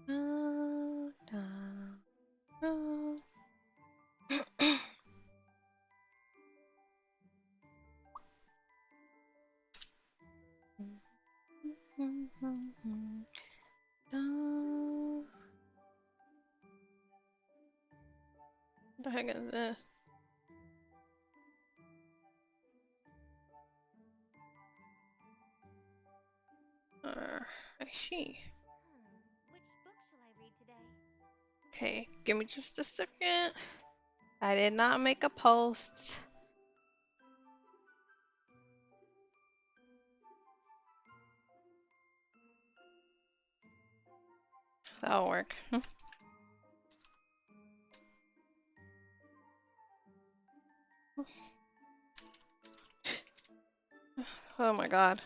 Da, da, da. Da. What the heck is this? I see. Which book shall I read today? Okay, give me just a second. I did not make a post. That'll work. Oh my god.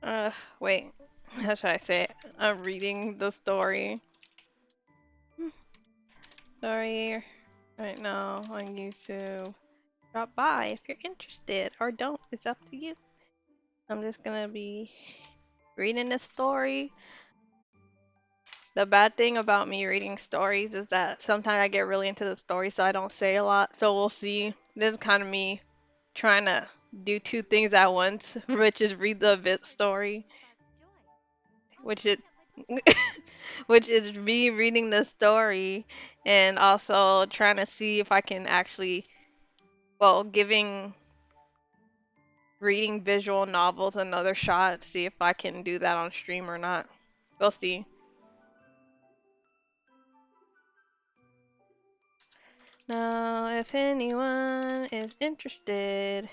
Uh, wait. How should I say it? I'm reading the story. Story right now on YouTube. Drop by if you're interested, or don't. It's up to you. I'm just gonna be reading the story. The bad thing about me reading stories is that sometimes I get really into the story, so I don't say a lot. So we'll see. This is kind of me trying to do two things at once, which is read the bit story, Reading sparks joy. I'll which find is out what books you like. which is me reading the story, and also trying to see if I can actually, well, giving reading visual novels another shot, see if I can do that on stream or not. We'll see. Now, if anyone is interested.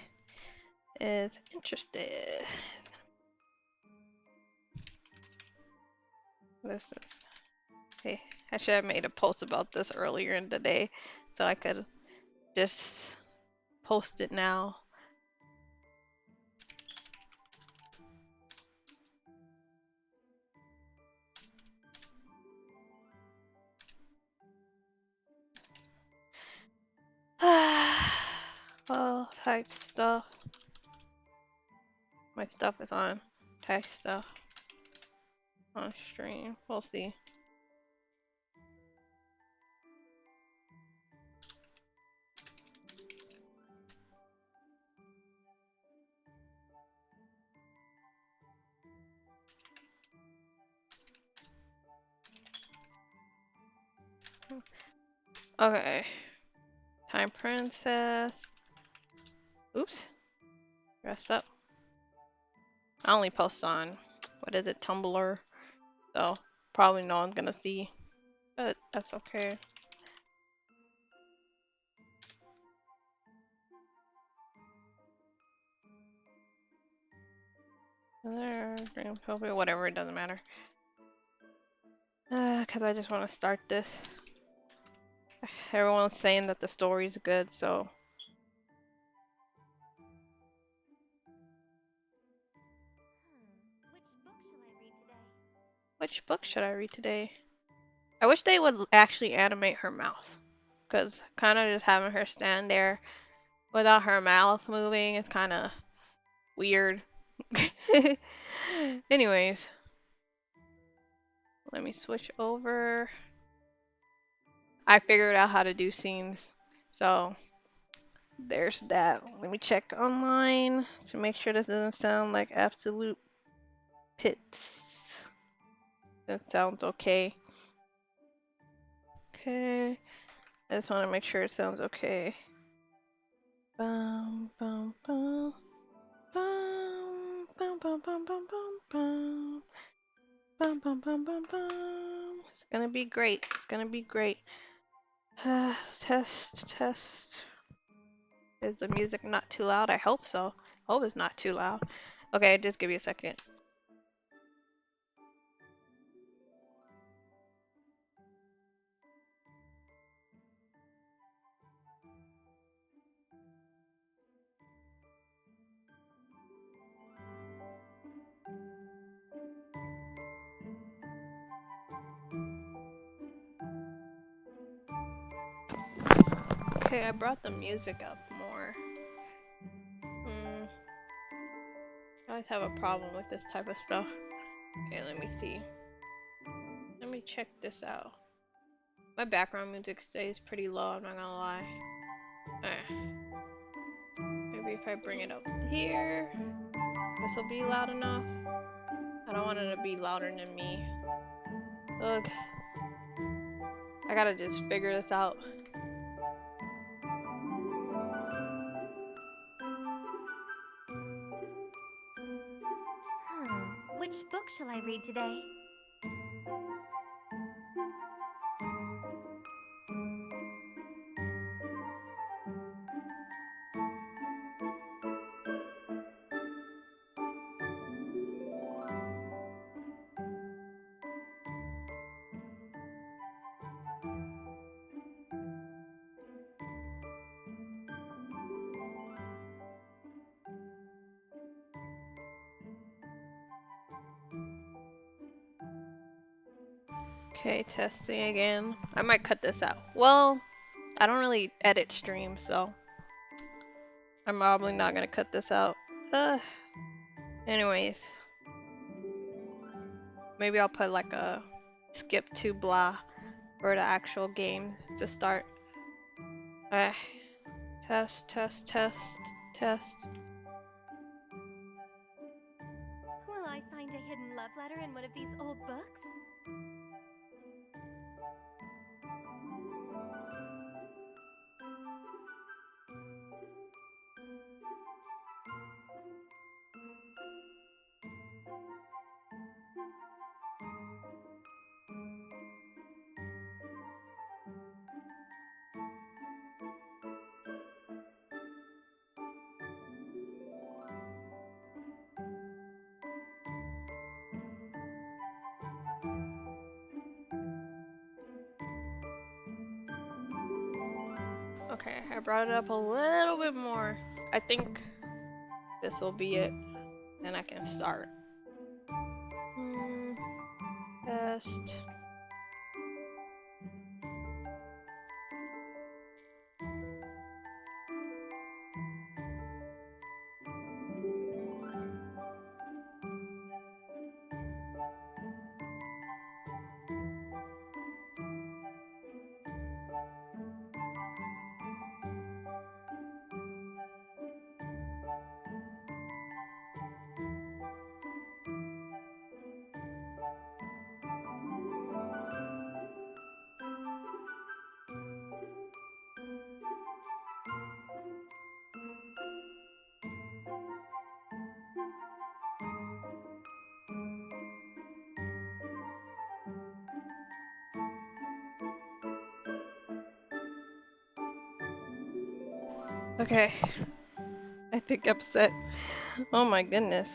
This is, hey, I should have made a post about this earlier in the day, so I could just post it now. Well, type stuff. My stuff is on type stuff on stream. We'll see. Okay. Time Princess. Oops. Dress up. I only post on, what is it, Tumblr. So probably no one's gonna see. But that's okay. There, Dream Topia, whatever, it doesn't matter. Cause I just want to start this. Everyone's saying that the story's good, so Which book shall I read today? which book should I read today? I wish they would actually animate her mouth, cause kind of just having her stand there without her mouth moving is kind of weird. Anyways, let me switch over. I figured out how to do scenes, so there's that. Let me check online to make sure this doesn't sound like absolute pits. That sounds okay. Okay. I just want to make sure it sounds okay. Bum, bum, bum. Bum, bum, bum, bum, bum, bum, bum. Bum, bum, bum, bum, bum. It's gonna be great. It's gonna be great. Test, test. Is the music not too loud? I hope so. Hope it's not too loud. Okay, just give me a second. Okay, I brought the music up more. I always have a problem with this type of stuff. Okay, let me see. Let me check this out. My background music stays pretty low, I'm not gonna lie. Maybe if I bring it up here, this will be loud enough. I don't want it to be louder than me. Ugh. I gotta just figure this out. Which book shall I read today? Okay, testing again. I might cut this out. Well, I don't really edit streams, so I'm probably not gonna cut this out. Ugh. Anyways, maybe I'll put like a skip to blah for the actual game to start. Test, test, test, test. Will I find a hidden love letter in one of these old books? Okay, I brought it up a little bit more. I think this will be it. Then I can start. Test. Okay, I think I'm set. Oh my goodness.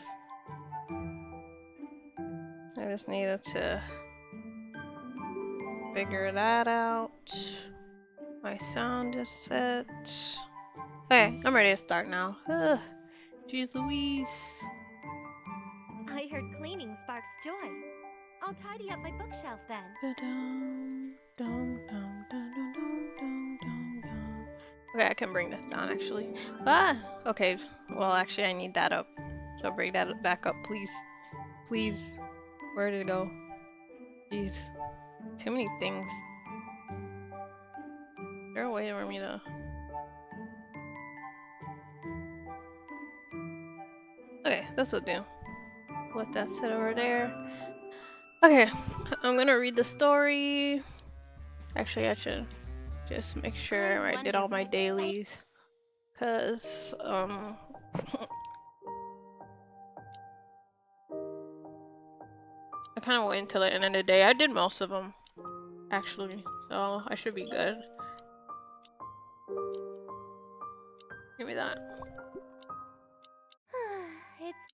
I just needed to figure that out. My sound is set. Okay, I'm ready to start now. Ugh, jeez Louise. I heard cleaning sparks joy. I'll tidy up my bookshelf then. Da-dum, dum, dum, dum, dum, dum, dum, dum, dum. Okay, I can bring this down actually. Ah, okay. Well, actually, I need that up. So bring that back up, please. Please. Where did it go? Jeez. Too many things. Is there a way for me to... Okay, this will do. Let that sit over there. Okay, I'm gonna read the story. Actually, I should just make sure I did wonder all my what dailies. Cause, I kind of wait until the end of the day. I did most of them, actually, so I should be good. Give me that. It's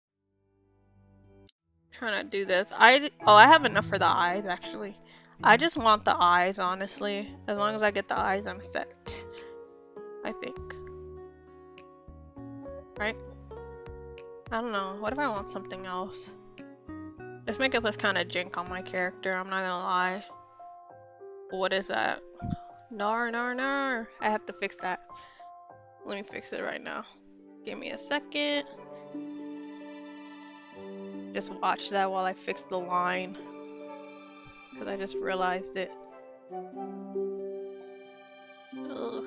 Trying to do this. I have enough for the eyes, actually. I just want the eyes, honestly. As long as I get the eyes, I'm set. I think. Right? I don't know. What if I want something else? This makeup is kind of jank on my character, I'm not gonna lie. What is that? Nar, nar, nar. I have to fix that. Let me fix it right now. Give me a second. just watch that while I fix the line. Because I just realized it. Ugh.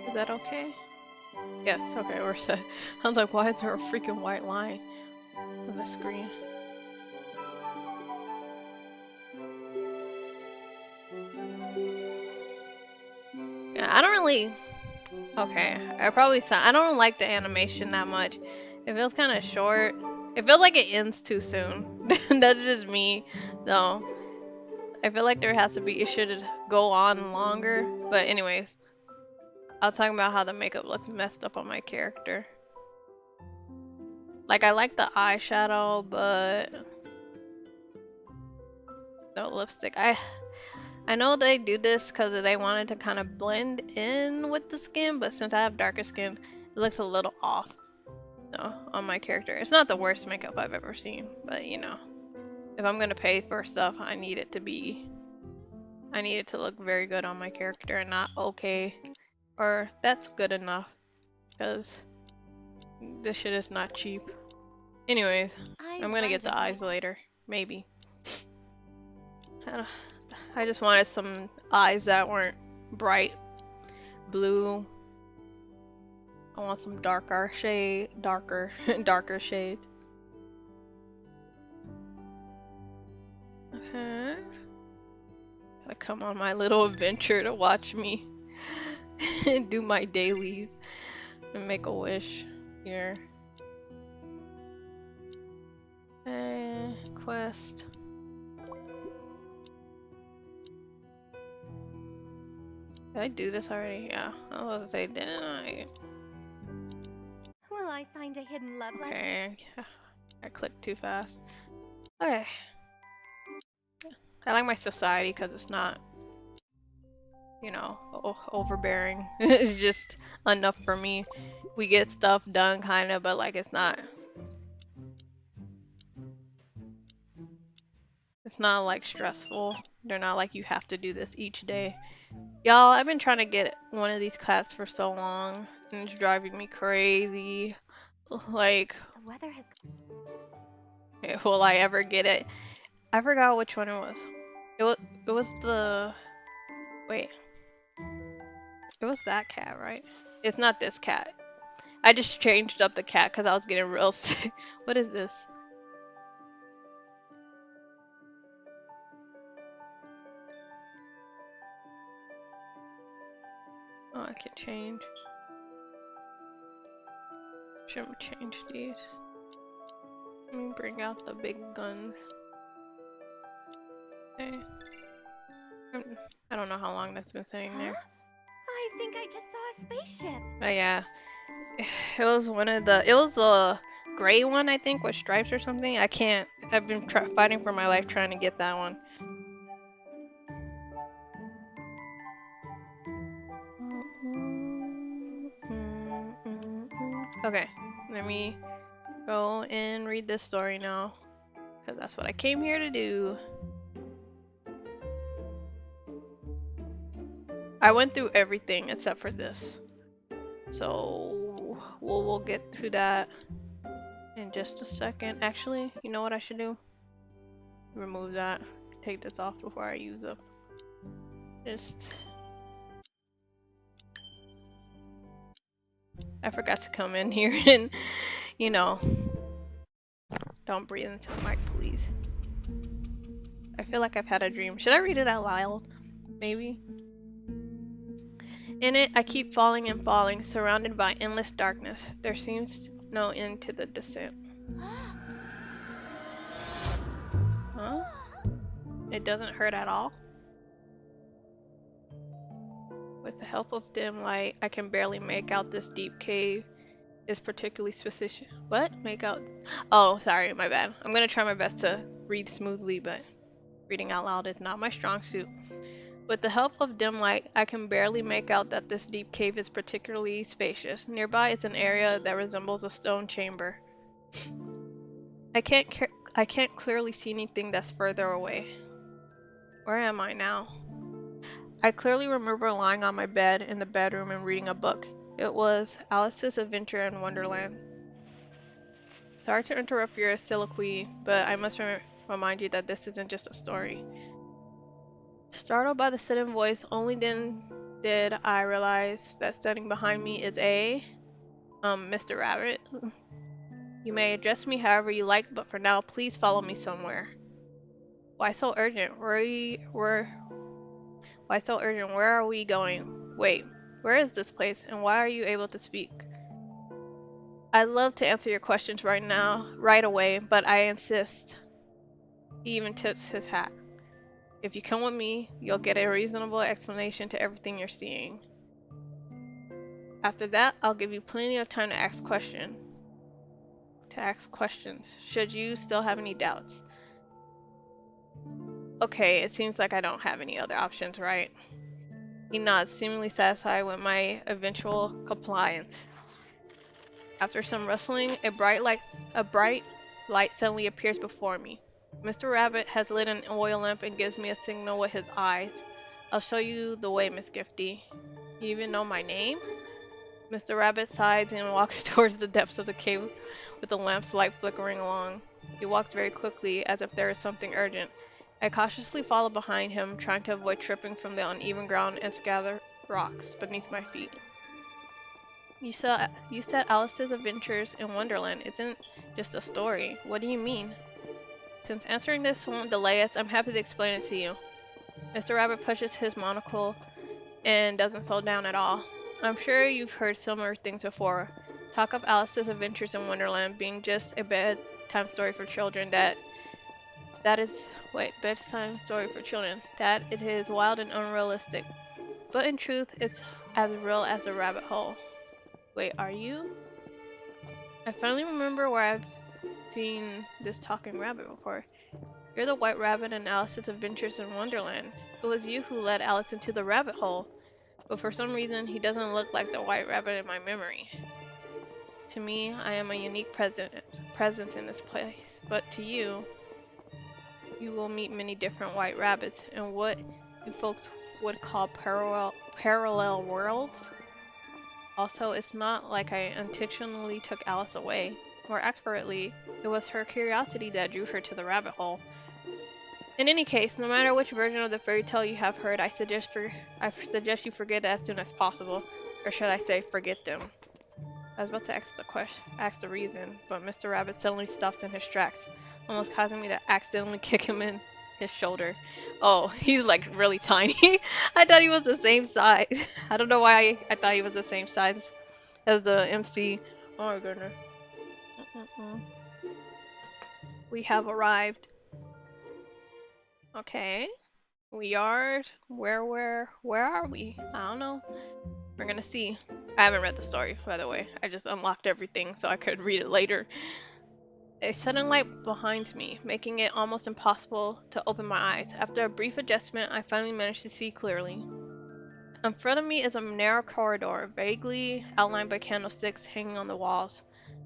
Is that okay? Yes, okay, we're set. I was like, why is there a freaking white line on the screen? Yeah, I don't really. Okay, I probably saw. I don't like the animation that much. It feels kind of short. It feels like it ends too soon. That's just me, though. I feel like there has to be. It should go on longer. But anyways, I was talking about how the makeup looks messed up on my character. Like I like the eyeshadow, but no lipstick. I know they do this because they wanted to kind of blend in with the skin, but since I have darker skin, it looks a little off. So, on my character. It's not the worst makeup I've ever seen, but you know, if I'm gonna pay for stuff, I need it to look very good on my character and not okay, or that's good enough, because this shit is not cheap. Anyways, I I'm gonna get wonder the eyes what... later, maybe. I just wanted some eyes that weren't bright blue. I want some darker darker shades. Okay. Gotta come on my little adventure to watch me do my dailies and make a wish here. Quest. Did I do this already? Yeah. I was gonna say, didn't I? Will I find a hidden love letter? Okay. I clicked too fast. Okay. I like my society because it's not, you know, overbearing. It's just enough for me. We get stuff done, kind of, but like it's not. It's not like stressful. They're not like you have to do this each day. Y'all, I've been trying to get one of these cats for so long, and it's driving me crazy. Like, The weather has... will I ever get it? I forgot which one it was. It was the wait. It was that cat, right? It's not this cat. I just changed up the cat because I was getting real sick. What is this? Oh, I can change. Shouldn't change these. Let me bring out the big guns. Okay. I don't know how long that's been sitting there. Huh? I think I just saw a spaceship. But yeah, it was it was a gray one, I think, with stripes or something. I can't, I've been fighting for my life trying to get that one. Okay, let me go and read this story now, because that's what I came here to do. I went through everything except for this. So we'll get through that in just a second. Actually, you know what I should do? Remove that. Take this off before I use up. Just I forgot to come in here and you know, don't breathe into the mic, please. I feel like I've had a dream. Should I read it out loud? Maybe. In it, I keep falling and falling, surrounded by endless darkness. There seems no end to the descent. Huh? It doesn't hurt at all? With the help of dim light, I can barely make out this deep cave. Is particularly specific. What? Make out? Oh, sorry, my bad. I'm gonna try my best to read smoothly, but reading out loud is not my strong suit. With the help of dim light, I can barely make out that this deep cave is particularly spacious. Nearby is an area that resembles a stone chamber. I can't clearly see anything that's further away. Where am I now? I clearly remember lying on my bed in the bedroom and reading a book. It was Alice's Adventure in Wonderland. Sorry to interrupt your soliloquy, but I must remind you that this isn't just a story. Startled by the sudden voice, only then did I realize that standing behind me is Mr. Rabbit. You may address me however you like, but for now, please follow me somewhere. Why so urgent? Why so urgent? Where are we going? Wait, where is this place, and why are you able to speak? I'd love to answer your questions right now, right away, but I insist. He even tips his hat. If you come with me, you'll get a reasonable explanation to everything you're seeing. After that, I'll give you plenty of time to ask questions, should you still have any doubts. Okay, it seems like I don't have any other options, right? He nods, seemingly satisfied with my eventual compliance. After some rustling, a bright light suddenly appears before me. Mr. Rabbit has lit an oil lamp and gives me a signal with his eyes. I'll show you the way, Miss Gifty. You even know my name? Mr. Rabbit sighs and walks towards the depths of the cave with the lamp's light flickering along. He walks very quickly, as if there is something urgent. I cautiously follow behind him, trying to avoid tripping from the uneven ground and scattered rocks beneath my feet. You said Alice's Adventures in Wonderland isn't just a story. What do you mean? Since answering this won't delay us, I'm happy to explain it to you. Mr. Rabbit pushes his monocle and doesn't slow down at all. I'm sure you've heard similar things before. Talk of Alice's Adventures in Wonderland being just a bedtime story for children bedtime story for children. That it is wild and unrealistic. But in truth, it's as real as a rabbit hole. Wait, are you? I finally remember where I've seen this talking rabbit before. You're the White Rabbit in Alice's Adventures in Wonderland. It was you who led Alice into the rabbit hole. But for some reason, he doesn't look like the White Rabbit in my memory. To me, I am a unique presence in this place. But to you, you will meet many different White Rabbits in what you folks would call parallel worlds. Also, it's not like I intentionally took Alice away. More accurately, it was her curiosity that drew her to the rabbit hole. In any case, no matter which version of the fairy tale you have heard, I suggest you forget it as soon as possible. Or should I say, forget them. I was about to ask the reason, but Mr. Rabbit suddenly stops in his tracks, almost causing me to accidentally kick him in his shoulder. Oh, he's like really tiny. I thought he was the same size. I don't know why I thought he was the same size as the MC. Oh my goodness. We have arrived. Okay. Where are we? I don't know. We're gonna see. I haven't read the story, by the way. I just unlocked everything so I could read it later. A sudden light behind me, making it almost impossible to open my eyes. After a brief adjustment, I finally managed to see clearly. In front of me is a narrow corridor, vaguely outlined by candlesticks hanging on the walls.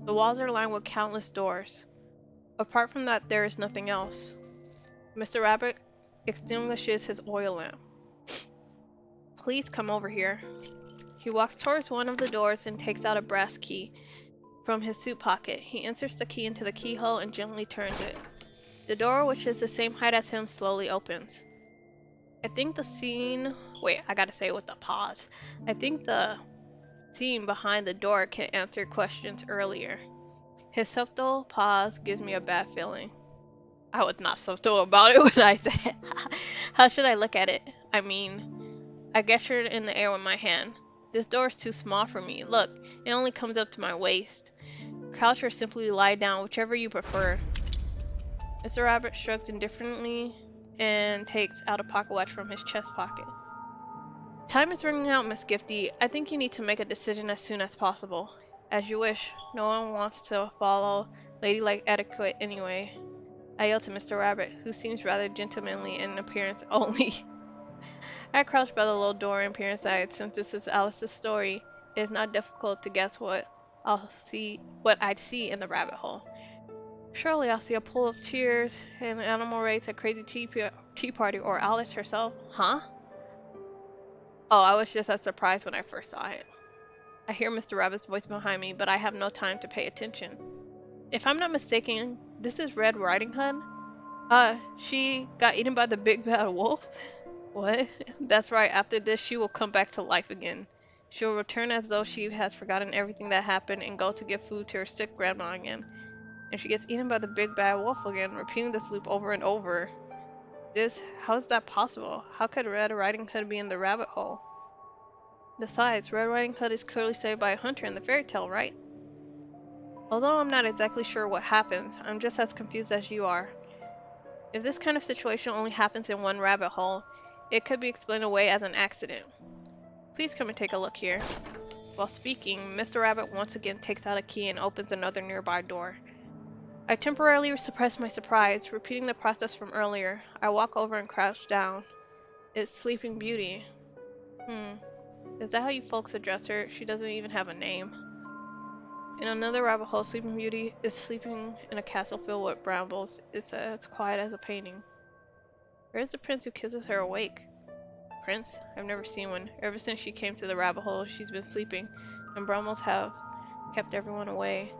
The walls are lined with countless doors. Apart from that, there is nothing else. Mr. Rabbit extinguishes his oil lamp. Please come over here. He walks towards one of the doors and takes out a brass key from his suit pocket. He inserts the key into the keyhole and gently turns it. The door, which is the same height as him, slowly opens. I think the scene... Wait, I gotta say it with a pause. I think the scene behind the door can answer questions earlier. His subtle pause gives me a bad feeling. I was not subtle about it when I said it. How should I look at it? I mean, I gestured in the air with my hand. This door is too small for me. Look, it only comes up to my waist. Crouch or simply lie down, whichever you prefer. Mr. Rabbit shrugs indifferently and takes out a pocket watch from his chest pocket. Time is running out, Miss Gifty. I think you need to make a decision as soon as possible. As you wish. No one wants to follow ladylike etiquette anyway. I yell to Mr. Rabbit, who seems rather gentlemanly in appearance only. I crouch by the little door and peer inside. Since this is Alice's story, it is not difficult to guess what I'd see in the rabbit hole. Surely I'll see a pool of tears, an animal race, a crazy tea party, or Alice herself. Huh? Oh, I was just as surprised when I first saw it. I hear Mr. Rabbit's voice behind me, but I have no time to pay attention. If I'm not mistaken, this is Red Riding Hood. She got eaten by the big bad wolf? What? That's right, after this she will come back to life again. She will return as though she has forgotten everything that happened and go to give food to her sick grandma again. And she gets eaten by the big bad wolf again, repeating this loop over and over. How is that possible? How could Red Riding Hood be in the rabbit hole? Besides, Red Riding Hood is clearly saved by a hunter in the fairy tale, right? Although I'm not exactly sure what happens, I'm just as confused as you are. If this kind of situation only happens in one rabbit hole, it could be explained away as an accident. Please come and take a look here. While speaking, Mr. Rabbit once again takes out a key and opens another nearby door. I temporarily suppress my surprise, repeating the process from earlier. I walk over and crouch down. It's Sleeping Beauty. Hmm. Is that how you folks address her? She doesn't even have a name. In another rabbit hole, Sleeping Beauty is sleeping in a castle filled with brambles. It's as quiet as a painting. Where is the prince who kisses her awake? Prince? I've never seen one. Ever since she came to the rabbit hole, she's been sleeping, and brambles have kept everyone away.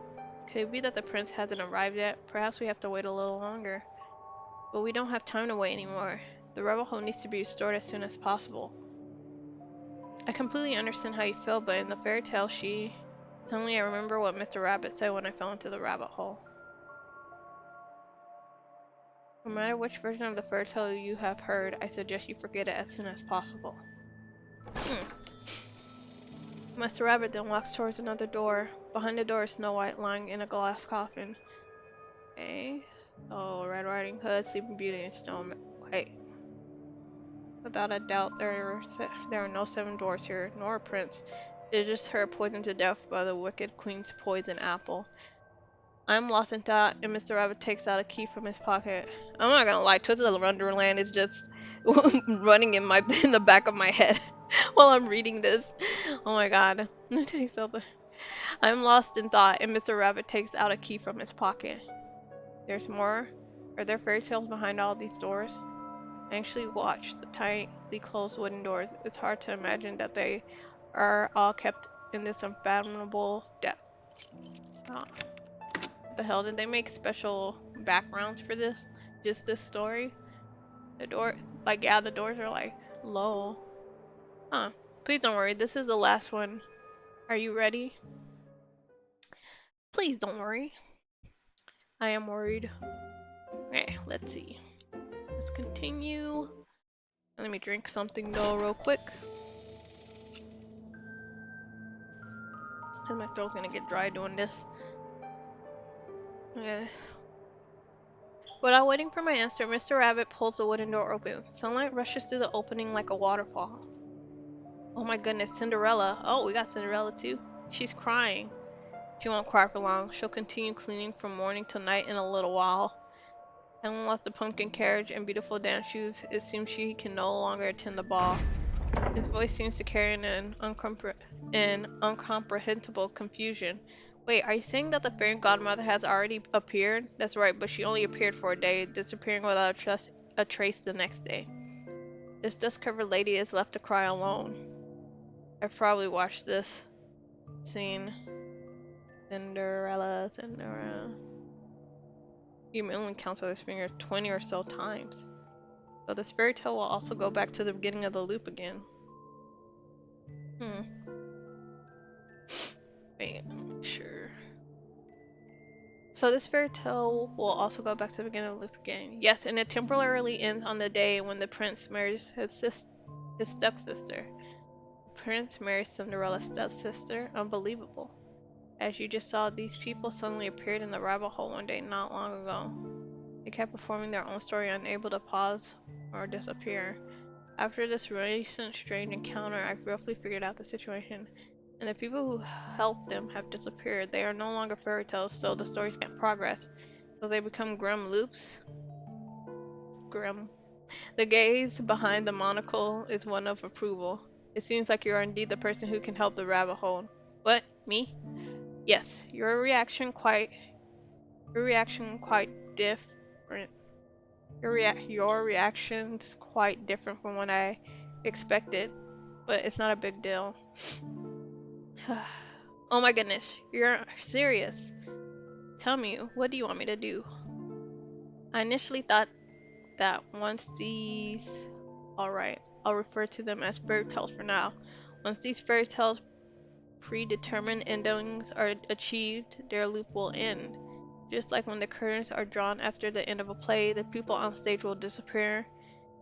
Could it be that the prince hasn't arrived yet? Perhaps we have to wait a little longer. But we don't have time to wait anymore. The rabbit hole needs to be restored as soon as possible. I completely understand how you feel, but in the fairy tale, Suddenly I remember what Mr. Rabbit said when I fell into the rabbit hole. No matter which version of the fairy tale you have heard, I suggest you forget it as soon as possible. Hmm. Mr. Rabbit then walks towards another door. Behind the door is Snow White lying in a glass coffin. Okay. So, Red Riding Hood, Sleeping Beauty, and Snow White. Without a doubt, there are no seven dwarfs here, nor a prince. It is just her poisoned to death by the wicked queen's poison apple. I'm lost in thought, and Mr. Rabbit takes out a key from his pocket. I'm not gonna lie, Twisted Wonderland is just running in the back of my head while I'm reading this. Oh my god. I'm lost in thought, and Mr. Rabbit takes out a key from his pocket. There's more? Are there fairy tales behind all these doors? I actually watch the tightly closed wooden doors. It's hard to imagine that they are all kept in this unfathomable depth. Oh, what the hell? Did they make special backgrounds for this? Just this story? The door, like, yeah, the doors are like low. Huh. Please don't worry, this is the last one. Are you ready? Please don't worry. I am worried. Okay, let's see. Let's continue. Let me drink something though real quick. Cause my throat's gonna get dry doing this. Okay. Without waiting for my answer, Mr. Rabbit pulls the wooden door open. Sunlight rushes through the opening like a waterfall. Oh my goodness, Cinderella. Oh, we got Cinderella too. She's crying. She won't cry for long. She'll continue cleaning from morning till night in a little while. Having lost the pumpkin carriage and beautiful dance shoes, it seems she can no longer attend the ball. His voice seems to carry an incomprehensible confusion. Wait, are you saying that the fairy godmother has already appeared? That's right, but she only appeared for a day, disappearing without a trace the next day. This dust-covered lady is left to cry alone. I've probably watched this scene. Cinderella, Cinderella. He only counts with his finger 20 or so times. So this fairy tale will also go back to the beginning of the loop again. Hmm. Wait, sure. So this fairy tale will also go back to the beginning of the loop again. Yes, and it temporarily ends on the day when the prince marries his stepsister. The prince marries Cinderella's stepsister. Unbelievable. As you just saw, these people suddenly appeared in the rabbit hole one day not long ago. They kept performing their own story, unable to pause or disappear. After this recent strange encounter, I've roughly figured out the situation, and the people who helped them have disappeared. They are no longer fairy tales, so the stories can't progress. So they become grim loops. Grim. The gaze behind the monocle is one of approval. It seems like you are indeed the person who can help the rabbit hole. What? Me? Yes. Your reaction quite different. Your reaction's quite different from what I expected, but it's not a big deal. Oh my goodness, you're serious. Tell me, what do you want me to do? I initially thought that once these... Alright, I'll refer to them as fairy tales for now. Once these fairy tales predetermined endings are achieved, their loop will end. Just like when the curtains are drawn after the end of a play, the people on stage will disappear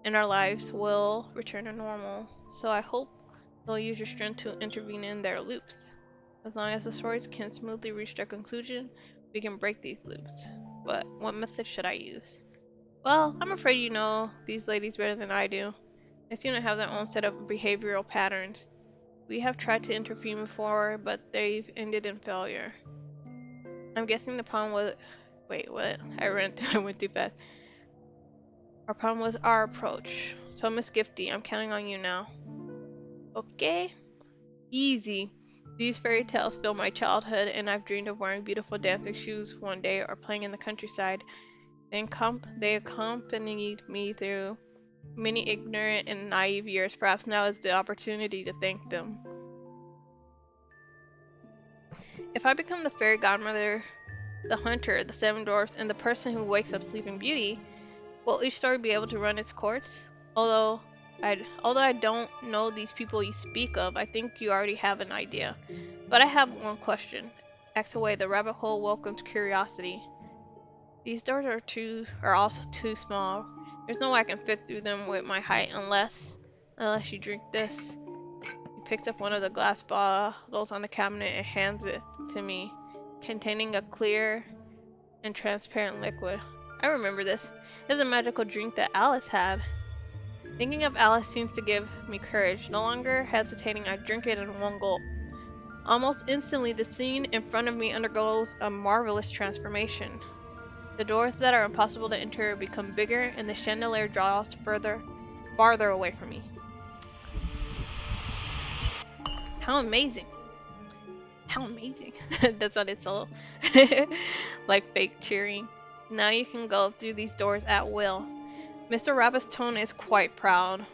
and our lives will return to normal. So I hope you'll use your strength to intervene in their loops. As long as the stories can smoothly reach their conclusion, we can break these loops. But what method should I use? Well, I'm afraid you know these ladies better than I do. They seem to have their own set of behavioral patterns. We have tried to intervene before, but they've ended in failure. I'm guessing the problem was... Wait, what? I went too fast. Our problem was our approach. So, Miss Gifty, I'm counting on you now. Okay? Easy. These fairy tales fill my childhood, and I've dreamed of wearing beautiful dancing shoes one day or playing in the countryside. They accompanied me through many ignorant and naive years. Perhaps now is the opportunity to thank them. If I become the fairy godmother, the hunter, the seven dwarfs, and the person who wakes up Sleeping Beauty, will each story be able to run its course? Although I don't know these people you speak of, I think you already have an idea. But I have one question. Axe away, the rabbit hole welcomes curiosity. These doors are also too small. There's no way I can fit through them with my height unless you drink this. He picks up one of the glass bottles on the cabinet and hands it to me, containing a clear and transparent liquid. I remember this. It's a magical drink that Alice had. Thinking of Alice seems to give me courage. No longer hesitating, I drink it in one gulp. Almost instantly, the scene in front of me undergoes a marvelous transformation. The doors that are impossible to enter become bigger, and the chandelier draws farther away from me. How amazing! How amazing! That sounded so like fake cheering. Now you can go through these doors at will. Mr. Rabbit's tone is quite proud.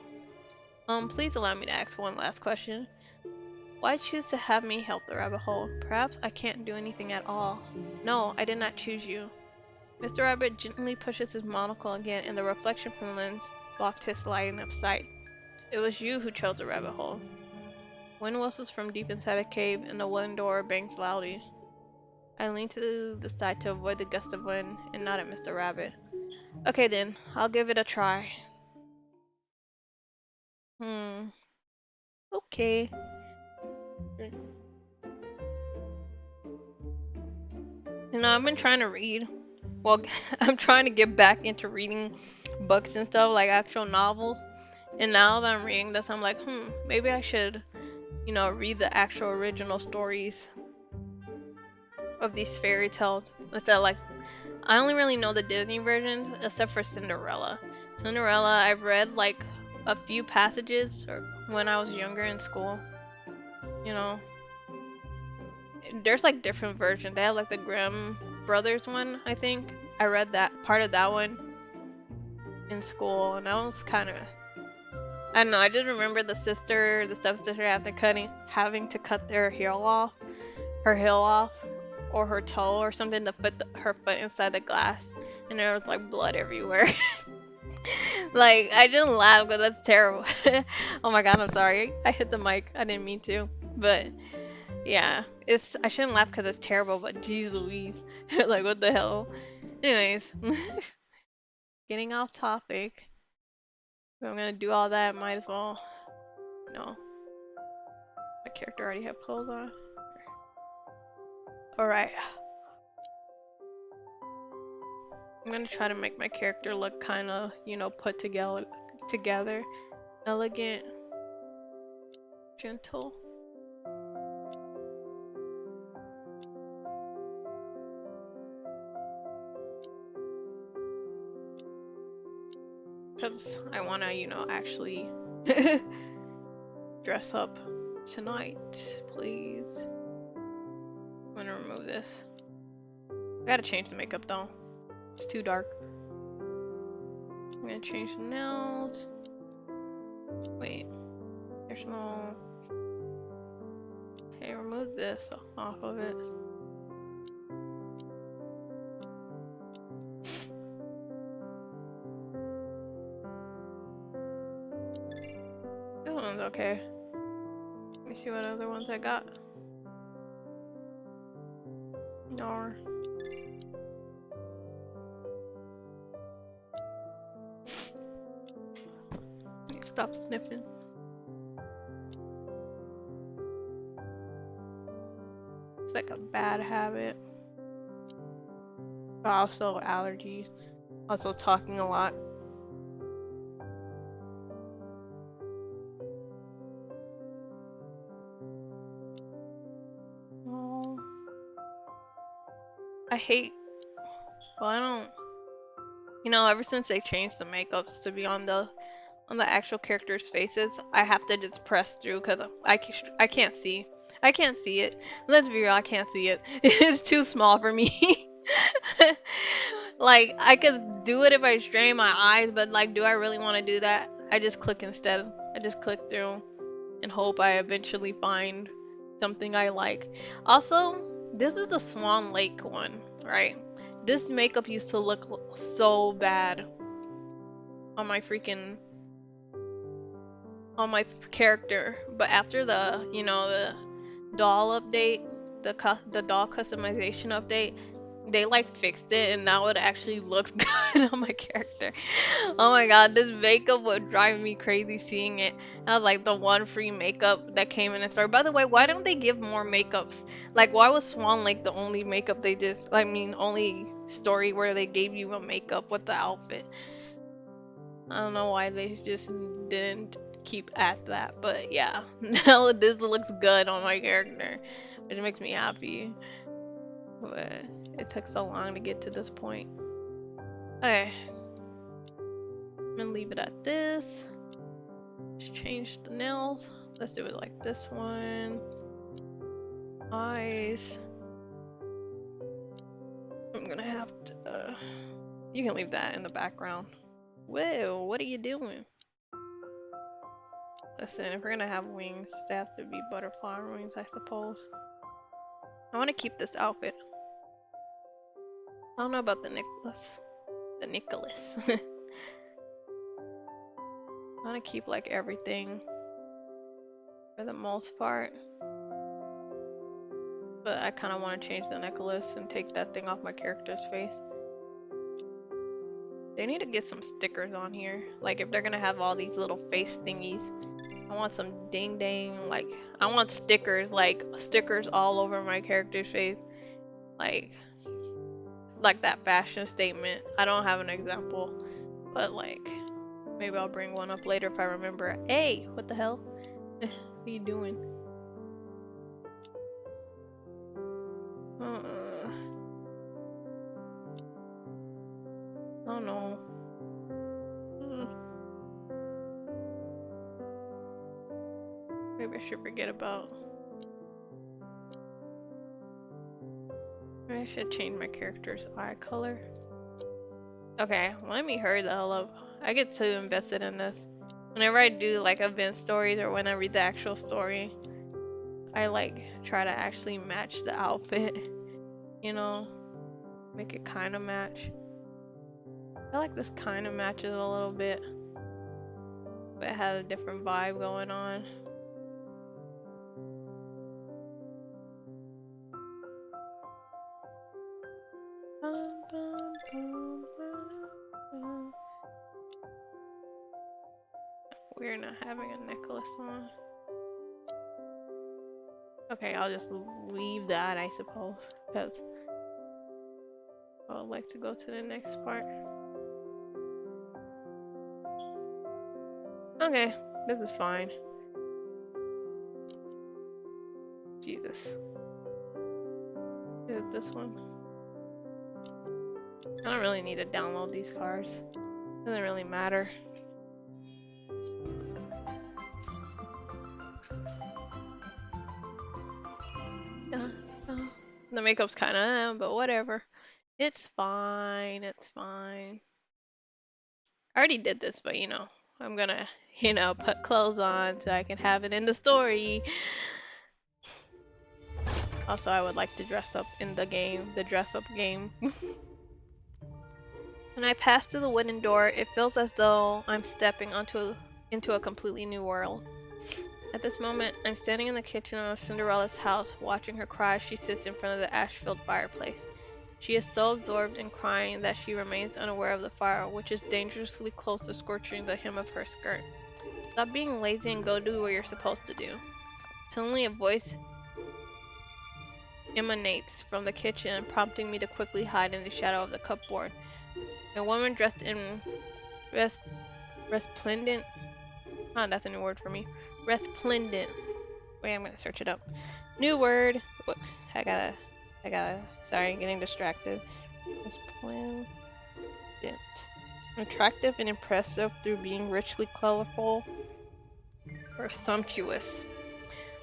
Please allow me to ask one last question. Why choose to have me help the rabbit hole? Perhaps I can't do anything at all. No, I did not choose you. Mr. Rabbit gently pushes his monocle again, and the reflection from the lens blocked his line of sight. It was you who chose the rabbit hole. Wind whistles from deep inside the cave, and the wooden door bangs loudly. I lean to the side to avoid the gust of wind and nod at Mr. Rabbit. Okay then, I'll give it a try. Hmm. Okay. You know, I've been trying to read. Well, I'm trying to get back into reading books and stuff, like actual novels. And now that I'm reading this, I'm like, maybe I should, read the actual original stories of these fairy tales. Instead, like, I only really know the Disney versions, except for Cinderella. Cinderella, I've read like a few passages when I was younger in school. You know, there's like different versions. They have like the Grimm brothers one, I think. I read that part of that one in school, and that was kind of, I don't know. I just remember the stepsister having to cut her heel off, or her toe or something to put her foot inside the glass, and there was like blood everywhere. Like, I didn't laugh because that's terrible. Oh my god, I'm sorry. I hit the mic. I didn't mean to, but yeah, I shouldn't laugh because it's terrible. But geez Louise, like what the hell? Anyways, getting off topic. If I'm gonna do all that, might as well. No, my character already have clothes on. All right. I'm gonna try to make my character look kind of, put together, elegant, gentle. Because I wanna, actually dress up tonight, please. I'm gonna remove this. I gotta change the makeup though. It's too dark. I'm gonna change the nails. Wait, there's no... Okay, remove this off of it. This one's okay. Let me see what other ones I got. No. Stop sniffing. It's like a bad habit. But also allergies. Also talking a lot. Oh, I hate. Well, I don't. You know, ever since they changed the makeups to be on the actual characters' faces, I have to just press through because I can't see. I can't see it. Let's be real, I can't see it. It's too small for me. Like, I could do it if I strain my eyes, but like, do I really want to do that? I just click instead. I just click through and hope I eventually find something I like. Also, this is the Swan Lake one, right? This makeup used to look so bad on my freaking on my character, but after the, you know, the doll update, the doll customization update, they like fixed it and now it actually looks good on my character. Oh my god, this makeup would drive me crazy seeing it. I was like the one free makeup that came in the store. By the way, why don't they give more makeups? Like, why was Swan Lake the only makeup they did? I mean, only story where they gave you a makeup with the outfit. I don't know why they just didn't keep at that, but yeah, now this looks good on my character, which makes me happy. But it took so long to get to this point. Okay, I'm gonna leave it at this. Let's change the nails. Let's do it like this one. Eyes. I'm gonna have to. You can leave that in the background. Whoa, what are you doing? Listen, if we're gonna have wings, they have to be butterfly wings, I suppose. I want to keep this outfit. I don't know about the Nicholas. The Nicholas. I want to keep like everything for the most part. But I kind of want to change the Nicholas and take that thing off my character's face. They need to get some stickers on here. Like if they're gonna have all these little face thingies, I want some ding dang, like I want stickers, like stickers all over my character's face. Like that fashion statement. I don't have an example, but like maybe I'll bring one up later if I remember. Hey, what the hell? What are you doing? I don't know. Maybe I should forget about. Maybe I should change my character's eye color. Okay, let me hurry the hell up. I get too invested in this. Whenever I do like event stories or when I read the actual story, I like try to actually match the outfit, you know, make it kind of match. I feel like this kind of matches a little bit, but it had a different vibe going on. We're not having a necklace on. Okay, I'll just leave that, I suppose, because I would like to go to the next part. Okay, this is fine. Jesus. Is it this one? I don't really need to download these cars. Doesn't really matter. The makeup's kind of, but whatever. It's fine. It's fine. I already did this, but you know, I'm gonna, you know, put clothes on so I can have it in the story. Also, I would like to dress up in the game, the dress up game. When I pass through the wooden door, it feels as though I'm stepping into a completely new world. At this moment, I'm standing in the kitchen of Cinderella's house, watching her cry as she sits in front of the ash-filled fireplace. She is so absorbed in crying that she remains unaware of the fire, which is dangerously close to scorching the hem of her skirt. Stop being lazy and go do what you're supposed to do. Suddenly, a voice emanates from the kitchen, prompting me to quickly hide in the shadow of the cupboard. A woman dressed in res- resplendent. Oh, that's a new word for me. Resplendent. Wait, I'm gonna search it up. New word. I gotta. Sorry, getting distracted. Resplendent. Attractive and impressive through being richly colorful or sumptuous.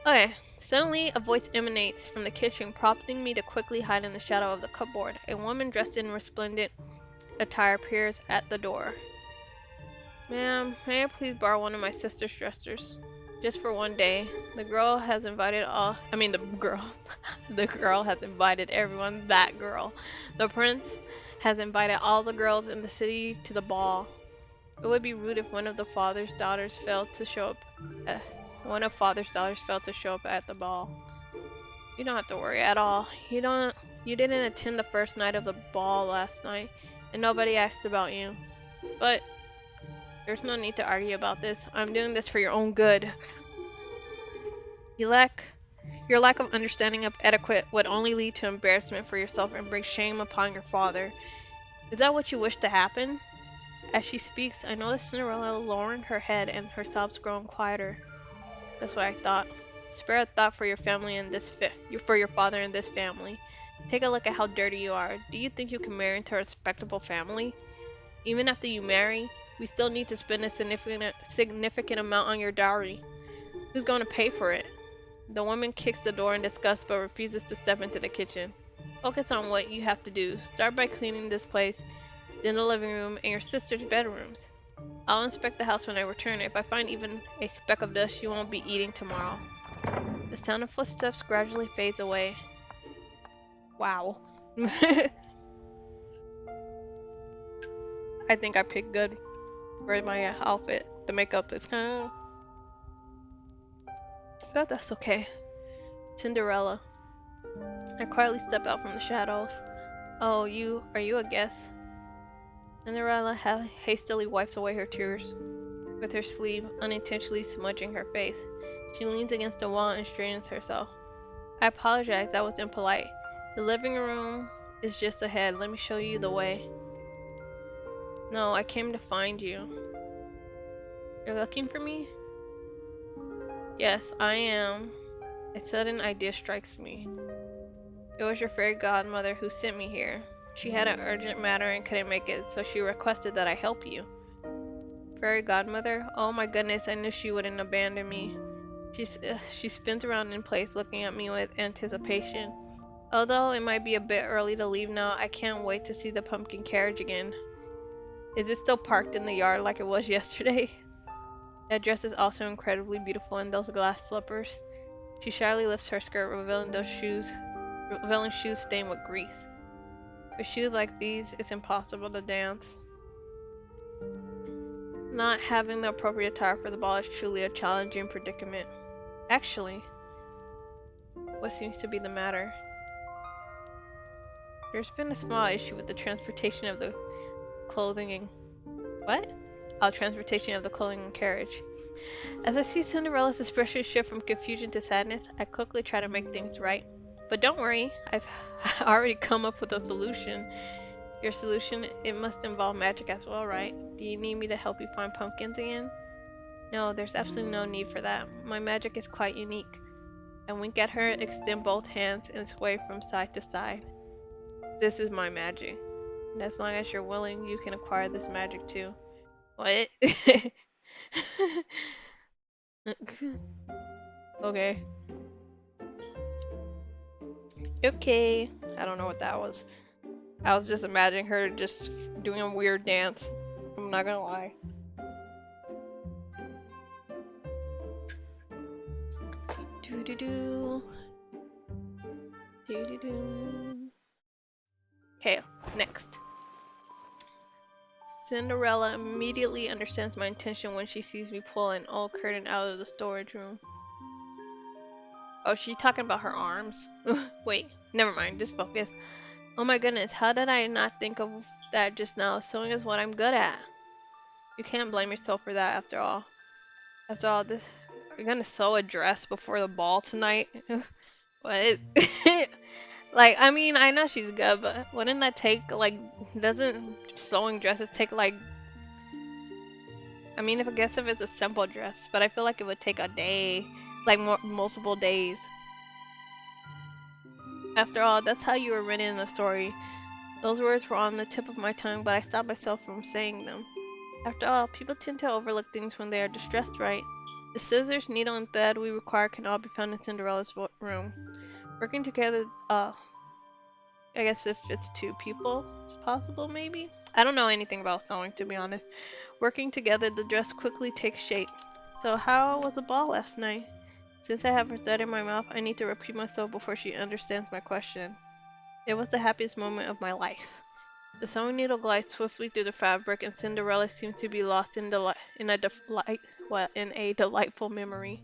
Okay. Suddenly, a voice emanates from the kitchen, prompting me to quickly hide in the shadow of the cupboard. A woman dressed in resplendent attire appears at the door. Ma'am, may I please borrow one of my sister's dressers? Just for one day. The girl has invited all. I mean, the girl. The girl has invited everyone. That girl. The prince has invited all the girls in the city to the ball. It would be rude if one of the father's daughters failed to show up. Uh, One of father's daughters failed to show up at the ball. You don't have to worry at all. You didn't attend the first night of the ball last night, and nobody asked about you. But there's no need to argue about this. I'm doing this for your own good. You lack Your lack of understanding of etiquette would only lead to embarrassment for yourself and bring shame upon your father. Is that what you wish to happen? As she speaks, I notice Cinderella lowering her head and her sobs growing quieter. That's what I thought. Spare a thought for your family and for your father and this family. Take a look at how dirty you are. Do you think you can marry into a respectable family? Even after you marry, we still need to spend a significant amount on your dowry. Who's going to pay for it? The woman kicks the door in disgust but refuses to step into the kitchen. Focus on what you have to do. Start by cleaning this place, then the living room, and your sister's bedrooms. I'll inspect the house when I return. If I find even a speck of dust, you won't be eating tomorrow. The sound of footsteps gradually fades away. Wow. I think I picked good for my outfit. The makeup is kind of... But that's okay. Cinderella. I quietly step out from the shadows. Oh, are you a guest? Cinderella hastily wipes away her tears with her sleeve, unintentionally smudging her face. She leans against the wall and straightens herself. I apologize, that was impolite. The living room is just ahead. Let me show you the way. No, I came to find you. You're looking for me? Yes, I am. A sudden idea strikes me. It was your fairy godmother who sent me here. She had an urgent matter and couldn't make it, so she requested that I help you. Fairy godmother? Oh my goodness, I knew she wouldn't abandon me. She spins around in place, looking at me with anticipation. Although it might be a bit early to leave now, I can't wait to see the pumpkin carriage again. Is it still parked in the yard like it was yesterday? That dress is also incredibly beautiful in those glass slippers. She shyly lifts her skirt, revealing shoes stained with grease. With shoes like these, it's impossible to dance. Not having the appropriate attire for the ball is truly a challenging predicament. Actually, what seems to be the matter? There's been a small issue with the transportation of the clothing and... What? Transportation of the clothing and carriage. As I see Cinderella's expression shift from confusion to sadness, I quickly try to make things right. But don't worry, I've already come up with a solution. Your solution, it must involve magic as well, right? Do you need me to help you find pumpkins again? No, there's absolutely no need for that. My magic is quite unique. I wink at her, extend both hands, and sway from side to side. This is my magic. And as long as you're willing, you can acquire this magic too. What? Okay. Okay. I don't know what that was. I was just imagining her just doing a weird dance. I'm not gonna lie. Doo doo doo. Doo doo doo. Okay, next. Cinderella immediately understands my intention when she sees me pull an old curtain out of the storage room. Oh, she's talking about her arms. Wait, never mind, just focus. Oh my goodness, how did I not think of that just now? Sewing is what I'm good at. You can't blame yourself for that after all. After all this, you're gonna sew a dress before the ball tonight? What? Like, I mean, I know she's good, but wouldn't that take, like, doesn't sewing dresses take, like, I mean, if I guess if it's a simple dress, but I feel like it would take a day, like, multiple days. After all, that's how you were written in the story. Those words were on the tip of my tongue, but I stopped myself from saying them. After all, people tend to overlook things when they are distressed, right? The scissors, needle, and thread we require can all be found in Cinderella's room. Working together, I guess if it's two people, it's possible, maybe? I don't know anything about sewing, to be honest. Working together, the dress quickly takes shape. So how was the ball last night? Since I have her thread in my mouth, I need to repeat myself before she understands my question. It was the happiest moment of my life. The sewing needle glides swiftly through the fabric, and Cinderella seems to be lost in in a delightful memory.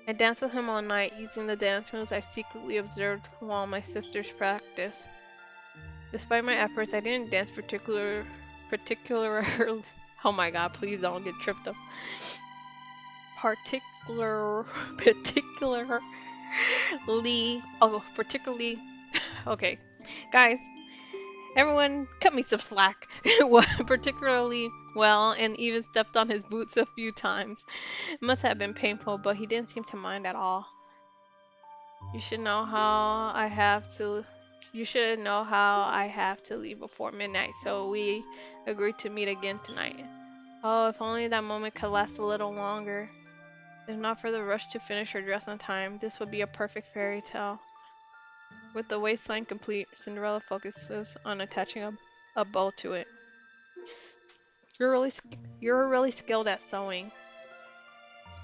I danced with him all night, using the dance moves I secretly observed while my sisters practiced. Despite my efforts, I didn't dance particular. Oh my god, please don't get tripped up. Particular, particularly. Oh, particularly. Okay, guys, everyone, cut me some slack. Particularly well, and even stepped on his boots a few times. It must have been painful, but he didn't seem to mind at all. You should know how I have to. You should know how I have to leave before midnight, so we agreed to meet again tonight. Oh, if only that moment could last a little longer. If not for the rush to finish her dress on time, this would be a perfect fairy tale. With the waistline complete, Cinderella focuses on attaching a bow to it. You're really skilled at sewing.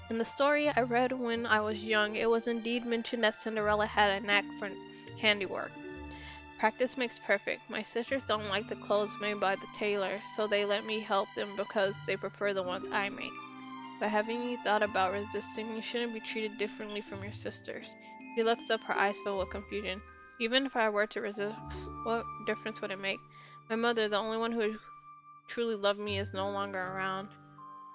In the story I read when I was young, it was indeed mentioned that Cinderella had a knack for handiwork. Practice makes perfect. My sisters don't like the clothes made by the tailor, so they let me help them because they prefer the ones I make. But haven't you thought about resisting? You shouldn't be treated differently from your sisters. She looks up, her eyes filled with confusion. Even if I were to resist, what difference would it make? My mother, the only one who truly loved me, is no longer around.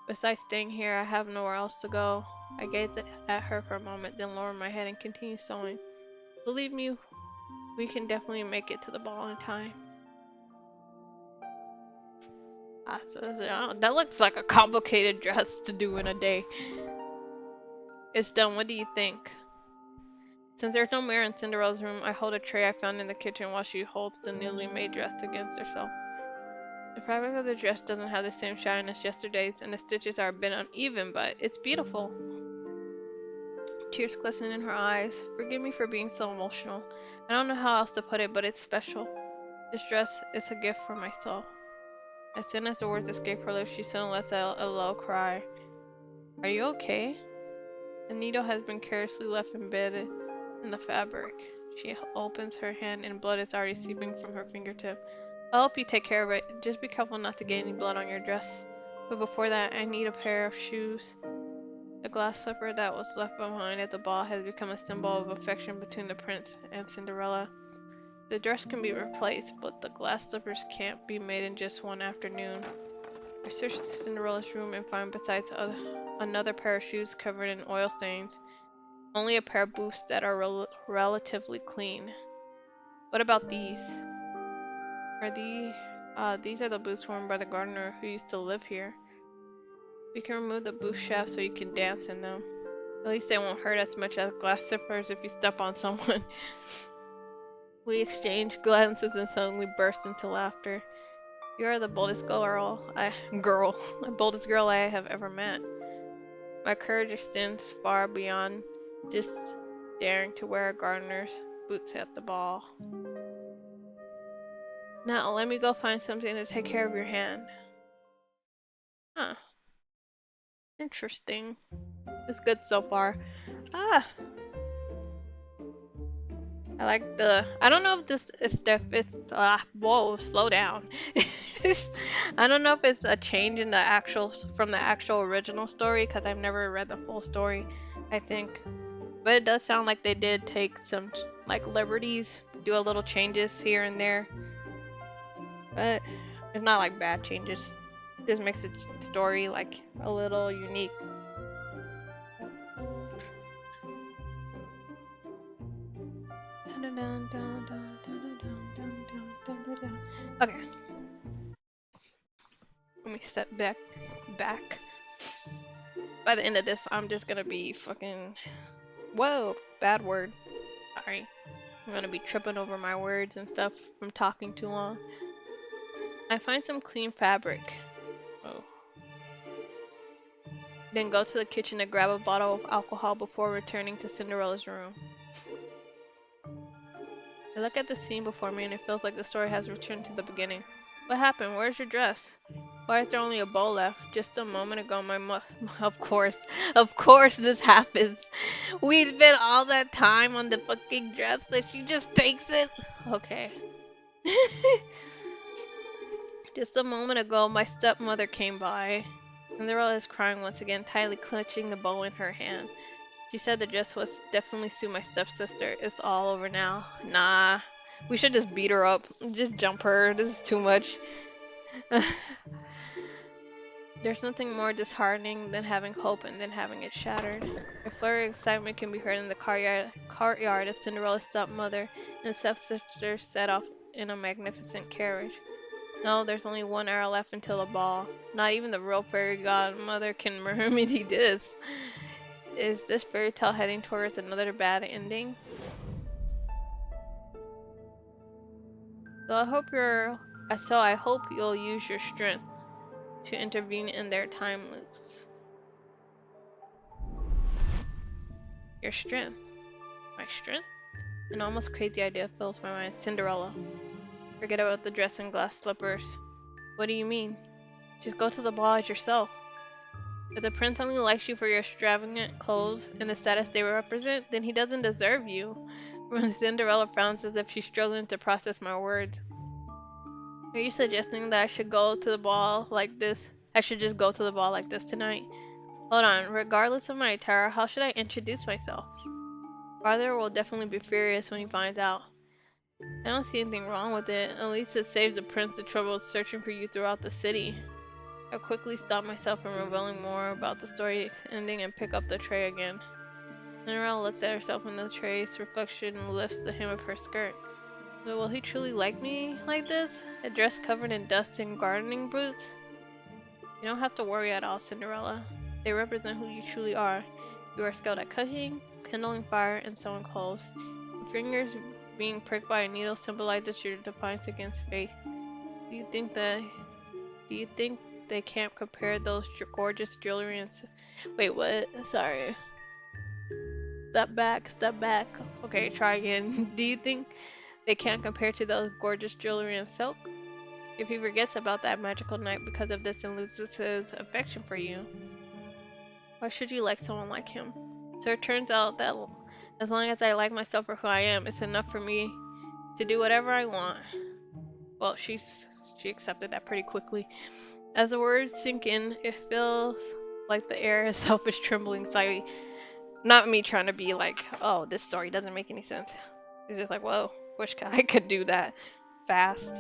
Besides staying here, I have nowhere else to go. I gazed at her for a moment, then lowered my head and continued sewing. Believe me, we can definitely make it to the ball in time. That looks like a complicated dress to do in a day. It's done. What do you think? Since there's no mirror in Cinderella's room, I hold a tray I found in the kitchen while she holds the newly made dress against herself. The fabric of the dress doesn't have the same shine as yesterday's, and the stitches are a bit uneven, but it's beautiful. Tears glisten in her eyes. Forgive me for being so emotional. I don't know how else to put it, but it's special. This dress is a gift for my soul. As soon as the words escape her lips, she suddenly lets out a low cry. Are you okay? The needle has been carelessly left embedded in the fabric. She opens her hand and blood is already seeping from her fingertip. I'll help you take care of it. Just be careful not to get any blood on your dress. But before that, I need a pair of shoes. The glass slipper that was left behind at the ball has become a symbol of affection between the prince and Cinderella. The dress can be replaced, but the glass slippers can't be made in just one afternoon. I searched Cinderella's room and find besides another pair of shoes covered in oil stains, only a pair of boots that are relatively clean. What about these? These are the boots worn by the gardener who used to live here. We can remove the boot shaft so you can dance in them. At least they won't hurt as much as glass slippers if you step on someone. We exchanged glances and suddenly burst into laughter. You are the boldest boldest girl I have ever met. My courage extends far beyond just daring to wear a gardener's boots at the ball. Now let me go find something to take care of your hand. Huh, interesting. It's good so far. Ah, I like I don't know if this is whoa, slow down. I don't know if it's a change in the actual from the actual original story because I've never read the full story, I think. But it does sound like they did take some like liberties, do a little changes here and there. But it's not like bad changes. Just makes the story like a little unique. Okay, let me step back. By the end of this, I'm just gonna be fucking. Whoa, bad word. Sorry. I'm gonna be tripping over my words and stuff from talking too long. I find some clean fabric. Oh. Then go to the kitchen to grab a bottle of alcohol before returning to Cinderella's room. I look at the scene before me and it feels like the story has returned to the beginning. What happened? Where's your dress? Why is there only a bowl left? Just a moment ago, of course this happens. We spent all that time on the fucking dress that she just takes it. Okay. Just a moment ago, my stepmother came by. Cinderella is crying once again, tightly clutching the bow in her hand. She said the dress was definitely suit my stepsister. It's all over now. Nah. We should just beat her up. Just jump her. This is too much. There's nothing more disheartening than having hope and then having it shattered. A flurry of excitement can be heard in the courtyard as Cinderella's stepmother and stepsister set off in a magnificent carriage. No, there's only 1 hour left until the ball. Not even the real fairy godmother can remedy this. Is this fairy tale heading towards another bad ending? So I hope you'll use your strength to intervene in their time loops. Your strength. My strength? An almost crazy idea fills my mind. Cinderella. Forget about the dress and glass slippers. What do you mean? Just go to the ball as yourself. If the prince only likes you for your extravagant clothes and the status they represent, then he doesn't deserve you. When Cinderella frowns as if she's struggling to process my words. Are you suggesting that I should go to the ball like this? I should just go to the ball like this tonight? Hold on, regardless of my attire, how should I introduce myself? Father will definitely be furious when he finds out. I don't see anything wrong with it. At least it saves the prince the trouble of searching for you throughout the city. I quickly stop myself from revealing more about the story's ending and pick up the tray again. Cinderella looks at herself in the tray's reflection and lifts the hem of her skirt. But will he truly like me like this? A dress covered in dust and gardening boots? You don't have to worry at all, Cinderella. They represent who you truly are. You are skilled at cooking, kindling fire, and sewing clothes. Your fingers being pricked by a needle symbolizes your defiance against fate. Do you think that? Do you think they can't compare those gorgeous jewelry and? Wait, what? Sorry. Step back, step back. Okay, try again. Do you think they can't compare to those gorgeous jewelry and silk? If he forgets about that magical night because of this and loses his affection for you, why should you like someone like him? So it turns out that as long as I like myself for who I am, it's enough for me to do whatever I want. Well, she accepted that pretty quickly. As the words sink in, it feels like the air itself is trembling slightly. Not me trying to be like, oh, this story doesn't make any sense. It's just like, whoa, wish I could do that fast.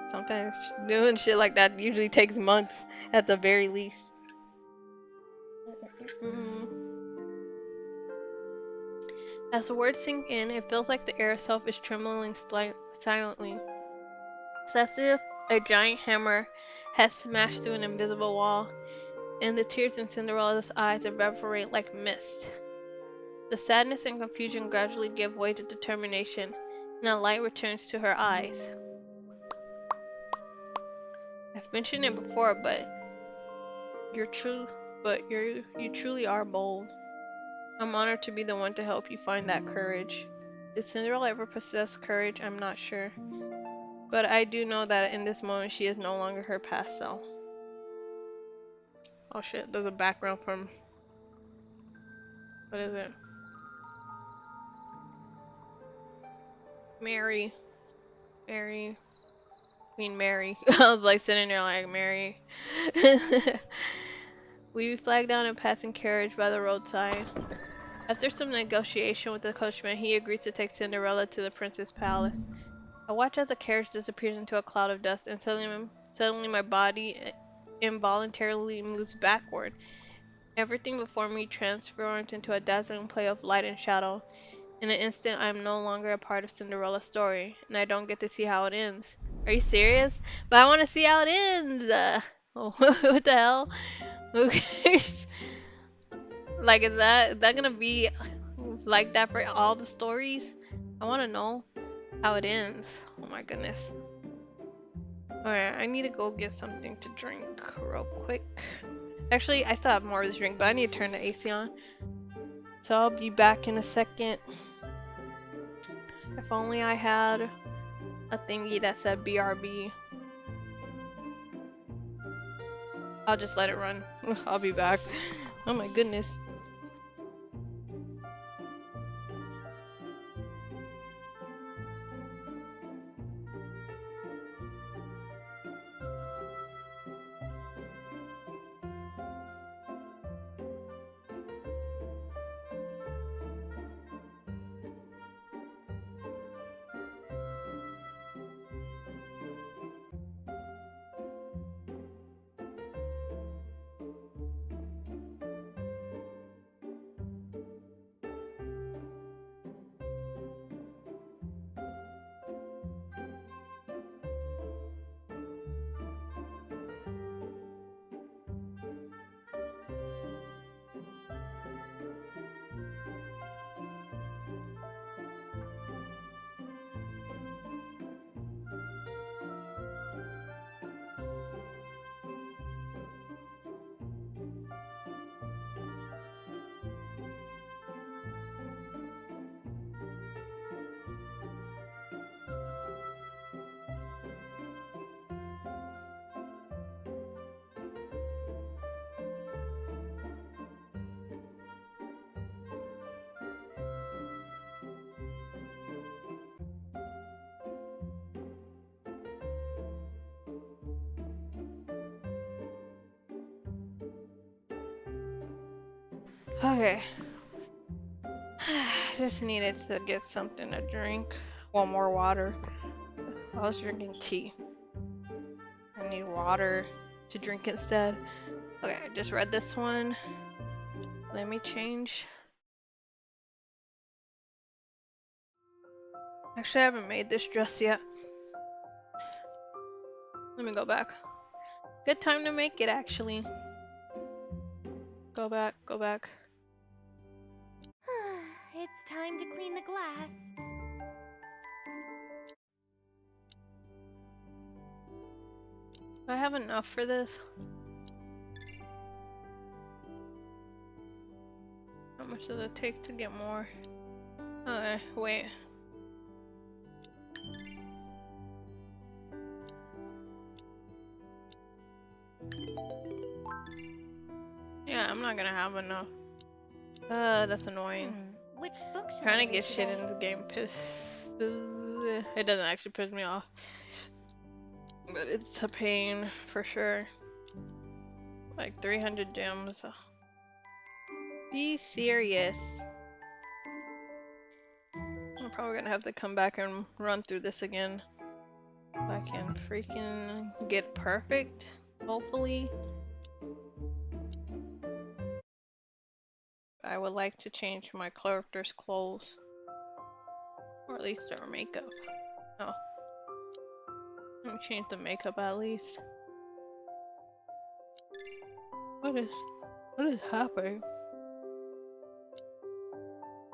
Sometimes doing shit like that usually takes months at the very least. Mm. As the words sink in, it feels like the air itself is trembling silently. It's as if a giant hammer has smashed through an invisible wall, and the tears in Cinderella's eyes evaporate like mist. The sadness and confusion gradually give way to determination, and a light returns to her eyes. I've mentioned it before, but you're true, you truly are bold. I'm honored to be the one to help you find that courage. Did Cinderella ever possess courage? I'm not sure. But I do know that in this moment she is no longer her past self. Oh shit, there's a background from... What is it? Mary. Mary. Queen Mary. I was like sitting there like Mary. We flagged down a passing carriage by the roadside. After some negotiation with the coachman, he agreed to take Cinderella to the prince's palace. I watch as the carriage disappears into a cloud of dust, and suddenly my body involuntarily moves backward. Everything before me transforms into a dazzling play of light and shadow. In an instant, I am no longer a part of Cinderella's story, and I don't get to see how it ends. Are you serious? But I want to see how it ends! Oh, what the hell? Okay. Like, is that gonna be like that for all the stories? I want to know how it ends. Oh my goodness. Alright, I need to go get something to drink real quick. Actually, I still have more of this drink, but I need to turn the AC on. So I'll be back in a second. If only I had a thingy that said BRB. I'll just let it run. I'll be back. Oh my goodness. Okay. Just needed to get something to drink. Well, more water. I was drinking tea. I need water to drink instead. Okay, I just read this one. Let me change. Actually, I haven't made this dress yet. Let me go back. Good time to make it, actually. Go back, go back. It's time to clean the glass. Do I have enough for this? How much does it take to get more? Okay, wait. Yeah, I'm not gonna have enough. That's annoying. Which book should I Trying to read get shit today? in the game it doesn't actually piss me off. But it's a pain for sure. Like 300 gems. Be serious. I'm probably gonna have to come back and run through this again. If I can freaking get perfect, hopefully. I would like to change my character's clothes. Or at least their makeup. Oh. Let me change the makeup at least. What is happening?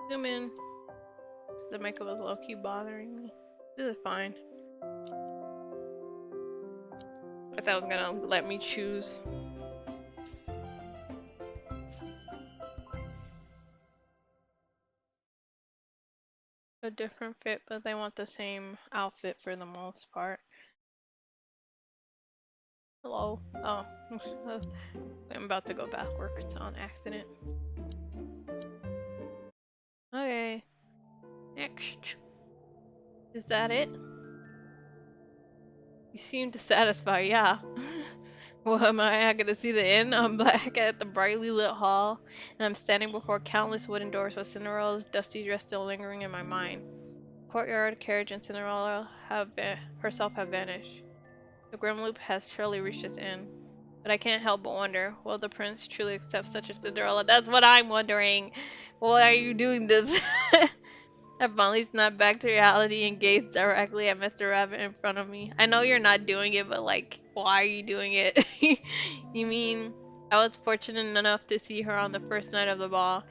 Zoom in. The makeup is low-key bothering me. This is fine. I thought it was gonna let me choose. A different fit, but they want the same outfit for the most part. Hello? Oh. I'm about to go backwards on accident. Okay. Next. Is that it? You seem dissatisfied, yeah. Well, am I not gonna see the end? I'm back at the brightly lit hall, and I'm standing before countless wooden doors with Cinderella's dusty dress still lingering in my mind. Courtyard, carriage, and Cinderella herself have vanished. The grim loop has surely reached its end. But I can't help but wonder, will the prince truly accept such a Cinderella? That's what I'm wondering. Why are you doing this? I finally snapped back to reality and gazed directly at Mr. Rabbit in front of me. I know you're not doing it, but like, why are you doing it? You mean, I was fortunate enough to see her on the first night of the ball.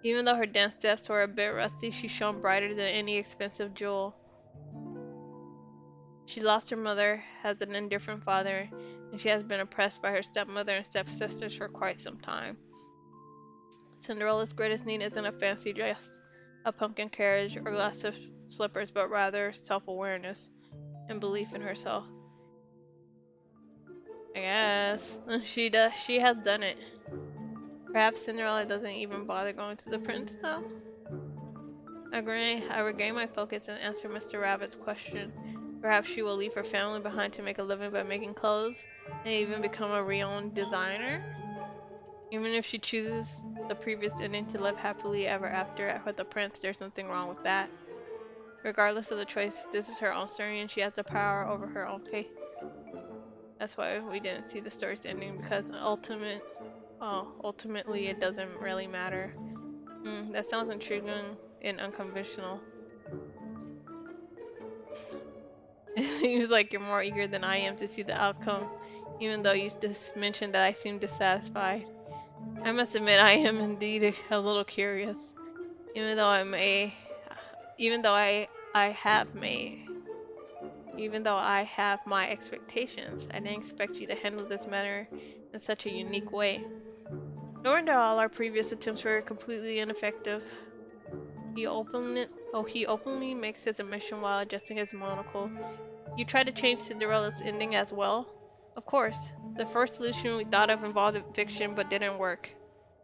Even though her dance steps were a bit rusty, she shone brighter than any expensive jewel. She lost her mother, has an indifferent father, and she has been oppressed by her stepmother and stepsisters for quite some time. Cinderella's greatest need isn't a fancy dress, a pumpkin carriage, or glass of slippers, but rather self-awareness and belief in herself. I guess. She does. She has done it. Perhaps Cinderella doesn't even bother going to the prince, though? I regain my focus and answer Mr. Rabbit's question. Perhaps she will leave her family behind to make a living by making clothes, and even become a renowned designer? Even if she chooses the previous ending to live happily ever after with the prince, there's nothing wrong with that. Regardless of the choice, this is her own story and she has the power over her own fate. That's why we didn't see the story's ending, because ultimately it doesn't really matter. That sounds intriguing and unconventional. It seems like you're more eager than I am to see the outcome, even though you just mentioned that I seem dissatisfied. I must admit I am indeed a little curious, even though I may, even though I have may, even though I have my expectations. I didn't expect you to handle this matter in such a unique way. No wonder all our previous attempts were completely ineffective. He openly makes his admission while adjusting his monocle. You tried to change Cinderella's ending as well? Of course. The first solution we thought of involved eviction but didn't work.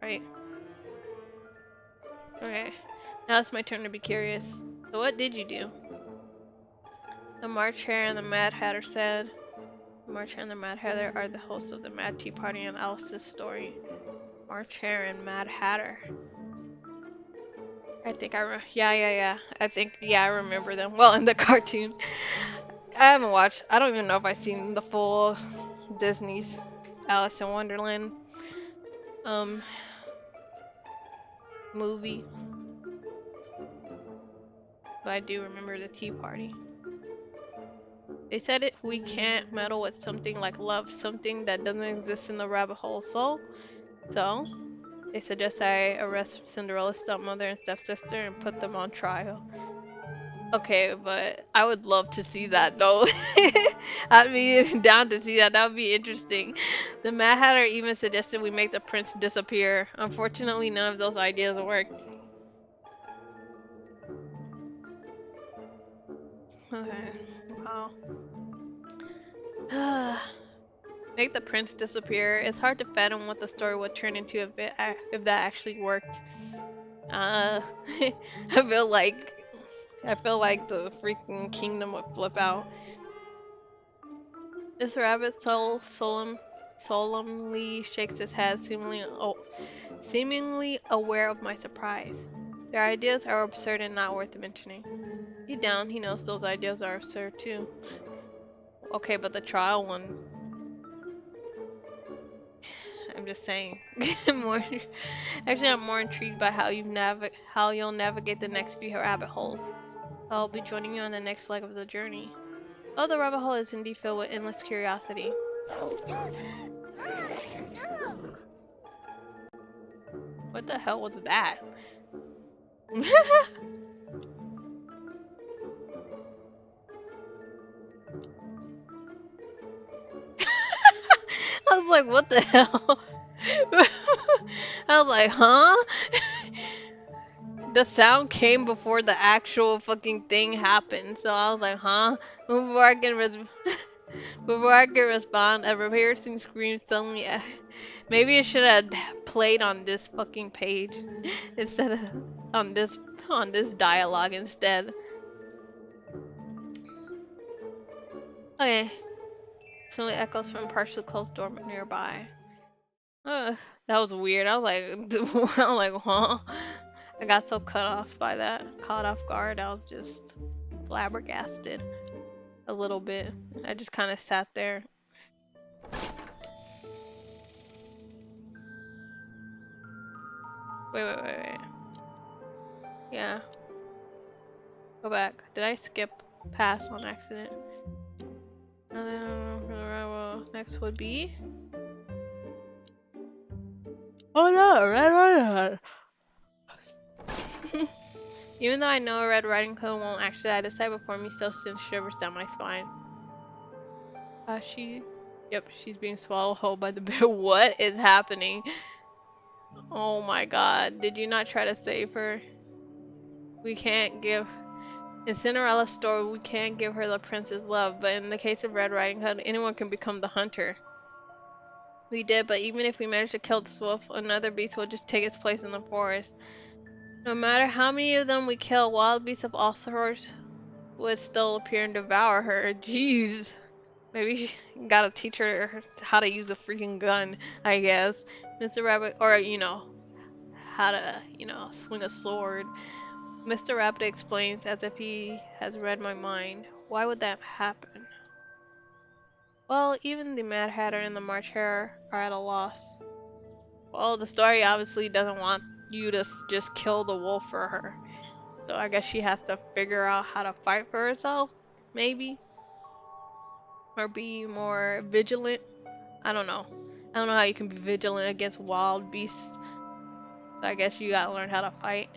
Right. Okay. Now it's my turn to be curious. So what did you do? The March Hare and the Mad Hatter said. The March Hare and the Mad Hatter are the hosts of the Mad Tea Party and Alice's story. March Hare and Mad Hatter. I think yeah. I remember them. Well, in the cartoon. I haven't watched, I don't even know if I've seen the full Disney's Alice in Wonderland um movie, but I do remember the Tea Party. They said it we can't meddle with something like love, something that doesn't exist in the rabbit hole. So they suggest I arrest Cinderella's stepmother and stepsister and put them on trial. Okay, but I would love to see that though. I'd be down to see that. That would be interesting. The Mad Hatter even suggested we make the prince disappear. Unfortunately, none of those ideas work. Okay. Wow. Make the prince disappear. It's hard to fathom what the story would turn into if that actually worked. Uh, I feel like I feel like the freaking kingdom would flip out. This rabbit solemnly shakes his head, seemingly aware of my surprise. Their ideas are absurd and not worth mentioning. Deep down, he knows those ideas are absurd too. Okay, but the trial one, I'm just saying. more, actually, I'm more intrigued by how you'll navigate the next few rabbit holes. I'll be joining you on the next leg of the journey. Oh, the rabbit hole is indeed filled with endless curiosity. What the hell was that? I was like, what the hell? I was like, huh? The sound came before the actual fucking thing happened, so I was like, huh? Before I can before I can respond, a piercing scream suddenly. Maybe it should have played on this fucking page instead of on this on this dialogue instead. Okay. Suddenly echoes from partially closed door nearby. Ugh, that was weird. I was like, I was like, huh? I got so cut off by that, caught off guard. I was just flabbergasted a little bit. I just kind of sat there. Wait. Yeah, go back. Did I skip past on accident? And then next would be. Oh no, Red Riding. Even though I know Red Riding Hood won't actually die this side before me, still sends shivers down my spine. She. Yep, she's being swallowed whole by the bear. What is happening? Oh my god, did you not try to save her? We can't give. In Cinderella's story, we can't give her the prince's love, but in the case of Red Riding Hood, anyone can become the hunter. We did, but even if we manage to kill this wolf, another beast will just take its place in the forest. No matter how many of them we kill, wild beasts of all sorts would still appear and devour her. Jeez. Maybe she gotta teach her how to use a freaking gun, I guess. Mr. Rabbit, or, how to, swing a sword. Mr. Rabbit explains as if he has read my mind. Why would that happen? Well, even the Mad Hatter and the March Hare are at a loss. Well, the story obviously doesn't want you to just kill the wolf for her. So I guess she has to figure out how to fight for herself, maybe? Or be more vigilant? I don't know. I don't know how you can be vigilant against wild beasts. So I guess you gotta learn how to fight.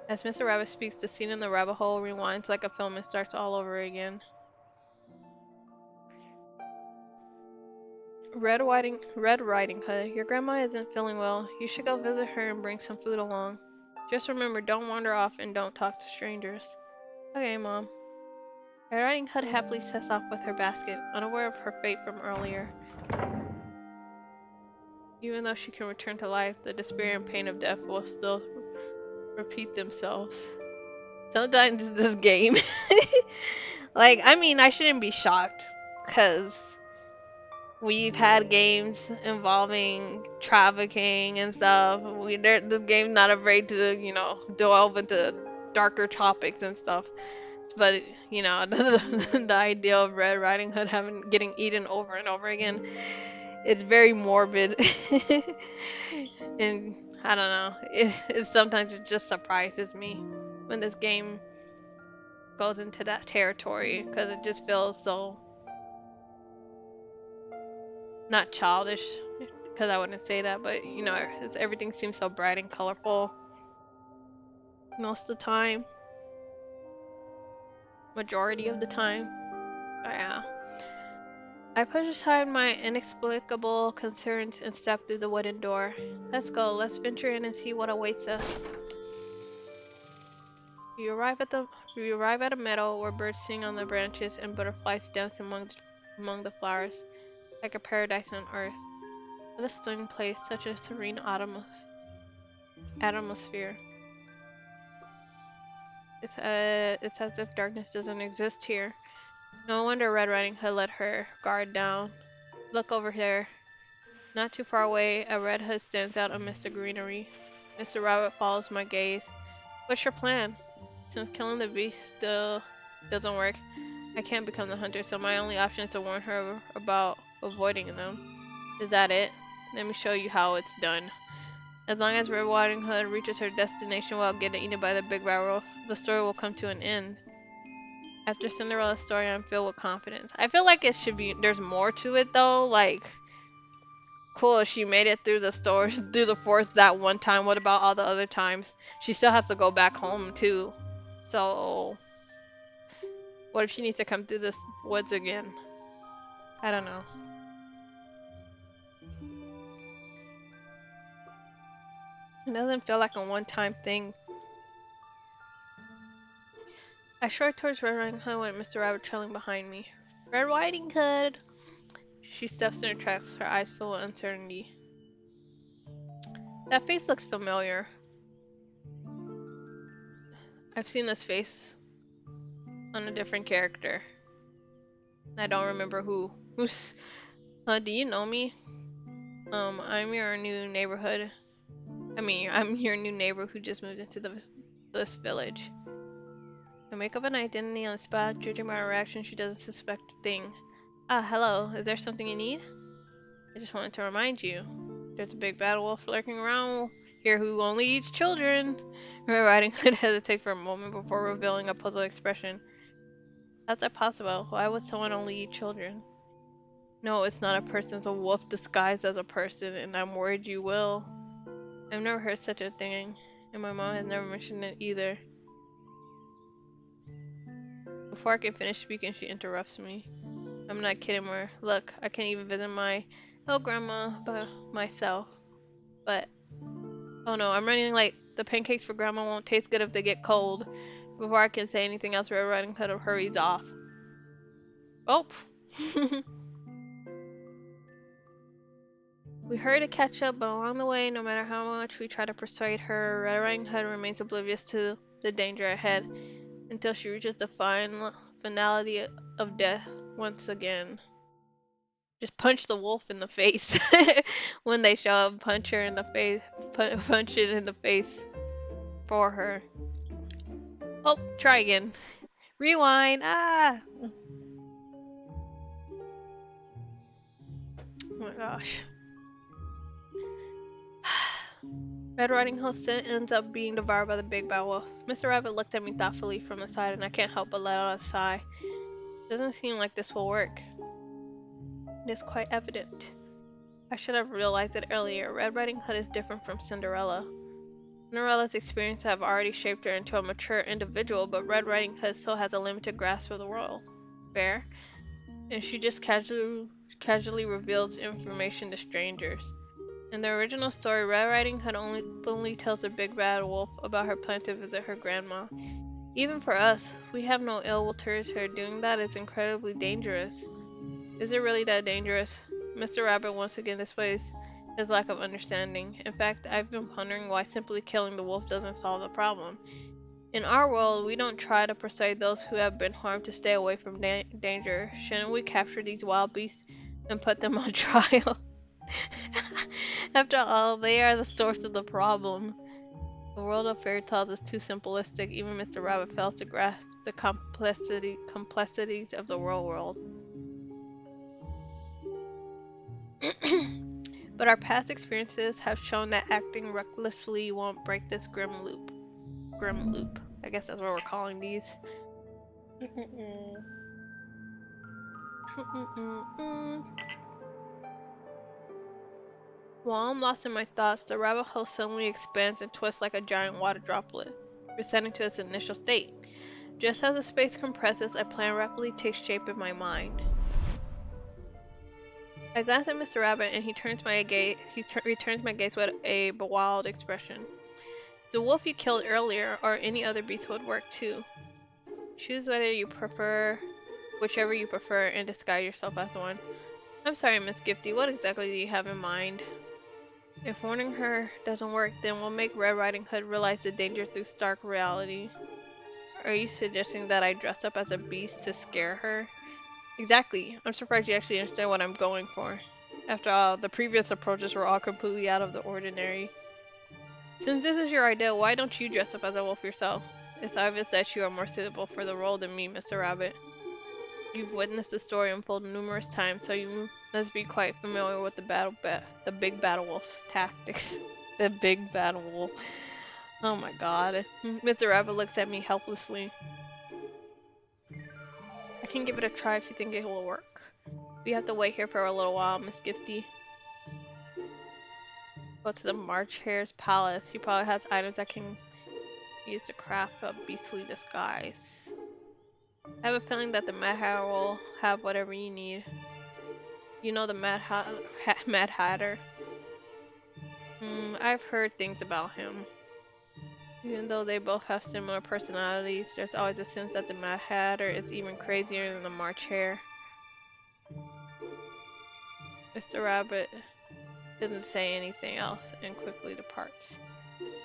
As Mr. Rabbit speaks, the scene in the rabbit hole rewinds like a film and starts all over again. Red Riding Hood, your grandma isn't feeling well. You should go visit her and bring some food along. Just remember, don't wander off and don't talk to strangers. Okay, Mom. Red Riding Hood happily sets off with her basket, unaware of her fate from earlier. Even though she can return to life, the despair and pain of death will still repeat themselves. Sometimes this game, like, I mean, I shouldn't be shocked, because we've had games involving trafficking and stuff. This game's not afraid to, delve into darker topics and stuff. But, the idea of Red Riding Hood getting eaten over and over again, it's very morbid. And I don't know. Sometimes it just surprises me when this game goes into that territory because it just feels so not childish because I wouldn't say that, but everything seems so bright and colorful most of the time, majority of the time. But yeah. I push aside my inexplicable concerns and step through the wooden door. Let's go, let's venture in and see what awaits us. We arrive at a meadow where birds sing on the branches and butterflies dance among the flowers, like a paradise on earth. What a stunning place, such a serene atmosphere. It's as if darkness doesn't exist here. No wonder Red Riding Hood let her guard down. Look over there. Not too far away, a red hood stands out amidst the greenery. Mr. Rabbit follows my gaze. What's your plan? Since killing the beast still doesn't work, I can't become the hunter, so my only option is to warn her about avoiding them. Is that it? Let me show you how it's done. As long as Red Riding Hood reaches her destination without getting eaten by the big bad wolf, the story will come to an end. After Cinderella's story, I'm filled with confidence. I feel like there's more to it though, like, cool, she made it through the stores, through the forest that one time. What about all the other times? She still has to go back home too. So, what if she needs to come through the woods again? I don't know. It doesn't feel like a one-time thing. I strode towards Red Riding Hood with Mr. Rabbit trailing behind me. Red Riding Hood! She steps in her tracks, her eyes full of uncertainty. That face looks familiar. I've seen this face on a different character. I don't remember who. Who's, do you know me? I'm your new neighborhood. I'm your new neighbor who just moved into this village. I make up an identity on the spot. Judging by her reaction, she doesn't suspect a thing. Ah, hello. Is there something you need? I just wanted to remind you. There's a big bad wolf lurking around here who only eats children. Red Riding Hood hesitates for a moment before revealing a puzzled expression. How's that possible? Why would someone only eat children? No, it's not a person. It's a wolf disguised as a person, and I'm worried you will. I've never heard such a thing, and my mom has never mentioned it either. Before I can finish speaking, she interrupts me. I'm not kidding her. Look, I can't even visit my old grandma by myself. But, oh no, I'm running late. The pancakes for grandma won't taste good if they get cold. Before I can say anything else, Red Riding Hood hurries off. Oh! We hurry to catch up, but along the way, no matter how much we try to persuade her, Red Riding Hood remains oblivious to the danger ahead until she reaches the finality of death once again. Just punch the wolf in the face. When they show up, punch her in the face. Punch it in the face for her. Oh, try again. Rewind. Ah! Oh my gosh. Red Riding Hood ends up being devoured by the big bad wolf. Mr. Rabbit looked at me thoughtfully from the side, and I can't help but let out a sigh. Doesn't seem like this will work. It is quite evident. I should have realized it earlier. Red Riding Hood is different from Cinderella. Cinderella's experiences have already shaped her into a mature individual, but Red Riding Hood still has a limited grasp of the world. Fair? And she just casually reveals information to strangers. In the original story, Red Riding Hood only tells the big bad wolf about her plan to visit her grandma. Even for us, we have no ill will towards her. Doing that is incredibly dangerous. Is it really that dangerous? Mr. Rabbit once again displays his lack of understanding. In fact, I've been pondering why simply killing the wolf doesn't solve the problem. In our world, we don't try to persuade those who have been harmed to stay away from danger. Shouldn't we capture these wild beasts and put them on trial? After all, they are the source of the problem. The world of fairy tales is too simplistic. Even Mr. Rabbit fails to grasp the complexities of the real world. But our past experiences have shown that acting recklessly won't break this grim loop. Grim loop. I guess that's what we're calling these. While I'm lost in my thoughts, the rabbit hole suddenly expands and twists like a giant water droplet, resetting to its initial state. Just as the space compresses, a plan rapidly takes shape in my mind. I glance at Mr. Rabbit, and he returns my gaze with a bewildered expression. The wolf you killed earlier, or any other beast, would work too. Choose whichever you prefer, and disguise yourself as one. I'm sorry, Miss Gifty. What exactly do you have in mind? If warning her doesn't work, then we'll make Red Riding Hood realize the danger through stark reality. Are you suggesting that I dress up as a beast to scare her? Exactly. I'm surprised you actually understand what I'm going for. After all, the previous approaches were all completely out of the ordinary. Since this is your idea, why don't you dress up as a wolf yourself? It's obvious that you are more suitable for the role than me, Mr. Rabbit. You've witnessed the story unfold numerous times, so you must be quite familiar with the big battle wolf's tactics. The big battle wolf. Oh my god. Mr. Rabbit looks at me helplessly. I can give it a try if you think it will work. We have to wait here for a little while, Miss Gifty. Go to the March Hare's palace. He probably has items that can use to craft a beastly disguise. I have a feeling that the Mad Hatter will have whatever you need. You know the Mad Hatter? I've heard things about him. Even though they both have similar personalities, there's always a sense that the Mad Hatter is even crazier than the March Hare. Mr. Rabbit doesn't say anything else and quickly departs.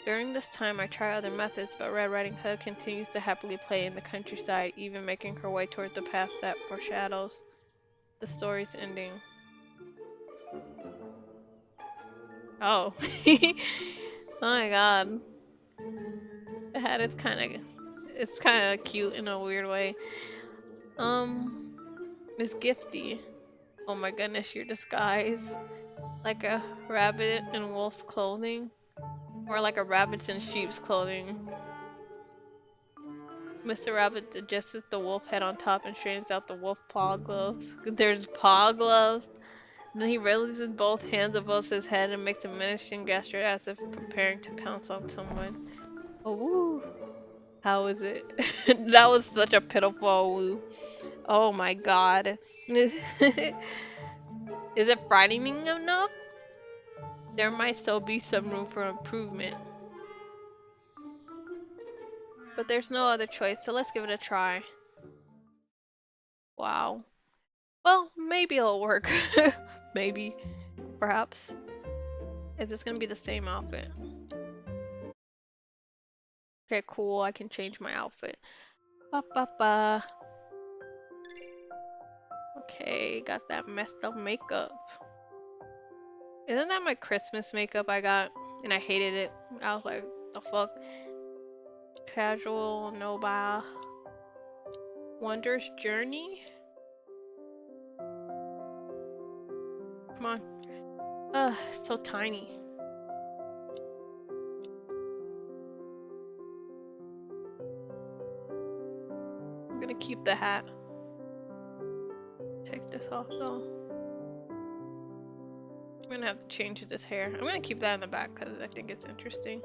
During this time, I try other methods, but Red Riding Hood continues to happily play in the countryside, even making her way toward the path that foreshadows. The story's ending. Oh. Oh my god. The hat is it's kinda cute in a weird way. Um, Miss Gifty. Oh my goodness, your disguise. Like a rabbit in wolf's clothing. Or like a rabbit's in sheep's clothing. Mr. Rabbit adjusts the wolf head on top and straightens out the wolf paw gloves. There's paw gloves. Then he raises both hands above his head and makes a menacing gesture as if preparing to pounce on someone. Oh, woo. How is it? That was such a pitiful woo. Oh my god. Is it frightening enough? There might still be some room for improvement. But there's no other choice, so let's give it a try. Wow. Well, maybe it'll work. Maybe. Perhaps. Is this gonna be the same outfit? Okay, cool. I can change my outfit. Ba ba ba. Okay, got that messed up makeup. Isn't that my Christmas makeup I got? And I hated it. I was like, the fuck? Casual, no bah. Wondrous Journey? Come on. Ugh, so tiny. I'm gonna keep the hat. Take this off though. I'm gonna have to change this hair. I'm gonna keep that in the back because I think it's interesting.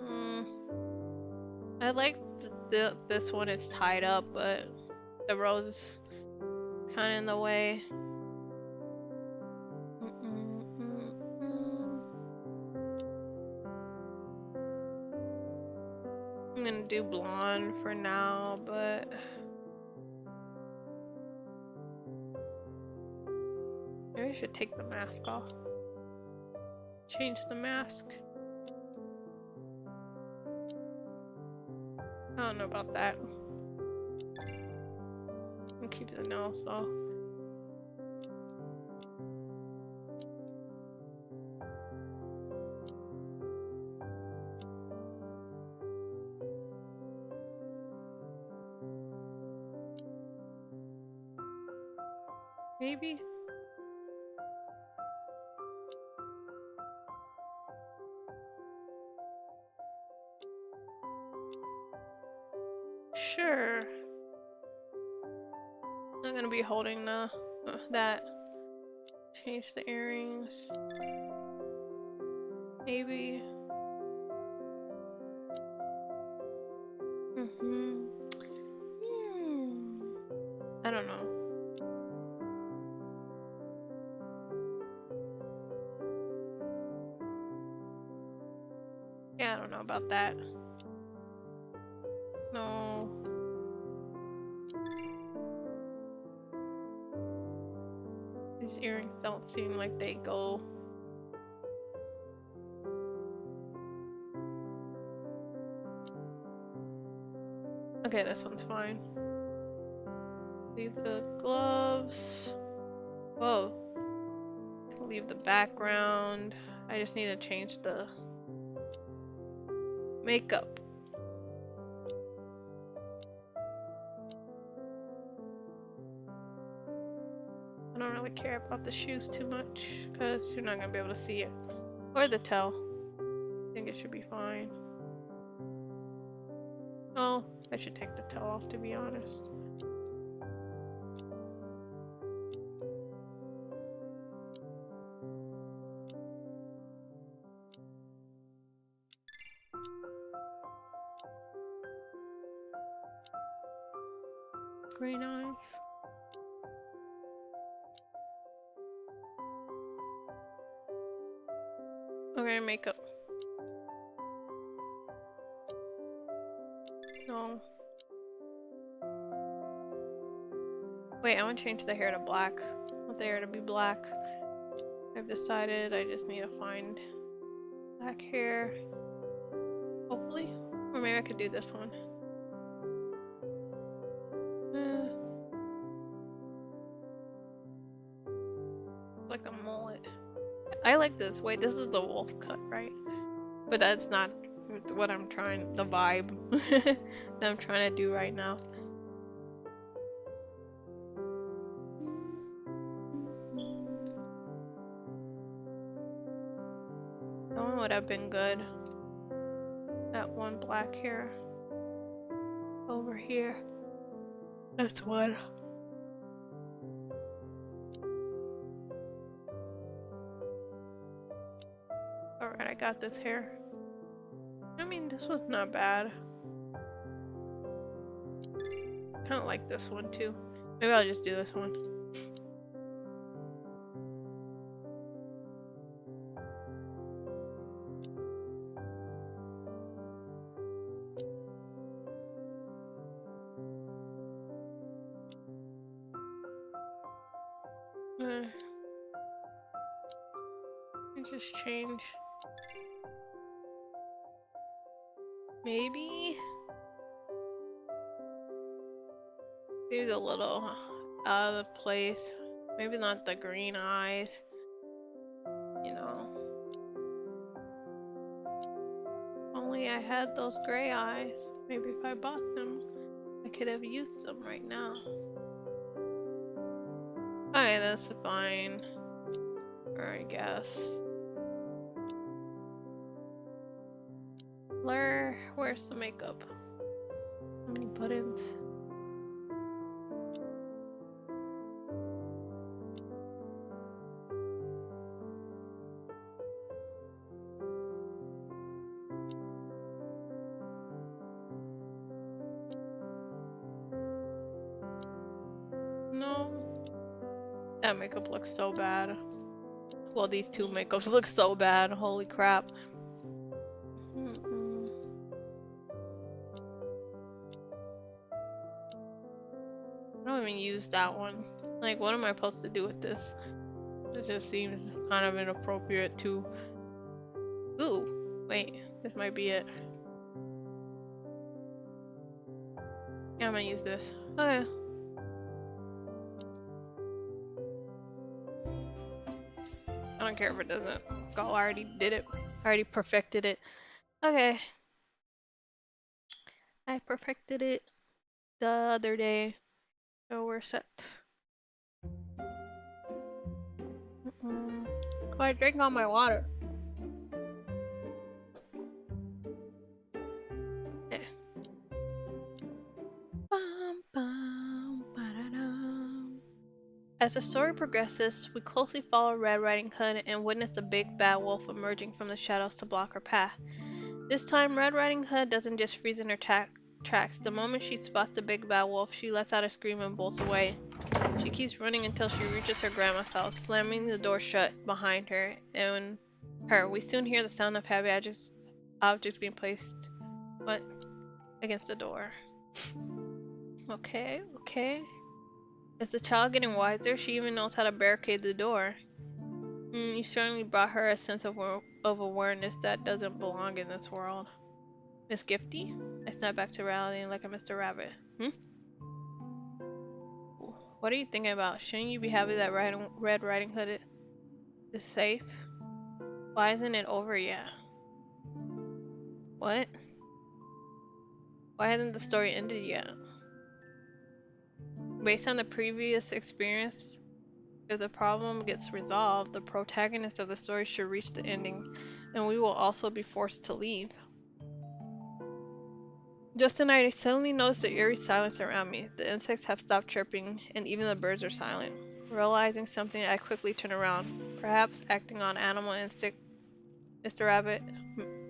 Mm, I like this one. It's tied up, but the rose is kind of in the way. I'm gonna do blonde for now, but maybe I should take the mask off. Change the mask. I don't know about that. I'll keep the nails though. Maybe? Sure. I'm gonna be holding the that. Change the earrings. Maybe. Hmm. I don't know. Yeah, I don't know about that. No. These earrings don't seem like they go. Okay, this one's fine. Leave the gloves. Whoa. Leave the background. I just need to change the makeup. I don't really care about the shoes too much because you're not gonna be able to see it. Or the tail. I think it should be fine. Oh, I should take the tail off to be honest. Green eyes. Okay, makeup. No. Wait, I want to change the hair to black. I want the hair to be black. I've decided I just need to find black hair. Hopefully. Or maybe I could do this one. like a mullet. I like this. Wait, this is the wolf cut, right? But that's not what I'm trying, the vibe that I'm trying to do right now. That one would have been good. That one black hair over here. That's one. Alright, I got this hair. I mean, this was not bad. Kind of like this one too. Maybe I'll just do this one. Uh, just change. Maybe there's a little out of place. Maybe not the green eyes. You know. Only I had those gray eyes. Maybe if I bought them, I could have used them right now. Okay, that's fine. Or I guess. Where's the makeup? How many buttons? No. That makeup looks so bad. Well, these two makeups look so bad. Holy crap. I don't even use that one. Like, what am I supposed to do with this? It just seems kind of inappropriate too. Ooh, wait, this might be it. Yeah, I'm gonna use this. Okay. I don't care if it doesn't go. I already did it. I already perfected it. Okay. I perfected it the other day. So we're set. Oh, I drank all my water. Yeah. As the story progresses, we closely follow Red Riding Hood and witness a big bad wolf emerging from the shadows to block her path. This time, Red Riding Hood doesn't just freeze in her tracks. The moment she spots the big bad wolf, she lets out a scream and bolts away. She keeps running until she reaches her grandma's house, slamming the door shut behind her and her. We soon hear the sound of heavy objects being placed against the door. Okay, okay. Is the child getting wiser? She even knows how to barricade the door. You certainly brought her a sense of awareness that doesn't belong in this world. Miss Gifty? I snap back to reality like a Mr. Rabbit. What are you thinking about? Shouldn't you be happy that Red Riding Hood is safe? Why isn't it over yet? What? Why hasn't the story ended yet? Based on the previous experience, if the problem gets resolved, the protagonist of the story should reach the ending, and we will also be forced to leave. Just then I suddenly noticed the eerie silence around me. The insects have stopped chirping, and even the birds are silent. Realizing something, I quickly turn around. Perhaps acting on animal instinct, Mr. Rabbit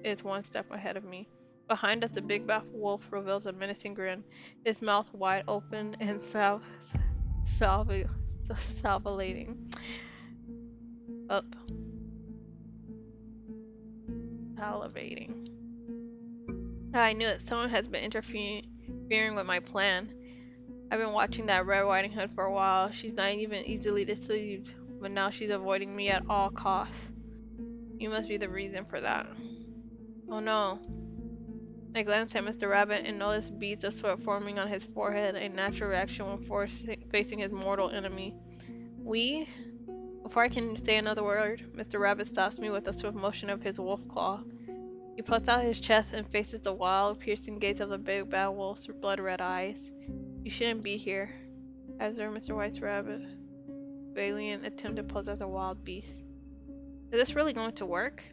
is one step ahead of me. Behind us, a big bad wolf reveals a menacing grin, his mouth wide open and salivating. Up. Salivating. I knew it. Someone has been interfering with my plan. I've been watching that Red Riding Hood for a while. She's not even easily deceived, but now she's avoiding me at all costs. You must be the reason for that. Oh no. I glanced at Mr. Rabbit and noticed beads of sweat forming on his forehead, a natural reaction when facing his mortal enemy. Before I can say another word, Mr. Rabbit stops me with a swift motion of his wolf claw. He puffs out his chest and faces the wild, piercing gaze of the big bad wolf's blood-red eyes. You shouldn't be here, observed Mr. White Rabbit, valiant attempt to pose as a wild beast. Is this really going to work?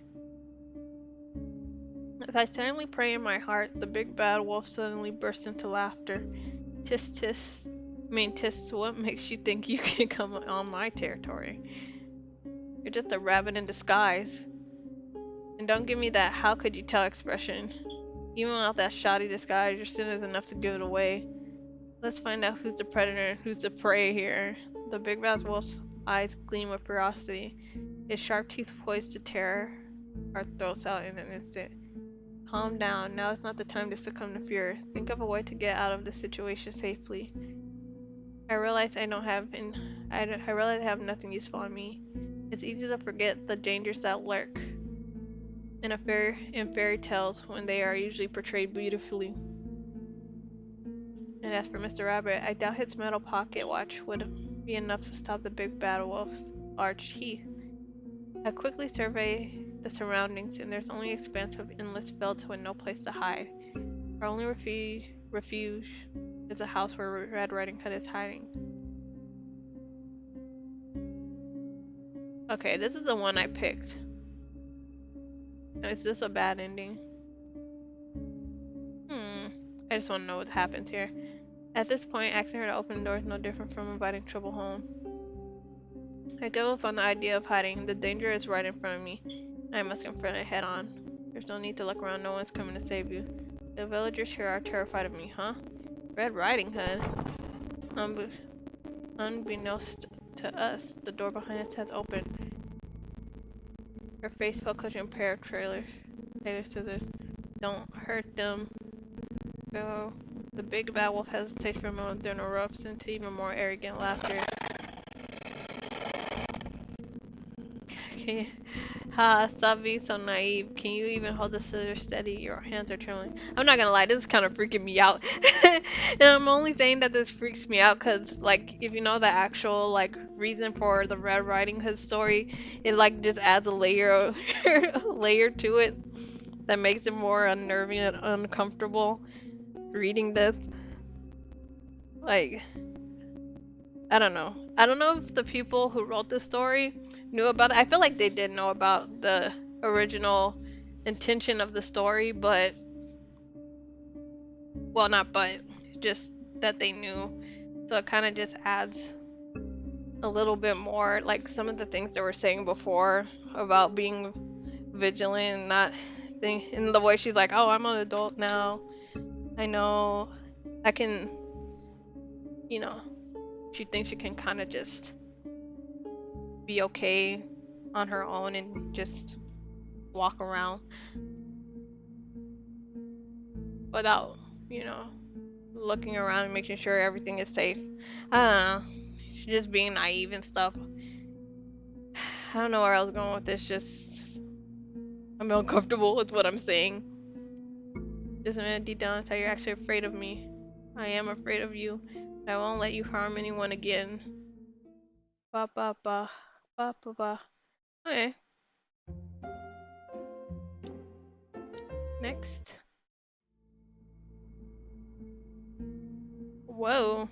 As I silently pray in my heart, the big bad wolf suddenly bursts into laughter. Tis tis. Tis, what makes you think you can come on my territory? You're just a rabbit in disguise. And don't give me that how could you tell expression. Even without that shoddy disguise, your sin is enough to give it away. Let's find out who's the predator and who's the prey here. The big bad wolf's eyes gleam with ferocity, his sharp teeth poised to tear our throats out in an instant. Calm down, now is not the time to succumb to fear. Think of a way to get out of this situation safely. I realize I don't have I realize I have nothing useful on me. It's easy to forget the dangers that lurk in fairy tales when they are usually portrayed beautifully. And as for Mr. Rabbit, I doubt his metal pocket watch would be enough to stop the big bad wolf's large teeth. I quickly survey the surroundings, and there's only expansive endless fields with no place to hide. Our only refuge is a house where Red Riding Hood is hiding. Okay, this is the one I picked. Is this a bad ending? I just want to know what happens here. At this point, asking her to open the door is no different from inviting trouble home. I give up on the idea of hiding. The danger is right in front of me. I must confront it head on. There's no need to look around. No one's coming to save you. The villagers here are terrified of me, huh? Red Riding Hood? Unbeknownst to us, the door behind us has opened. Her face fell clutching a pair of tailor scissors. Don't hurt them. The big bad wolf hesitates for a moment, then erupts into even more arrogant laughter. Ha, stop being so naive. Can you even hold the scissors steady? Your hands are trembling. I'm not gonna lie, this is kind of freaking me out. And I'm only saying that this freaks me out because, like, if you know the actual, like, reason for the Red Riding Hood story, it, like, just adds a layer, layer to it that makes it more unnerving and uncomfortable reading this. Like, I don't know. I don't know if the people who wrote this story knew about it. I feel like they did know about the original intention of the story, but, well, not but, just that they knew. So it kind of just adds a little bit more, like some of the things they were saying before about being vigilant and not think in the way she's like, oh, I'm an adult now. I know I can, you know, she thinks she can kind of just be okay on her own and just walk around without, you know, looking around and making sure everything is safe. I don't know. She's just being naive and stuff. I don't know where I was going with this. Just, I'm uncomfortable with what I'm saying. Just a minute deep down inside, you're actually afraid of me. I am afraid of you. I won't let you harm anyone again. Ba ba ba. Ba ba ba. Okay. Next. Whoa.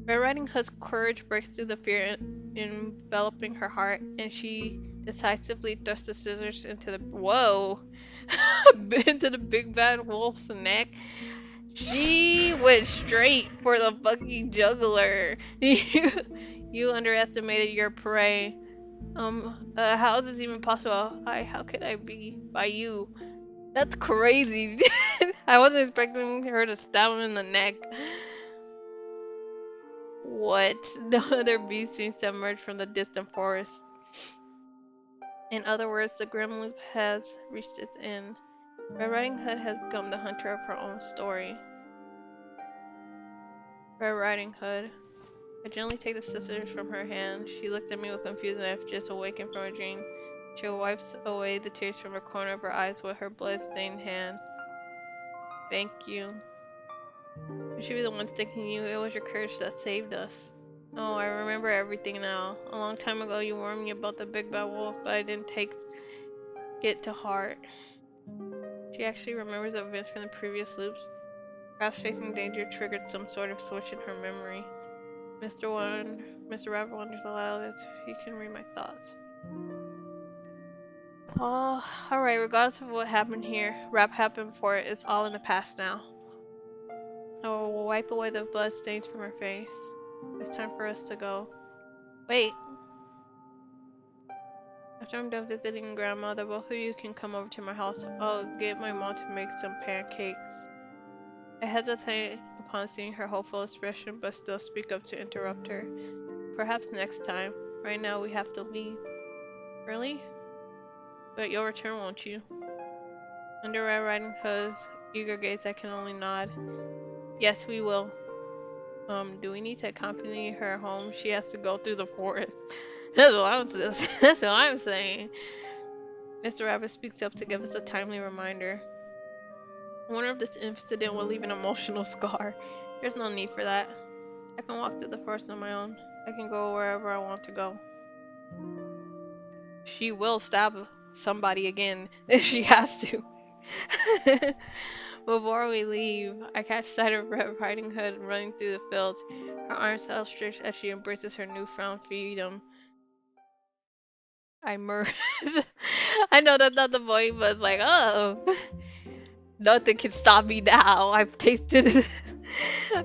Red Riding Hood's courage breaks through the fear enveloping her heart, and she decisively thrusts the scissors into the into the big bad wolf's neck. She went straight for the fucking juggler. You underestimated your prey. How is this even possible? How could I be by you? That's crazy. I wasn't expecting her to stab him in the neck. What? The other beast seems to emerge from the distant forest. In other words, the grim loop has reached its end. Red Riding Hood has become the hunter of her own story. Red Riding Hood. I gently take the scissors from her hand. She looks at me with confusion as if just awakened from a dream. She wipes away the tears from the corner of her eyes with her blood-stained hand. Thank you. You should be the one sticking you. It was your courage that saved us. Oh, I remember everything now. A long time ago, you warned me about the big bad wolf, but I didn't take it to heart. She actually remembers the events from the previous loops. Perhaps facing danger triggered some sort of switch in her memory. Mr. Rabbit wonders aloud if he can read my thoughts. Oh, alright, regardless of what happened here, rap happened before it, it's all in the past now. I will wipe away the blood stains from her face. It's time for us to go. Wait, after I'm done visiting grandmother, both of you can come over to my house. I'll get my mom to make some pancakes. I hesitate upon seeing her hopeful expression, but still speak up to interrupt her. Perhaps next time. Right now we have to leave. Really? But you'll return, won't you? Under Red Riding Hood's eager gaze, I can only nod. Yes, we will. Do we need to accompany her home? She has to go through the forest. That's what I'm saying. Mr. Rabbit speaks up to give us a timely reminder. I wonder if this incident will leave an emotional scar. There's no need for that. I can walk through the forest on my own. I can go wherever I want to go. She will stab somebody again if she has to. Before we leave, I catch sight of Red Riding Hood running through the fields, her arms outstretched as she embraces her newfound freedom. I mur- I know that's not the point, but it's like, oh, nothing can stop me now. I've tasted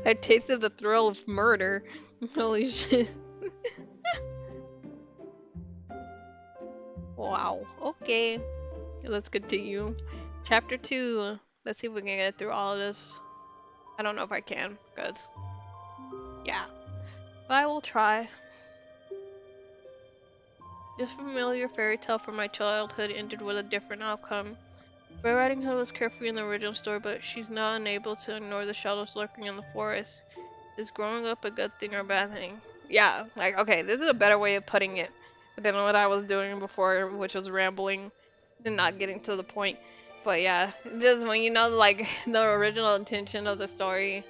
I tasted the thrill of murder. Holy shit. Wow. Okay. Let's continue. Chapter 2. Let's see if we can get through all of this. I don't know if I can, because, yeah. But I will try. This familiar fairy tale from my childhood ended with a different outcome. Red Riding Hood was carefree in the original story, but she's now unable to ignore the shadows lurking in the forest. Is growing up a good thing or a bad thing? Yeah, like, okay, this is a better way of putting it than what I was doing before, which was rambling and not getting to the point. But yeah, just when you know, like, the original intention of the story,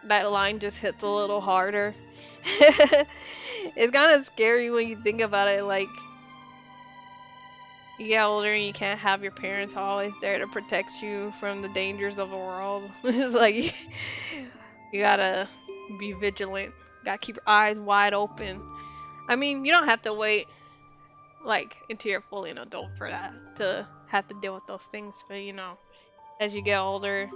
that line just hits a little harder. It's kind of scary when you think about it, like, you get older and you can't have your parents always there to protect you from the dangers of the world. It's like, you gotta be vigilant. Gotta keep your eyes wide open. I mean, you don't have to wait, like, until you're fully an adult for that, to have to deal with those things, but you know, as you get older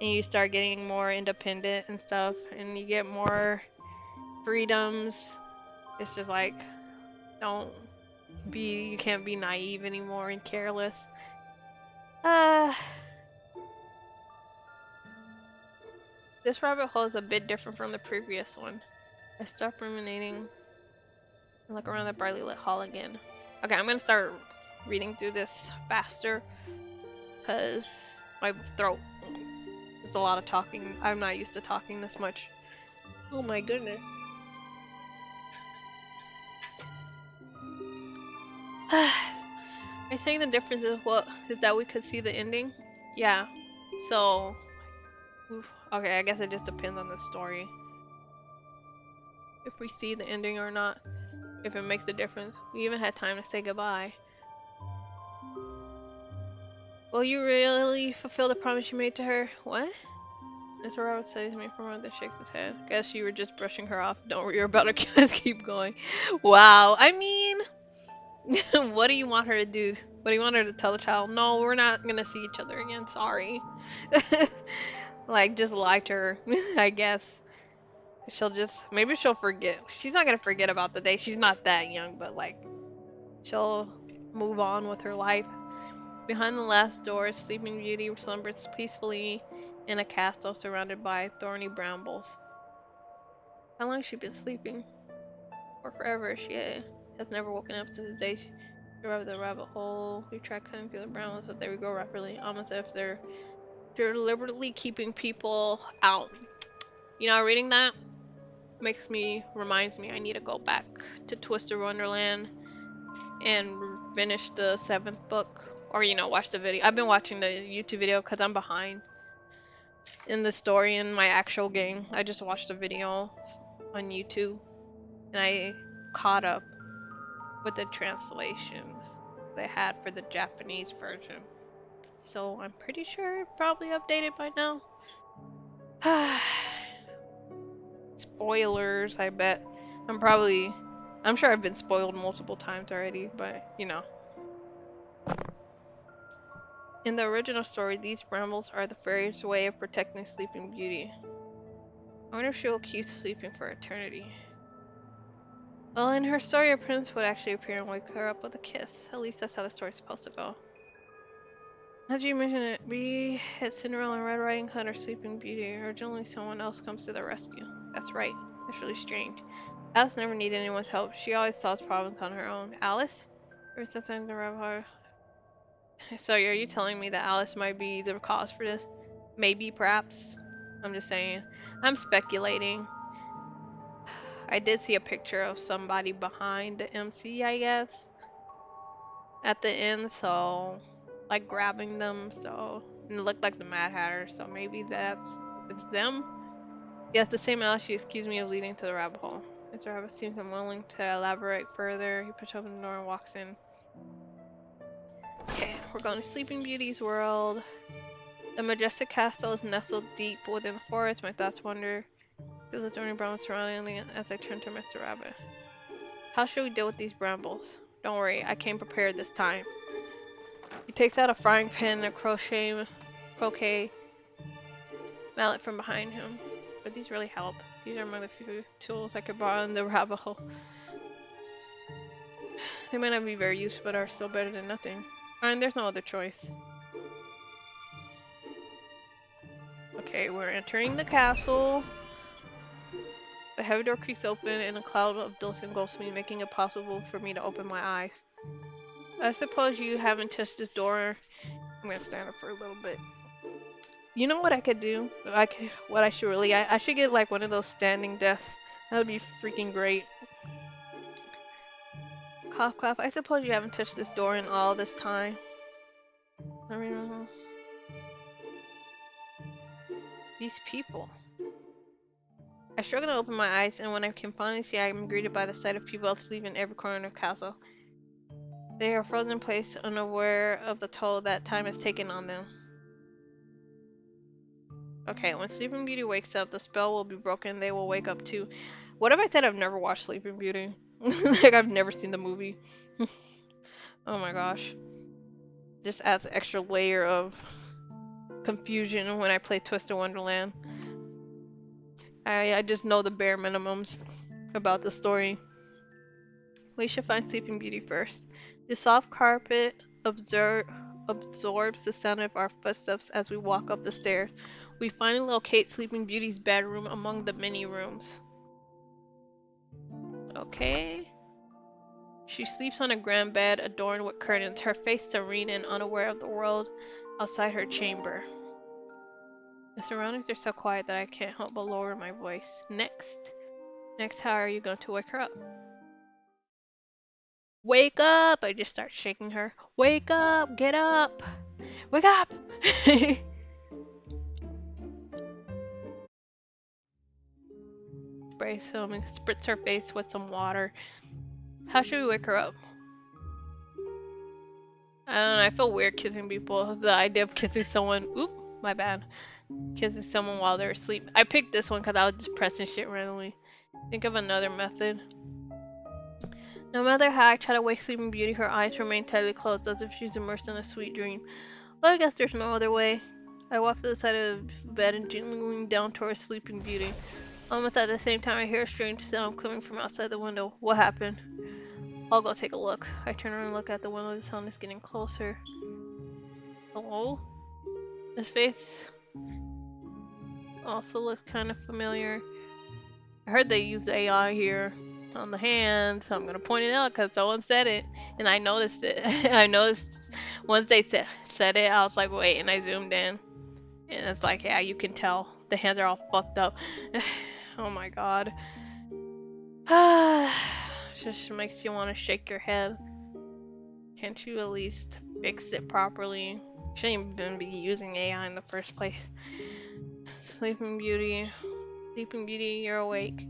and you start getting more independent and stuff, and you get more freedoms, it's just like, don't you can't be naive anymore and careless. Uh, this rabbit hole is a bit different from the previous one. I stopped ruminating and look around the brightly lit hall again. Okay, I'm gonna start reading through this faster because my throat is a lot of talking. I'm not used to talking this much. Oh my goodness. I saying the difference is what is that we could see the ending? Yeah. So, okay, I guess it just depends on the story. If we see the ending or not, if it makes a difference. We even had time to say goodbye. Will you really fulfill the promise you made to her? What? Mr. Robert says to me from around that shakes his head. Guess you were just brushing her off. Don't worry about her. Just keep going. Wow. I mean, what do you want her to do? What do you want her to tell the child? No, we're not gonna see each other again. Sorry. Like, just lie to her, I guess. Maybe she'll forget. She's not gonna forget about the day. She's not that young, but like, she'll move on with her life. Behind the last door, Sleeping Beauty slumbers peacefully in a castle surrounded by thorny brambles. How long has she been sleeping? For forever. She has never woken up since the day she arrived at the rabbit hole. We tried cutting through the brambles, but they would grow rapidly, almost as if they're deliberately keeping people out. You know, reading that reminds me I need to go back to Twister Wonderland and finish the 7th book. Or, you know, watch the video. I've been watching the YouTube video because I'm behind in the story in my actual game. I just watched the video on YouTube. and I caught up with the translations they had for the Japanese version. So I'm pretty sure it's probably updated by now. Spoilers, I bet. I'm sure I've been spoiled multiple times already, but you know. In the original story, these brambles are the fairy's way of protecting Sleeping Beauty. I wonder if she will keep sleeping for eternity. Well, in her story, a prince would actually appear and wake her up with a kiss. At least that's how the story's supposed to go. As you mentioned it, be it Cinderella and Red Riding Hood or Sleeping Beauty, originally someone else comes to the rescue. That's right. That's really strange. Alice never needed anyone's help. She always solves problems on her own. Alice? Princess and the Red. So are you telling me that Alice might be the cause for this? Maybe, perhaps. I'm just saying. I'm speculating. I did see a picture of somebody behind the MC, I guess, at the end, so like grabbing them, so and it looked like the Mad Hatter, so maybe it's them. Yes, the same Alice she accused me of leading to the rabbit hole. Mr. Rabbit seems unwilling to elaborate further. He pushes open the door and walks in. Okay, we're going to Sleeping Beauty's world. The majestic castle is nestled deep within the forest. My thoughts wander through the thorny brambles surrounding me as I turn to Mr. Rabbit. How should we deal with these brambles? Don't worry, I came prepared this time. He takes out a frying pan and a croquet mallet from behind him. But these really help. These are among the few tools I could borrow in the rabbit hole. They might not be very useful, but are still better than nothing. Fine, there's no other choice. Okay, we're entering the castle. The heavy door creaks open and a cloud of dust engulfs me, making it possible for me to open my eyes. I suppose you haven't touched this door. I'm gonna stand up for a little bit. You know what I could do? What I should really, I should get like one of those standing desks. That would be freaking great. Cough, cough. I suppose you haven't touched this door in all this time. I mean, these people. I struggle to open my eyes, and when I can finally see, I am greeted by the sight of people asleep in every corner of the castle. They are frozen in place, unaware of the toll that time has taken on them. Okay, when Sleeping Beauty wakes up, the spell will be broken. They will wake up too. What if I said I've never watched Sleeping Beauty? Like I've never seen the movie. Oh my gosh. Just adds an extra layer of confusion when I play Twisted Wonderland. I just know the bare minimums about the story. We should find Sleeping Beauty first. The soft carpet absorbs the sound of our footsteps as we walk up the stairs. We finally locate Sleeping Beauty's bedroom among the many rooms. Okay. She sleeps on a grand bed adorned with curtains, her face serene and unaware of the world outside her chamber. The surroundings are so quiet that I can't help but lower my voice. Next, how are you going to wake her up? Wake up! I just start shaking her. Wake up! Get up! Wake up! Spritz her face with some water. How should we wake her up? I don't know, I feel weird kissing people. The idea of kissing someone, oop, my bad. Kissing someone while they're asleep. I picked this one because I was just pressing shit randomly. Think of another method. No matter how I try to wake Sleeping Beauty, her eyes remain tightly closed as if she's immersed in a sweet dream. Well, I guess there's no other way. I walk to the side of the bed and gently lean down towards Sleeping Beauty. Almost at the same time, I hear a strange sound coming from outside the window. What happened? I'll go take a look. I turn around and look at the window. The sound is getting closer. Hello? His face also looks kind of familiar. I heard they used AI here on the hand, so I'm gonna point it out because someone said it, and I noticed it. I noticed once they said it, I was like, wait, and I zoomed in, and it's like, yeah, you can tell the hands are all fucked up. Oh my god. Just makes you want to shake your head. Can't you at least fix it properly? Shouldn't even be using AI in the first place. Sleeping Beauty, you're awake.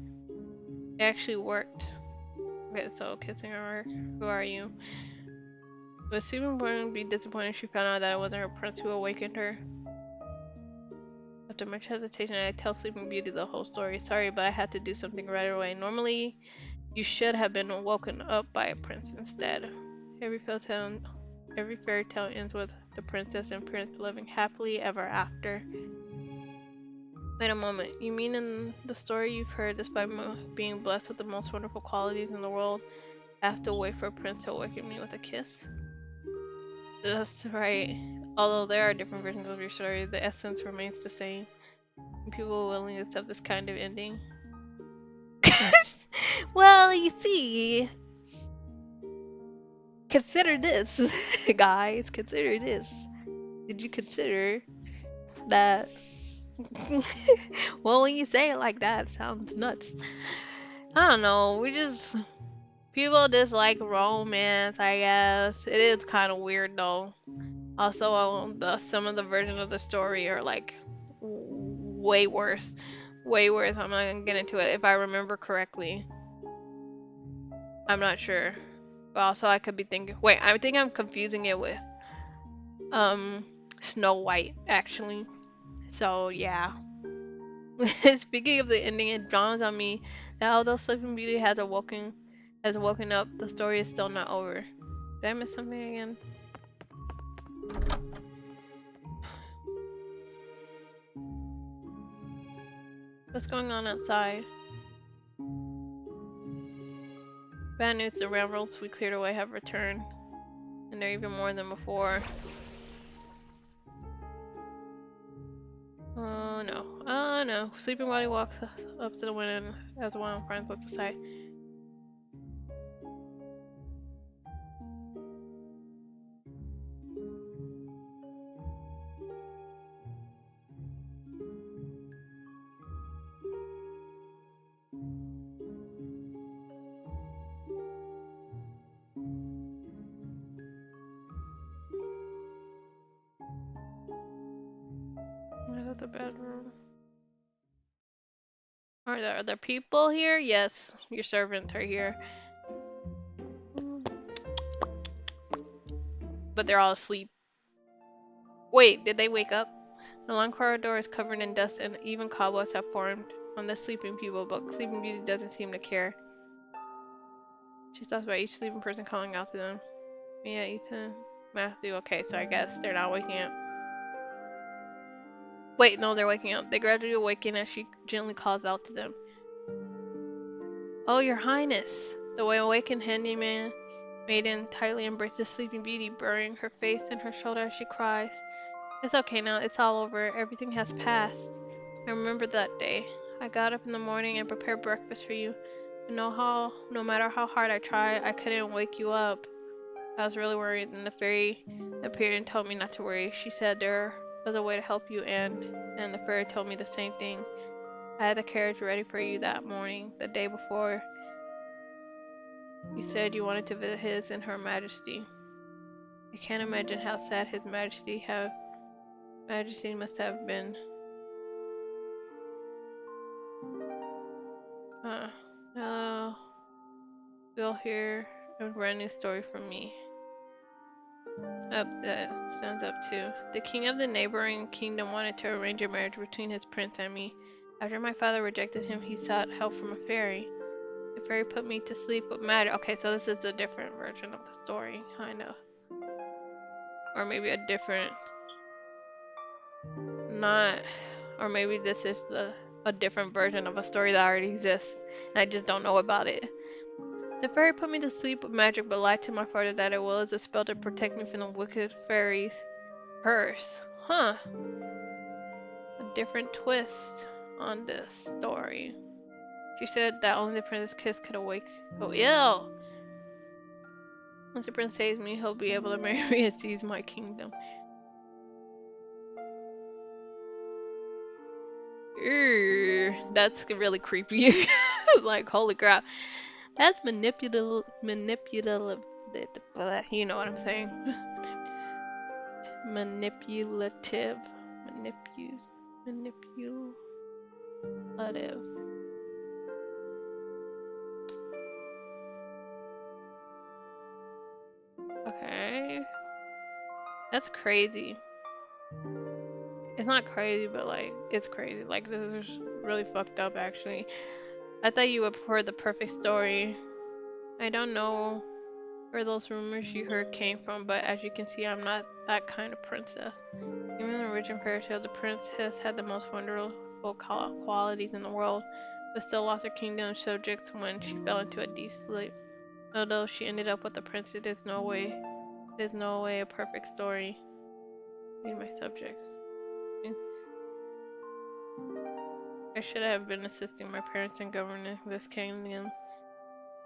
It actually worked. Okay, so kissing her. Who are you? Would Sleeping Beauty be disappointed if she found out that it wasn't her prince who awakened her? After much hesitation, I tell Sleeping Beauty the whole story. Sorry, but I had to do something right away. Normally, you should have been woken up by a prince instead. Every fairy tale, every fairy tale ends with the princess and prince living happily ever after. Wait a moment. You mean in the story you've heard, despite being blessed with the most wonderful qualities in the world, I have to wait for a prince to awaken me with a kiss? That's right. Although there are different versions of your story, the essence remains the same. And people willingly accept this kind of ending. Well, you see, consider this, guys. Consider this. Did you consider that? Well, when you say it like that, it sounds nuts. I don't know. People dislike romance, I guess. It is kind of weird though. Also, some of the versions of the story are like way worse. Way worse. I'm not gonna get into it if I remember correctly. I'm not sure. But also I could be thinking wait, I think I'm confusing it with um Snow White actually. So yeah. Speaking of the ending, it dawns on me that although Sleeping Beauty has woken up, the story is still not over. Did I miss something again? What's going on outside? Bad news, the railroads we cleared away have returned. And they're even more than before. Oh no. Oh no. Sleeping Body walks up to the window as one of friends looks aside. Is that the bedroom? Are there other people here? Yes, your servants are here. But they're all asleep. Wait, did they wake up? The long corridor is covered in dust and even cobwebs have formed on the sleeping people, but Sleeping Beauty doesn't seem to care. She stops by each sleeping person calling out to them. Mia, Ethan, Matthew. Okay, so I guess they're not waking up. Wait, no, they're waking up. They gradually awaken as she gently calls out to them. Oh, your highness! The awakened handyman maiden tightly embraces Sleeping Beauty, burying her face in her shoulder as she cries. It's okay now, it's all over, everything has passed. I remember that day. I got up in the morning and prepared breakfast for you. But no matter how hard I tried, I couldn't wake you up. I was really worried, and the fairy appeared and told me not to worry. She said there was a way to help you, and the fairy told me the same thing. I had the carriage ready for you that morning, the day before. You said you wanted to visit his and her majesty. I can't imagine how sad his majesty must have been. Now we'll hear a brand new story from me. Up that stands up too. The king of the neighboring kingdom wanted to arrange a marriage between his prince and me. After my father rejected him, he sought help from a fairy. The fairy put me to sleep with magic. Okay, so this is a different version of the story, kind of. Or maybe a different, not, or maybe this is a different version of a story that already exists, and I just don't know about it. The fairy put me to sleep with magic, but lied to my father that it was a spell to protect me from the wicked fairies. Curse. Huh. A different twist on this story. She said that only the prince's kiss could awake. Oh, ill. Once the prince saves me, he'll be able to marry me and seize my kingdom. That's really creepy. Like, holy crap. That's manipulative. You know what I'm saying. Manipulative. Manipulative. That's crazy. It's not crazy, but like, it's crazy. Like, this is really fucked up, actually. I thought you would prefer the perfect story. I don't know where those rumors you heard came from, but as you can see, I'm not that kind of princess. Even in the original fairy tale, the princess had the most wonderful qualities in the world, but still lost her kingdom subjects when she fell into a deep sleep. Although she ended up with the prince, there's no way a perfect story. Need my subject. I should have been assisting my parents in governing this kingdom.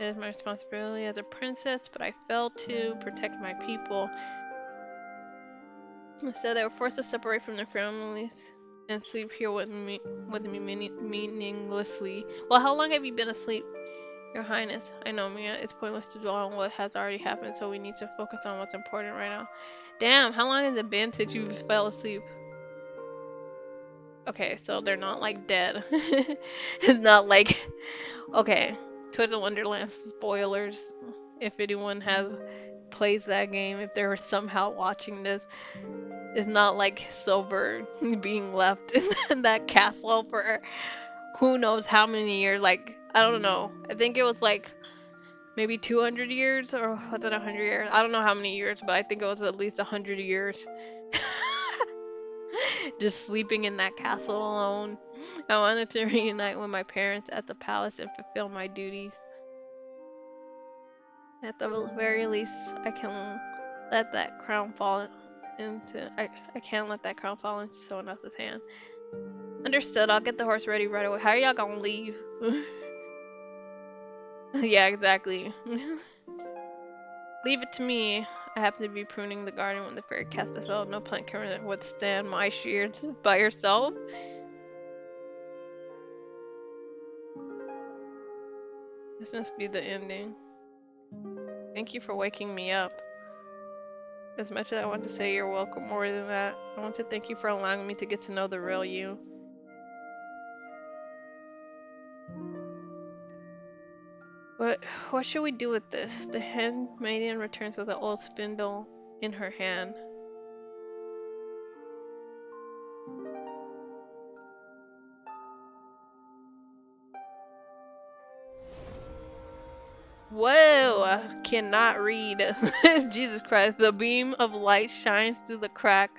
It is my responsibility as a princess, but I failed to protect my people. Instead, they were forced to separate from their families and sleep here with me meaninglessly. Well, how long have you been asleep, Your Highness? I know, Mia. It's pointless to dwell on what has already happened, so we need to focus on what's important right now. Damn, how long has it been since you fell asleep? Okay, so they're not like dead. It's not like okay. Twitter Wonderland spoilers. If anyone has plays that game, if they were somehow watching this, it's not like Silver being left in that castle for who knows how many years. Like I don't know. I think it was like maybe 200 years or was it 100 years? I don't know how many years, but I think it was at least 100 years. Just sleeping in that castle alone. I wanted to reunite with my parents at the palace and fulfill my duties. At the very least, I can let that crown fall into I can't let that crown fall into someone else's hand. Understood. I'll get the horse ready right away. How are y'all gonna leave? Yeah, exactly. Leave it to me. I happen to be pruning the garden when the fairy cast a spell. No plant can withstand my shears by yourself. This must be the ending. Thank you for waking me up. As much as I want to say you're welcome, more than that, I want to thank you for allowing me to get to know the real you. What should we do with this? The handmaiden returns with an old spindle in her hand. Whoa! I cannot read. Jesus Christ. The beam of light shines through the crack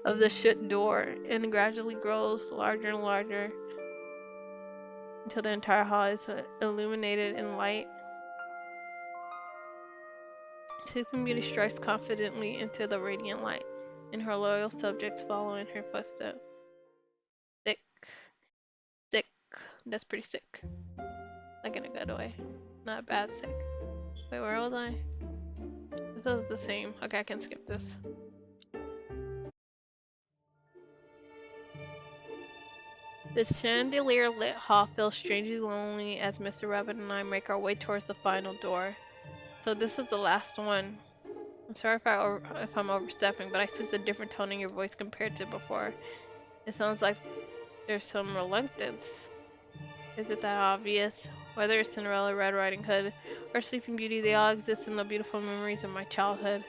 of the shut door and gradually grows larger and larger until the entire hall is illuminated in light. Sleeping Beauty strikes confidently into the radiant light, and her loyal subjects follow in her footsteps. Sick. Sick. That's pretty sick. Like in a good way. Not bad sick. Wait, where was I? This is the same. Okay, I can skip this. The chandelier lit hall feels strangely lonely as Mr. Rabbit and I make our way towards the final door. So this is the last one. I'm sorry if I'm overstepping, but I sense a different tone in your voice compared to before. It sounds like there's some reluctance. Is it that obvious? Whether it's Cinderella, Red Riding Hood, or Sleeping Beauty, they all exist in the beautiful memories of my childhood.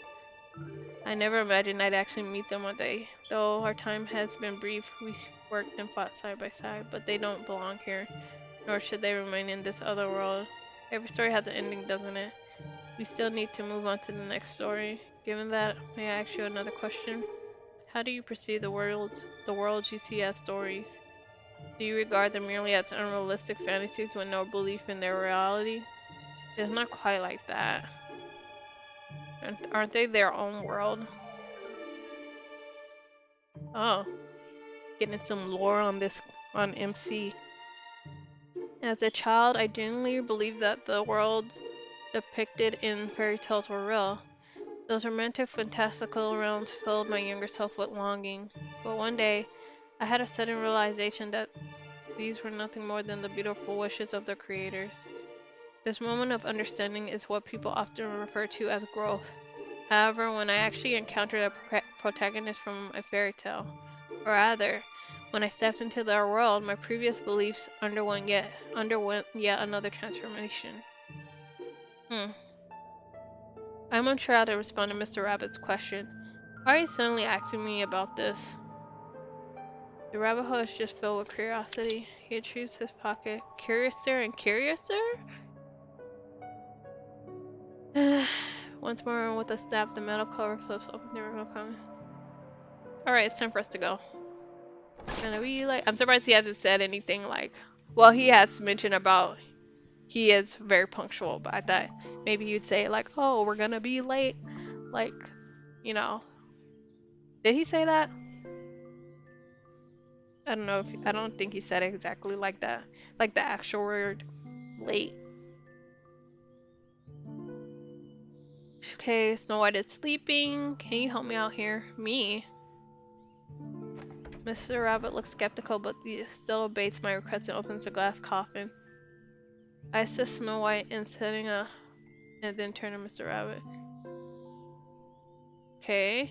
I never imagined I'd actually meet them one day. Though our time has been brief, we worked and fought side by side, but they don't belong here, nor should they remain in this other world. Every story has an ending, doesn't it? We still need to move on to the next story. Given that, may I ask you another question? How do you perceive the worlds you see as stories? Do you regard them merely as unrealistic fantasies with no belief in their reality? It's not quite like that. Aren't they their own world? Oh, getting some lore on this on MC. As a child, I genuinely believed that the worlds depicted in fairy tales were real. Those romantic, fantastical realms filled my younger self with longing. But one day, I had a sudden realization that these were nothing more than the beautiful wishes of the creators. This moment of understanding is what people often refer to as growth. However, when I actually encountered a protagonist from a fairy tale, or rather, when I stepped into their world, my previous beliefs underwent yet another transformation. Hmm. I'm unsure how to respond to Mr. Rabbit's question. Why are you suddenly asking me about this? The rabbit hole is just filled with curiosity. He retrieves his pocket. Curiouser and curiouser? Once more, with a snap, the metal cover flips open the remote comment. Alright, it's time for us to go. Gonna be like, I'm surprised he hasn't said anything like, well, he has mentioned about he is very punctual, but I thought maybe you'd say like, oh, we're gonna be late. Like, you know. Did he say that? I don't know if, I don't think he said it exactly like that. Like the actual word late. Okay, Snow White is sleeping. Can you help me out here? Me? Mr. Rabbit looks skeptical, but he still obeys my request and opens the glass coffin. I assist Snow White in setting a, and then turn to Mr. Rabbit. Okay.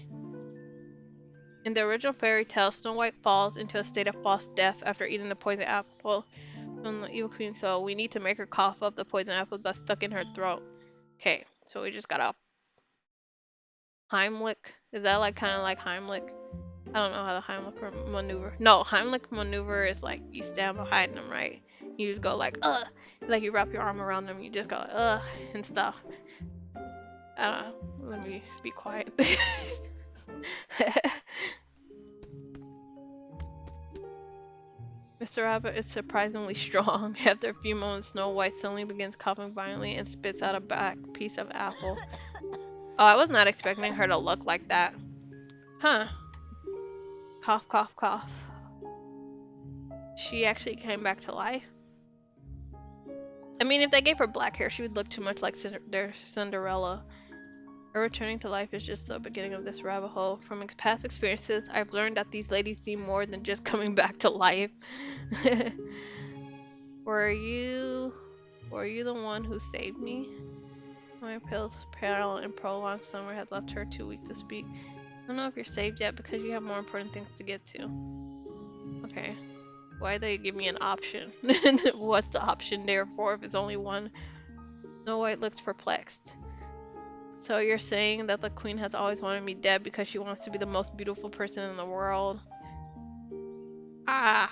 In the original fairy tale, Snow White falls into a state of false death after eating the poison apple from the evil queen, so we need to make her cough up the poison apple that's stuck in her throat. Okay, so we just gotta Heimlich. Is that like kind of like Heimlich? I don't know how the Heimlich maneuver. No, Heimlich maneuver is like you stand behind them, right? You just go like, like you wrap your arm around them, you just go, and stuff. I don't know. Let me be quiet. Mr. Rabbit is surprisingly strong. After a few moments, Snow White suddenly begins coughing violently and spits out a back piece of apple. Oh, I was not expecting her to look like that. Huh. Cough, cough, cough. She actually came back to life. I mean, if they gave her black hair, she would look too much like their Cinderella. Her returning to life is just the beginning of this rabbit hole. From past experiences, I've learned that these ladies need more than just coming back to life. Were you the one who saved me? My pale and prolonged summer had left her too weak to speak. I don't know if you're saved yet because you have more important things to get to. Okay. Why they give me an option? What's the option there for if it's only one? Snow White looks perplexed. So you're saying that the queen has always wanted me dead because she wants to be the most beautiful person in the world? Ah.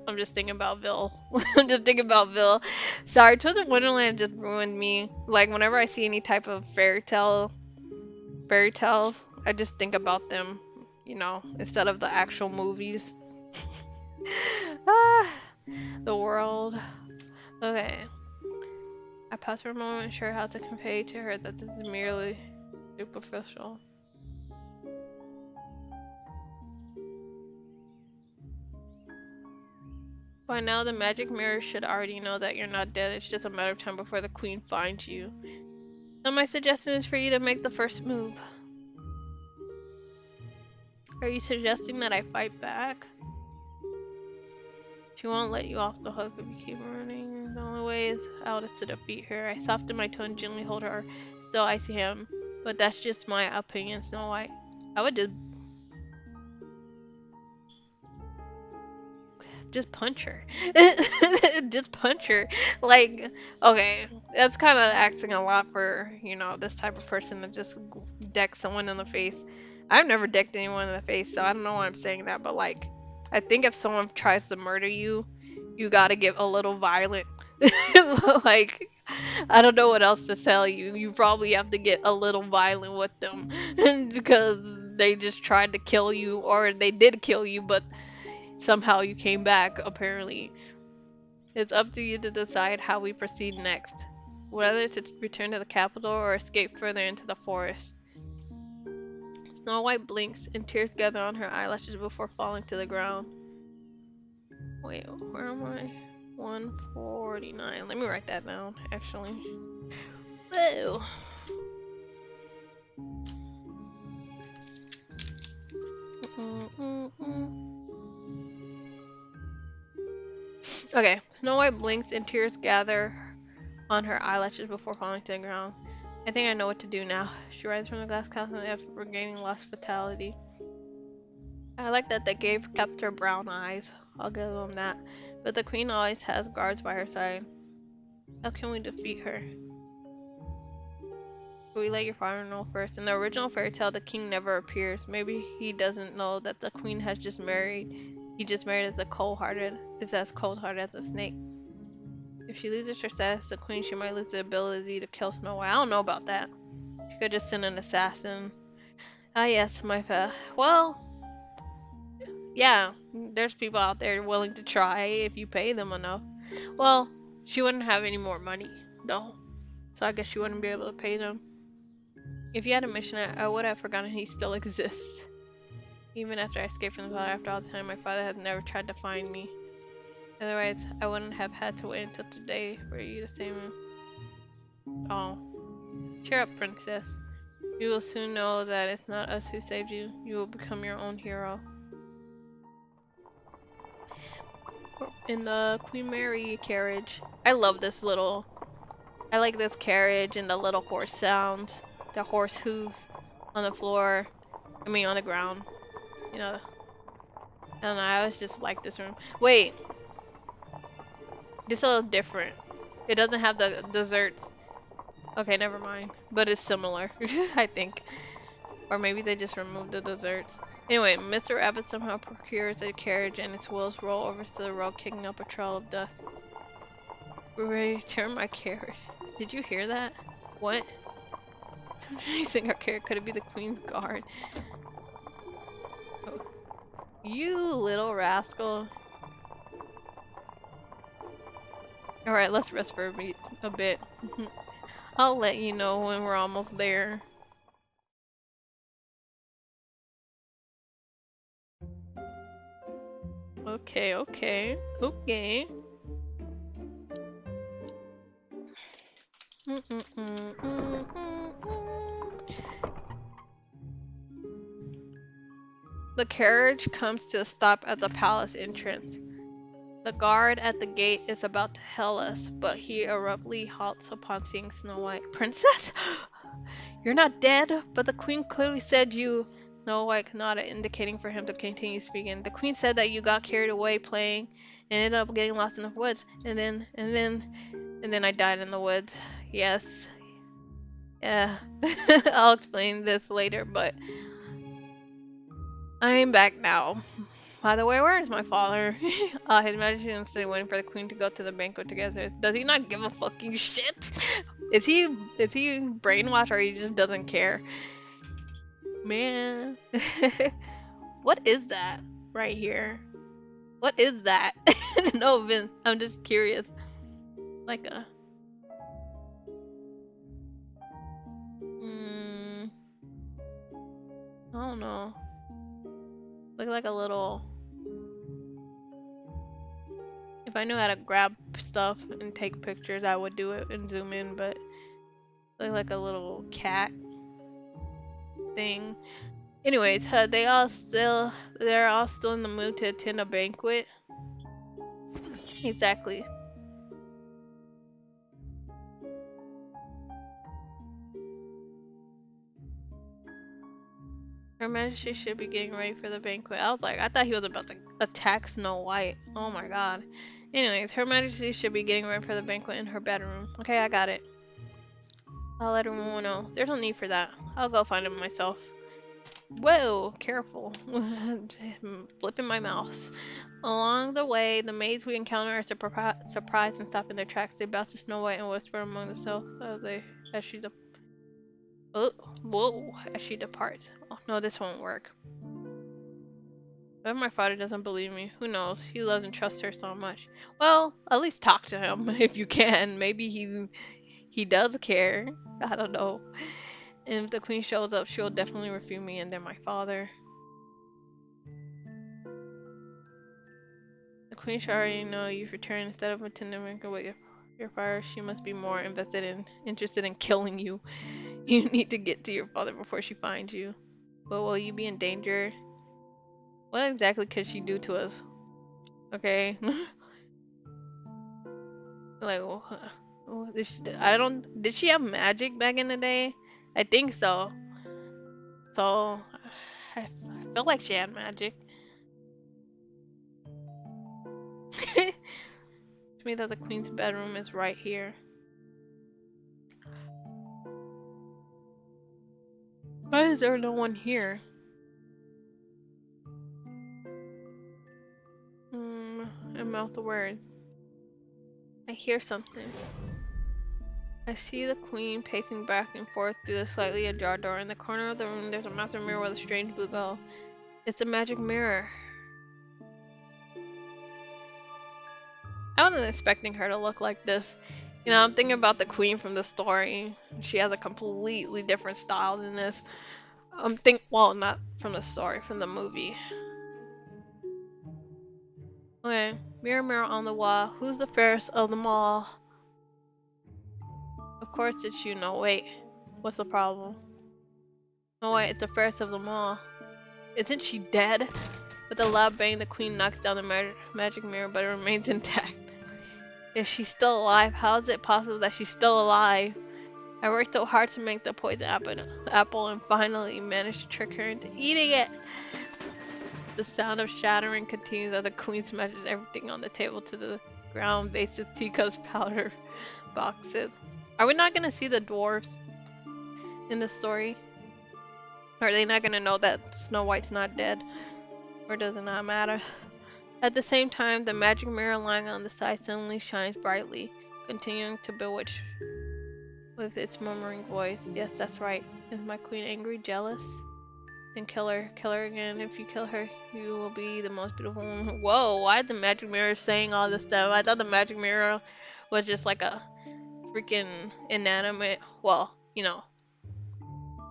I'm just thinking about Vil. I'm just thinking about Vil. Sorry, Twister Wonderland just ruined me. Like, whenever I see any type of fairy tales, I just think about them, you know, instead of the actual movies. Ah, the world. Okay. I pause for a moment, sure how to convey to her that this is merely superficial. By now, the magic mirror should already know that you're not dead. It's just a matter of time before the queen finds you. So my suggestion is for you to make the first move. Are you suggesting that I fight back? She won't let you off the hook if you keep running. The only way is out is to defeat her. I soften my tone, gently hold her still icy hand. But that's just my opinion, Snow White. I would just punch her. Just punch her. Like, okay, that's kind of asking a lot for, you know, this type of person to just deck someone in the face. I've never decked anyone in the face, so I don't know why I'm saying that, but like, I think if someone tries to murder you, you gotta get a little violent. Like, I don't know what else to tell you. You probably have to get a little violent with them because they just tried to kill you, or they did kill you, but somehow you came back, apparently. It's up to you to decide how we proceed next. Whether to return to the capital or escape further into the forest. Snow White blinks and tears gather on her eyelashes before falling to the ground. Wait, where am I? 149. Let me write that down, actually. Whoa. Okay, Snow White blinks and tears gather on her eyelashes before falling to the ground. I think I know what to do now. She rises from the glass castle after regaining lost vitality. I like that they kept her brown eyes. I'll give them that. But the queen always has guards by her side. How can we defeat her? We let your father know first. In the original fairy tale, the king never appears. Maybe he doesn't know that the queen has just married. He just married as as cold-hearted as a snake. If she loses her status as the queen, she might lose the ability to kill Snow White. I don't know about that. She could just send an assassin. Ah, yes, my well, yeah, there's people out there willing to try if you pay them enough. Well, she wouldn't have any more money, though. So I guess she wouldn't be able to pay them. If you had a mission, I would have forgotten he still exists. Even after I escaped from the fire, after all the time, my father has never tried to find me. Otherwise, I wouldn't have had to wait until today for you to save me. Oh, cheer up, princess. You will soon know that it's not us who saved you. You will become your own hero. In the Queen Mary carriage. I like this carriage and the little horse sounds. The horse hooves on the floor. I mean on the ground. You know, I don't know, I always just like this room. Wait, this is a little different. It doesn't have the desserts. Okay, never mind. But it's similar, I think. Or maybe they just removed the desserts. Anyway, Mr. Rabbit somehow procures a carriage and its wheels roll over to the road, kicking up a trail of dust. Return my carriage. Did you hear that? What? Somebody's using our carriage. Could it be the Queen's Guard? Oh. You little rascal. Alright, let's rest for a bit. I'll let you know when we're almost there. Okay, okay, okay. Mm -mm -mm -mm -mm -mm. The carriage comes to a stop at the palace entrance. The guard at the gate is about to hail us, but he abruptly halts upon seeing Snow White. Princess? You're not dead, but the queen clearly said you... Snow White nodded, indicating for him to continue speaking. The queen said that you got carried away playing and ended up getting lost in the woods. And then I died in the woods. Yes. Yeah. I'll explain this later, but I'm back now. By the way, where is my father? His Majesty is still waiting for the Queen to go to the banquet together. Does he not give a fucking shit? Is he brainwashed or he just doesn't care? Man. What is that right here? What is that? No, Vince, I'm just curious. Like a mm, I don't know. Look like a little. If I knew how to grab stuff and take pictures, I would do it and zoom in, but look like a little cat thing. Anyways, they're all still in the mood to attend a banquet. Exactly. Her Majesty should be getting ready for the banquet. I thought he was about to attack Snow White. Oh my god. Anyways, Her Majesty should be getting ready for the banquet in her bedroom. Okay, I got it. I'll let everyone know. There's no need for that. I'll go find him myself. Whoa, careful. Flipping my mouse. Along the way, the maids we encounter are surprised and stop in their tracks. They bow to Snow White and whisper among themselves as she oh, whoa, as she departs. Oh, no, this won't work. What if my father doesn't believe me? Who knows? He doesn't trust her so much. Well, at least talk to him if you can. Maybe he does care. I don't know. And if the queen shows up, she'll definitely refuse me and then my father. The queen should already know you've returned. Instead of attending with your fire, she must be more interested in killing you. You need to get to your father before she finds you. But will you be in danger? What exactly could she do to us? Okay. Like, I don't. Did she have magic back in the day? I think so. So, I feel like she had magic. Which means that the queen's bedroom is right here. Why is there no one here? I mouth the word. I hear something. I see the queen pacing back and forth through the slightly ajar door. In the corner of the room, there's a massive mirror with a strange blue glow. It's a magic mirror. I wasn't expecting her to look like this. You know, I'm thinking about the queen from the story. She has a completely different style than this. Well, not from the story, from the movie. Okay, mirror, mirror on the wall. Who's the fairest of them all? Of course it's you. No, wait. What's the problem? No, wait, it's the fairest of them all. Isn't she dead? With a loud bang, the queen knocks down the magic mirror, but it remains intact. If she's still alive, how is it possible that she's still alive? I worked so hard to make the poison apple and finally managed to trick her into eating it. The sound of shattering continues as the queen smashes everything on the table to the ground, vases, teacups, powder boxes. Are we not gonna see the dwarves in the story? Are they not gonna know that Snow White's not dead? Or does it not matter? At the same time, the magic mirror lying on the side suddenly shines brightly, continuing to bewitch with its murmuring voice. Yes, that's right. Is my queen angry, jealous? Then kill her. Kill her again. If you kill her, you will be the most beautiful woman. Whoa, why is the magic mirror saying all this stuff? I thought the magic mirror was just like a freaking inanimate, well, you know,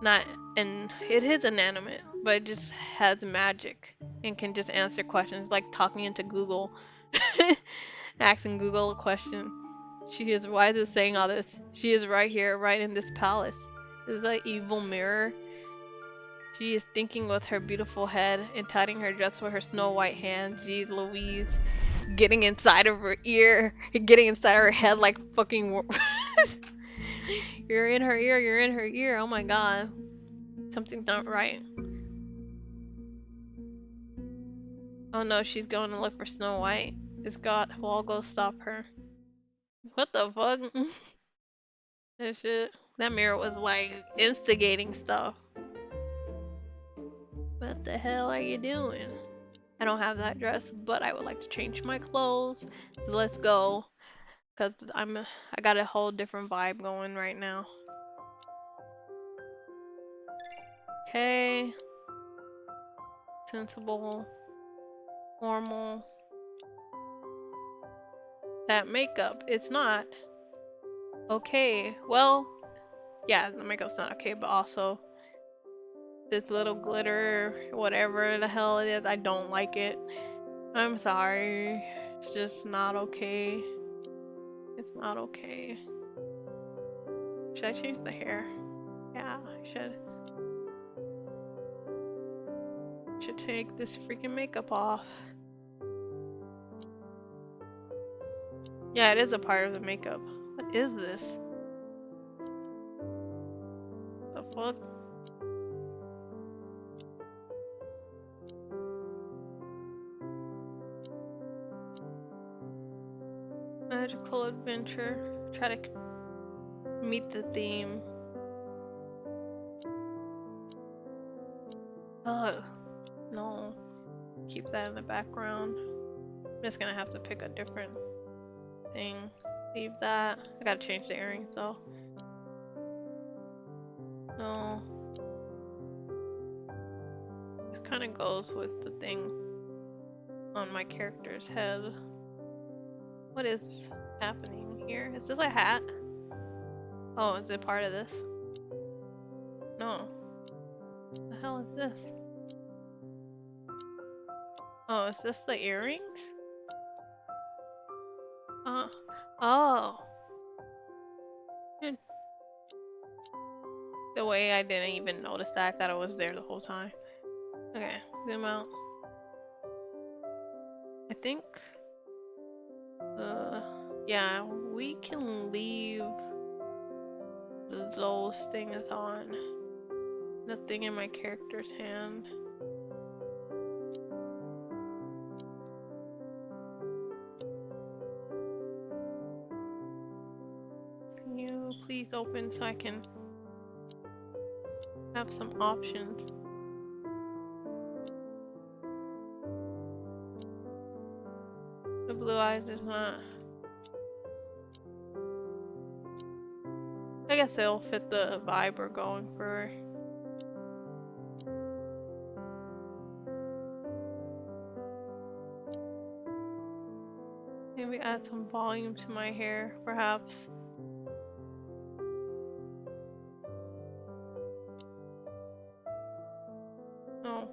not, and it is inanimate, but it just has magic and can just answer questions, like talking into Google. Asking Google a question. Why is it saying all this? She is right here, right in this palace. Is that evil mirror? She is thinking with her beautiful head and tidying her dress with her snow white hands. Jeez Louise. Getting inside of her ear. Getting inside of her head like fucking... You're in her ear, you're in her ear. Oh my god. Something's not right. Oh no, she's going to look for Snow White. We'll all go stop her. What the fuck? That shit. That mirror was like instigating stuff. What the hell are you doing? I don't have that dress, but I would like to change my clothes. So let's go. Cause I got a whole different vibe going right now. Okay. Sensible. Normal. That makeup, it's not. Okay. Well, yeah, the makeup's not okay, but also this little glitter, whatever the hell it is, I don't like it. I'm sorry. It's just not okay. It's not okay. Should I change the hair? Yeah, I should. Should take this freaking makeup off. Yeah, it is a part of the makeup. What is this? The fuck? Magical adventure. Try to meet the theme. Ugh. No. Keep that in the background. I'm just gonna have to pick a different thing. Leave that. I gotta change the earrings though. No. It kind of goes with the thing on my character's head. What is happening here? Is this a hat? Oh, is it part of this? No. What the hell is this? Oh, is this the earrings? Oh. Hmm. The way I didn't even notice that, I thought it was there the whole time. Okay, zoom out. I think, yeah, we can leave those things on. The thing in my character's hand. Can you please open so I can... have some options. The blue eyes is not. I guess it'll fit the vibe we're going for. Maybe add some volume to my hair, perhaps. Oh.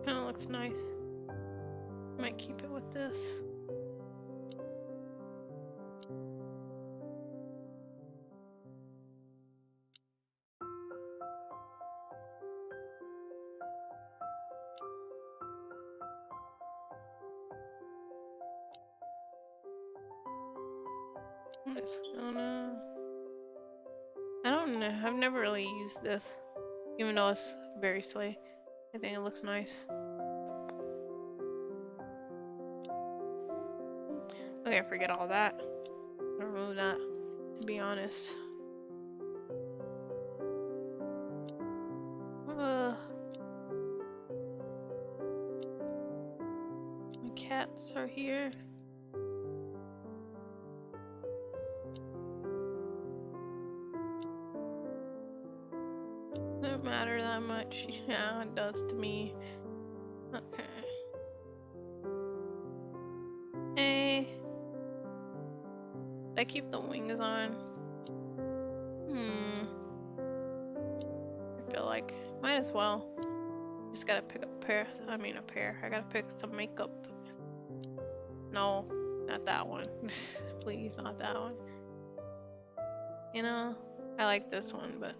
Kinda looks nice. Might keep it with this. I don't know. I've never really used this, even though it's very slay. I think it looks nice. Okay, forget all that. I'll remove that, to be honest. My cats are here. Doesn't matter that much. Yeah, it does to me. Okay. Hey. Did I keep the wings on? I feel like might as well. Just gotta pick a pair. I mean a pair. I gotta pick some makeup. No, not that one. Please, not that one. You know, I like this one, but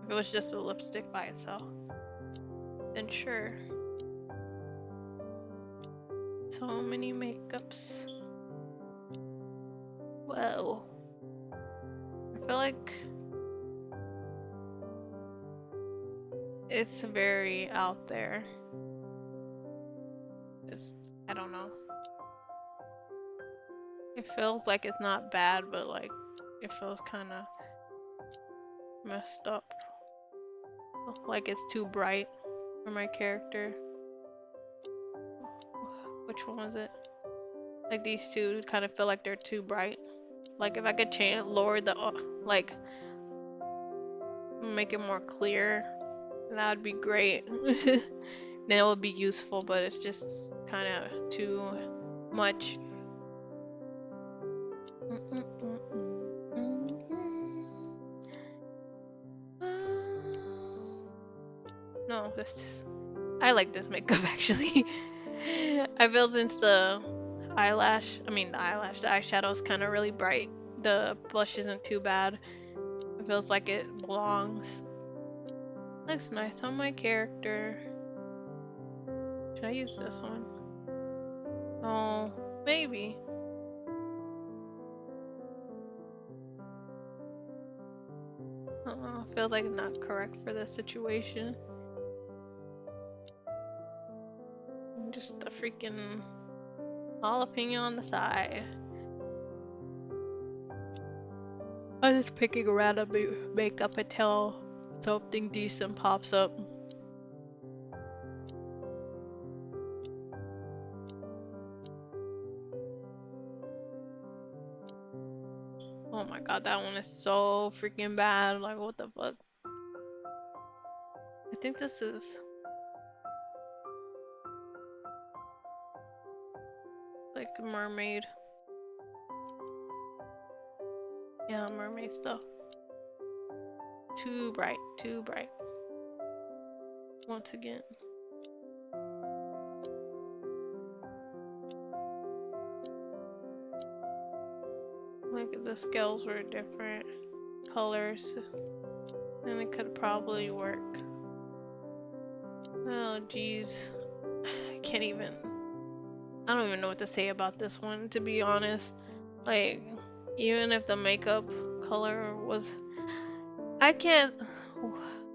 if it was just a lipstick by itself, then sure. So many makeups. Whoa. I feel like it's very out there. Just, I don't know. It feels like it's not bad, but like, it feels kind of messed up. Like it's too bright for my character. Which one was it? Like these two kind of feel like they're too bright. Like if I could change, lower the, like, make it more clear, that would be great. Then it would be useful, but it's just kind of too much. No, I like this makeup actually. I feel since the eyeshadow is kind of really bright. The blush isn't too bad. It feels like it belongs. Looks nice on my character. Should I use this one? Oh, maybe. Feels like it's not correct for this situation. Just a freaking jalapeno on the side. I'm just picking random makeup until something decent pops up. Oh my god, that one is so freaking bad. Like, what the fuck? I think this is... like a mermaid. Yeah, mermaid stuff. Too bright, too bright. Once again. Like if the scales were different colors, then it could probably work. Oh jeez. I can't even... I don't even know what to say about this one, to be honest. Like, even if the makeup color was... I can't...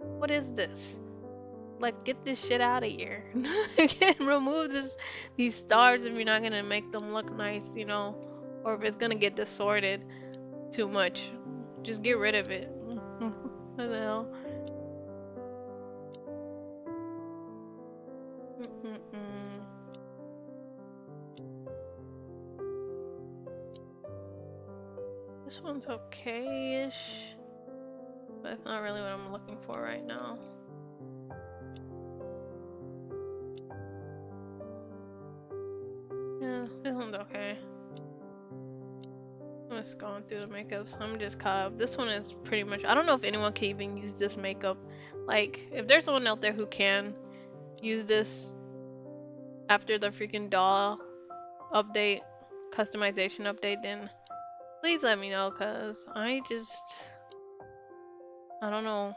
What is this? Like, get this shit out of here. Remove these stars if you're not gonna make them look nice, you know, or if it's gonna get distorted too much. Just get rid of it. What the hell? Mm-mm-mm. This one's okay-ish, but it's not really what I'm looking for right now. Yeah, this one's okay. I'm just going through the makeups. I'm just caught up. This one is pretty much. I don't know if anyone can even use this makeup. Like, if there's someone out there who can use this after the freaking doll update, customization update, then please let me know, cause I don't know.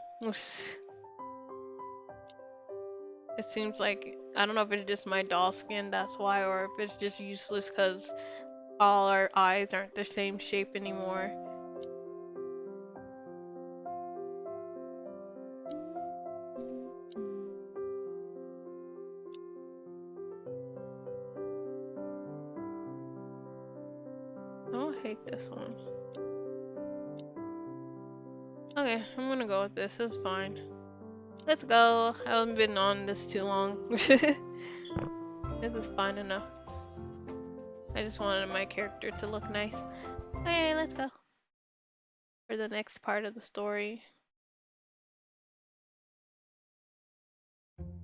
It seems like I don't know if it's just my doll skin, that's why, or if it's just useless cause all our eyes aren't the same shape anymore. I don't hate this one. Okay, I'm gonna go with this. It's fine. Let's go. I haven't been on this too long. This is fine enough. I just wanted my character to look nice. Okay, let's go for the next part of the story.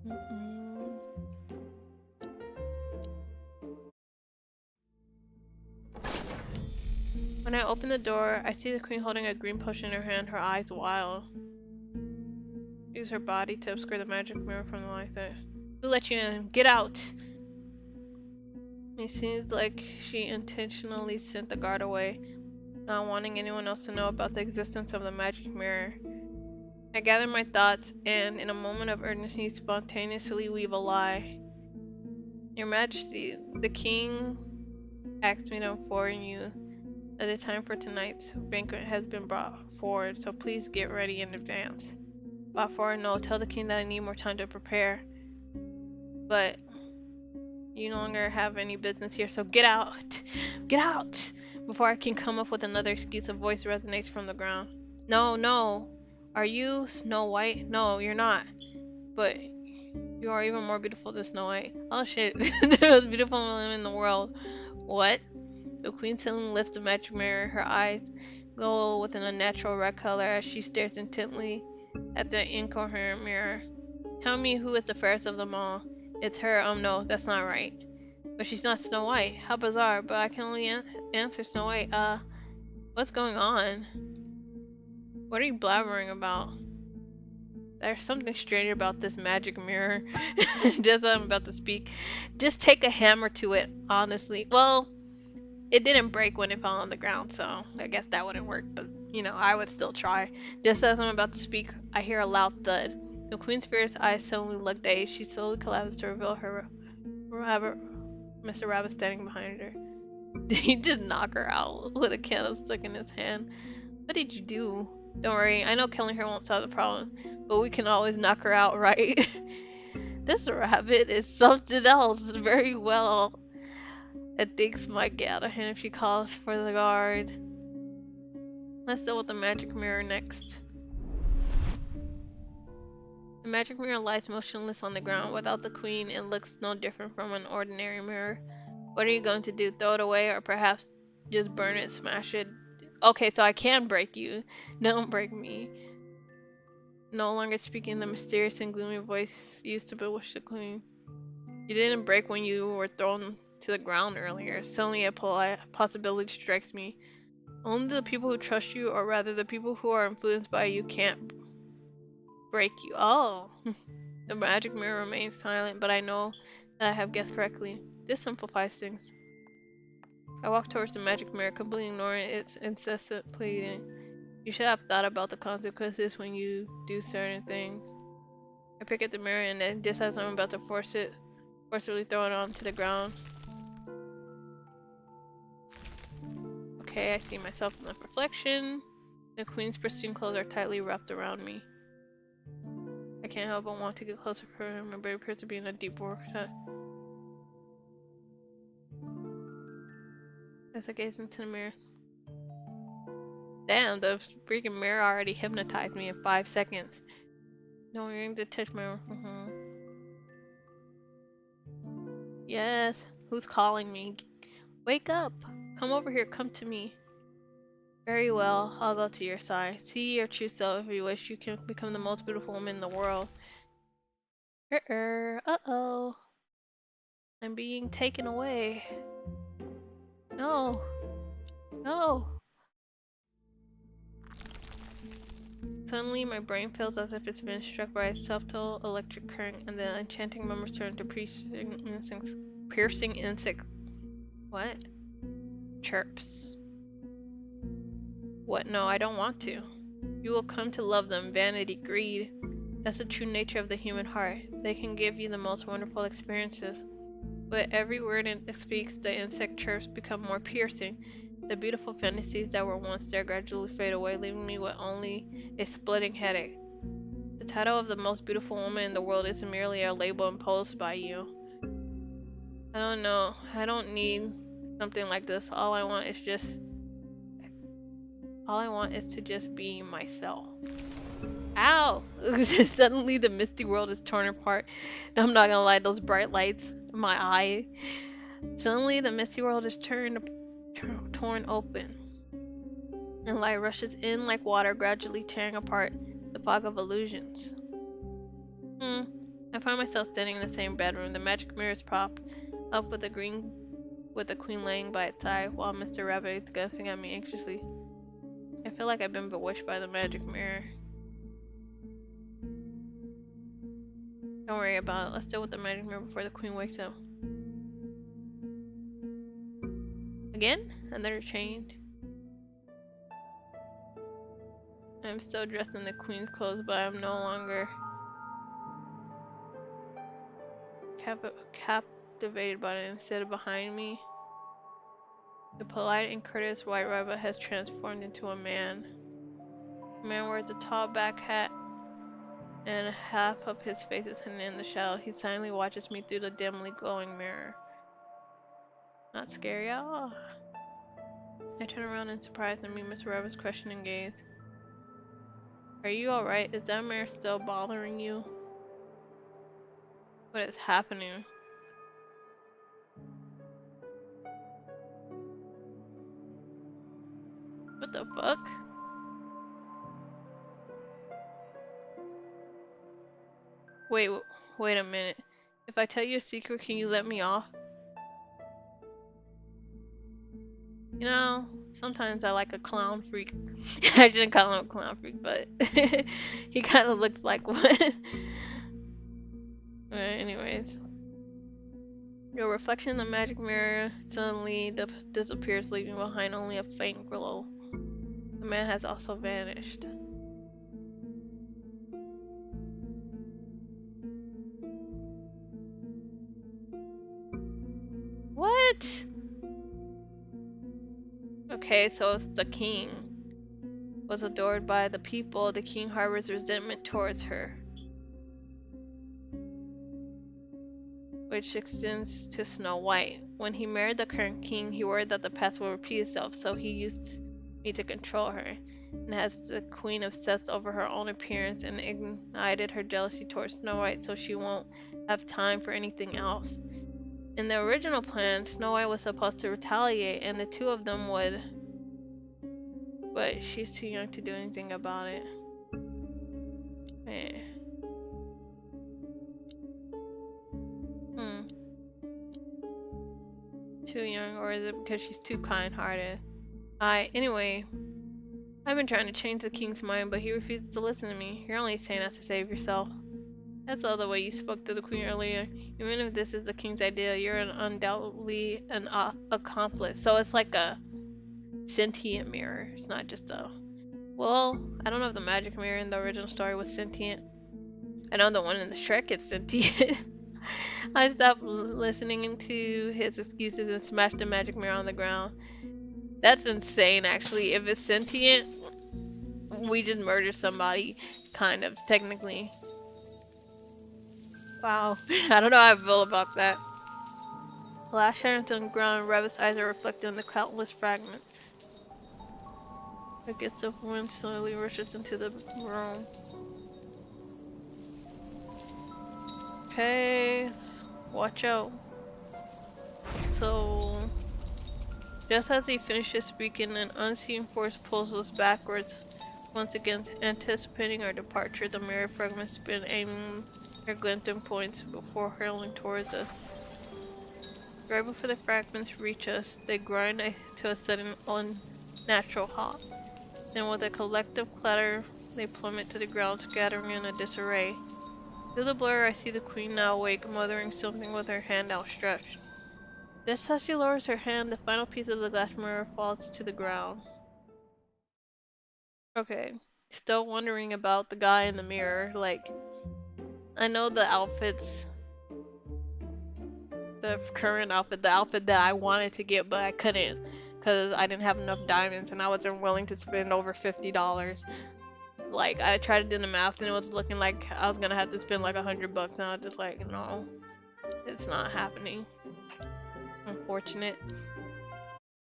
Mm-mm. When I open the door, I see the queen holding a green potion in her hand, her eyes wild. Use her body to obscure the magic mirror from the light. Who let you in? Get out! It seems like she intentionally sent the guard away, not wanting anyone else to know about the existence of the magic mirror. I gather my thoughts and, in a moment of urgency, spontaneously weave a lie. Your Majesty, the king asked me to inform you that the time for tonight's banquet has been brought forward, so please get ready in advance. Brought forward? No, tell the king that I need more time to prepare. But you no longer have any business here, so get out! Get out! Before I can come up with another excuse, a voice resonates from the ground. No, no. Are you Snow White? No, you're not. But you are even more beautiful than Snow White. Oh shit. The most beautiful woman in the world. What? The queen suddenly lifts the magic mirror. Her eyes glow with an unnatural red color as she stares intently at the incoherent mirror. Tell me who is the fairest of them all. It's her. No, that's not right. But she's not Snow White. How bizarre. But I can only answer Snow White. What's going on? What are you blabbering about? There's something strange about this magic mirror. Just as I'm about to speak. Just take a hammer to it, honestly. Well, it didn't break when it fell on the ground, so I guess that wouldn't work, but you know, I would still try. Just as I'm about to speak, I hear a loud thud. The queen's fierce eyes suddenly look dazed. She slowly collapses to reveal her rabbit, Mr. Rabbit standing behind her. Did he just knock her out with a candlestick in his hand? What did you do? Don't worry, I know killing her won't solve the problem, but we can always knock her out, right? This rabbit is something else. Very well. And things might get out of hand if she calls for the guard. Let's deal with the magic mirror next. The magic mirror lies motionless on the ground. Without the queen, it looks no different from an ordinary mirror. What are you going to do? Throw it away or perhaps just burn it, smash it? Okay, so I can break you. Don't break me. No longer speaking, the mysterious and gloomy voice used to bewitch the queen. You didn't break when you were thrown to the ground earlier. Suddenly a possibility strikes me. Only the people who trust you, or rather the people who are influenced by you, can't break you. Oh. The magic mirror remains silent, but I know that I have guessed correctly. This simplifies things. I walk towards the magic mirror, completely ignoring its incessant pleading. You should have thought about the consequences when you do certain things. I pick up the mirror and then, just as I'm about to forcibly throw it onto the ground. Okay, I see myself in the reflection. The queen's pristine clothes are tightly wrapped around me. I can't help but want to get closer for him, but it appears to be in a deep vortex. As I gaze into the mirror. Damn, the freaking mirror already hypnotized me in 5 seconds. No, you're going to touch my. Yes. Who's calling me? Wake up! Come over here, come to me. Very well, I'll go to your side. See your true self if you wish. You can become the most beautiful woman in the world. Uh-oh. I'm being taken away. No. No. Suddenly, my brain feels as if it's been struck by a subtle electric current, and the enchanting murmurs turn to piercing insect. What? Chirps. What? No, I don't want to. You will come to love them. Vanity, greed. That's the true nature of the human heart. They can give you the most wonderful experiences. But every word it speaks, the insect chirps become more piercing. The beautiful fantasies that were once there gradually fade away, leaving me with only a splitting headache. The title of the most beautiful woman in the world isn't merely a label imposed by you. I don't know. I don't need something like this. All I want is to just be myself. Ow! Suddenly the misty world is torn apart. I'm not gonna lie, those bright lights in my eye. Suddenly the misty world is torn open. And light rushes in like water, gradually tearing apart the fog of illusions. I find myself standing in the same bedroom. The magic mirror is propped up with the queen laying by its side, while Mr. Rabbit is glancing at me anxiously. I feel like I've been bewitched by the magic mirror. Don't worry about it. Let's deal with the magic mirror before the queen wakes up. Again? Another change. I'm still dressed in the queen's clothes, but I'm no longer captivated by it. Instead, behind me, the polite and courteous white rabbit has transformed into a man. The man wears a tall back hat, and half of his face is hidden in the shadow. He silently watches me through the dimly glowing mirror. Not scary at all. I turn around in surprise and meet Miss Rabbit's questioning gaze. Are you alright? Is that mirror still bothering you? What is happening? What the fuck? Wait, wait a minute. If I tell you a secret, can you let me off? You know, sometimes I like a clown freak. I shouldn't call him a clown freak, but he kind of looks like one. Anyways, your reflection in the magic mirror suddenly disappears, leaving behind only a faint glow. The man has also vanished. What? Okay, so it's the king. Was adored by the people. The king harbors resentment towards her, which extends to Snow White. When he married the current king, he worried that the past would repeat itself, so he used me to control her. And as the queen obsessed over her own appearance and ignited her jealousy towards Snow White, so she won't have time for anything else. In the original plan, Snow White was supposed to retaliate, and the two of them would, but she's too young to do anything about it. Eh. Hmm. Too young, or is it because she's too kind-hearted? Anyway, I've been trying to change the king's mind, but he refuses to listen to me. You're only saying that to save yourself. That's all the way you spoke to the queen earlier. Even if this is the king's idea, you're undoubtedly an accomplice. So it's like a sentient mirror. It's not just a... Well, I don't know if the magic mirror in the original story was sentient. I know the one in the Shrek is sentient. I stopped listening to his excuses and smashed the magic mirror on the ground. That's insane, actually. If it's sentient, we just murdered somebody, kind of, technically. Wow. I don't know how I feel about that. The last shadows on the ground and Rabbit's eyes are reflected in the countless fragments. A gust of wind slowly rushes into the room. Okay, watch out. So, just as he finishes speaking, an unseen force pulls us backwards. Once again, anticipating our departure, the mirror fragments spin, aiming their glinting points before hurling towards us. Right before the fragments reach us, they grind to a sudden, unnatural halt. Then, with a collective clatter, they plummet to the ground, scattering in a disarray. Through the blur, I see the queen now awake, muttering something with her hand outstretched. Just as she lowers her hand, the final piece of the glass mirror falls to the ground. Okay. Still wondering about the guy in the mirror. Like, I know the outfits, the current outfit, the outfit that I wanted to get, but I couldn't because I didn't have enough diamonds and I wasn't willing to spend over $50. Like, I tried to do the math and it was looking like I was gonna have to spend like $100 and I was just like, no, it's not happening. Unfortunate.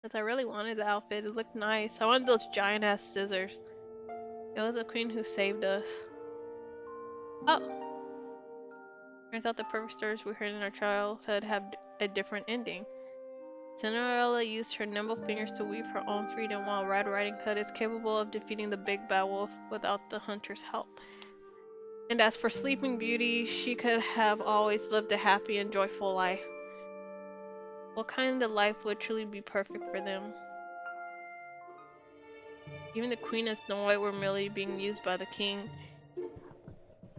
Because I really wanted the outfit, it looked nice. I wanted those giant ass scissors. It was the queen who saved us. Oh! Turns out the perfect stories we heard in our childhood have a different ending. Cinderella used her nimble fingers to weave her own freedom, while Red Riding Hood is capable of defeating the big bad wolf without the hunter's help. And as for Sleeping Beauty, she could have always lived a happy and joyful life. What kind of life would truly be perfect for them? Even the queen and Snow White were merely being used by the king.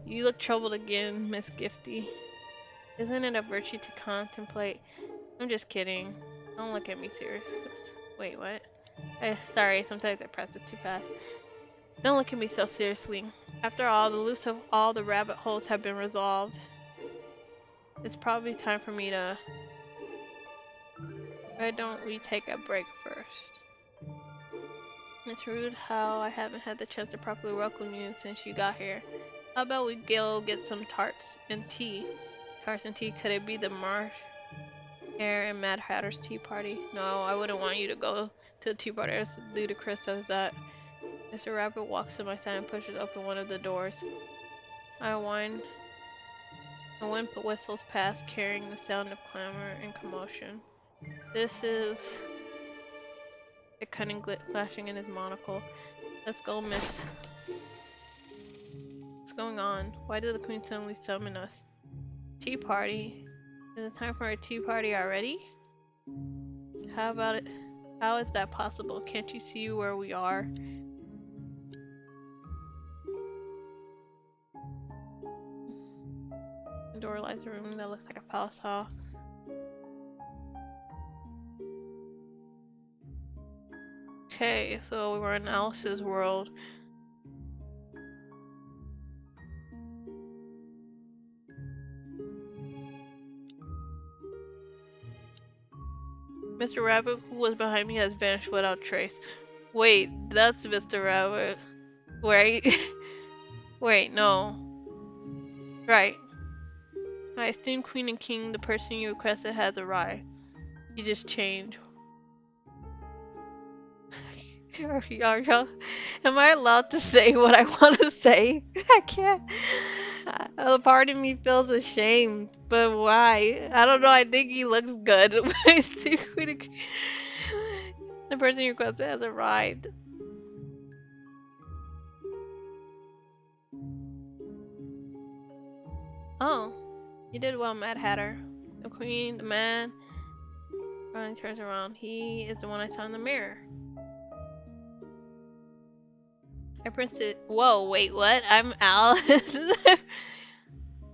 You look troubled again, Miss Gifty. Isn't it a virtue to contemplate? I'm just kidding. Don't look at me serious. Wait, what? Sorry, sometimes I press it too fast. Don't look at me so seriously. After all, the loops of all the rabbit holes have been resolved. It's probably time for me to... Why don't we take a break first? It's rude how I haven't had the chance to properly welcome you since you got here. How about we go get some tarts and tea? Tarts and tea, could it be the Marsh Hare and Mad Hatter's tea party? No, I wouldn't want you to go to the tea party as ludicrous as that. Mr. Rabbit walks to my side and pushes open one of the doors. I whine. A wind whistles past, carrying the sound of clamor and commotion. This is a cunning glint flashing in his monocle. Let's go, miss. What's going on? Why did the queen suddenly summon us? Tea party? Is it time for a tea party already? How about it? How is that possible? Can't you see where we are? The door lies a room that looks like a palace hall. Okay, so we were in Alice's world. Mr. Rabbit, who was behind me, has vanished without trace. Wait, that's Mr. Rabbit. Wait. Wait, no. Right. My esteemed queen and king, the person you requested has arrived. You just changed. Am I allowed to say what I want to say? I can't. A part of me feels ashamed, but why? I don't know. I think he looks good. The person you requested has arrived. Oh, you did well, Mad Hatter. The queen, the man. Finally turns around. He is the one I saw in the mirror. I pressed it. Whoa, wait, what? I'm Alice.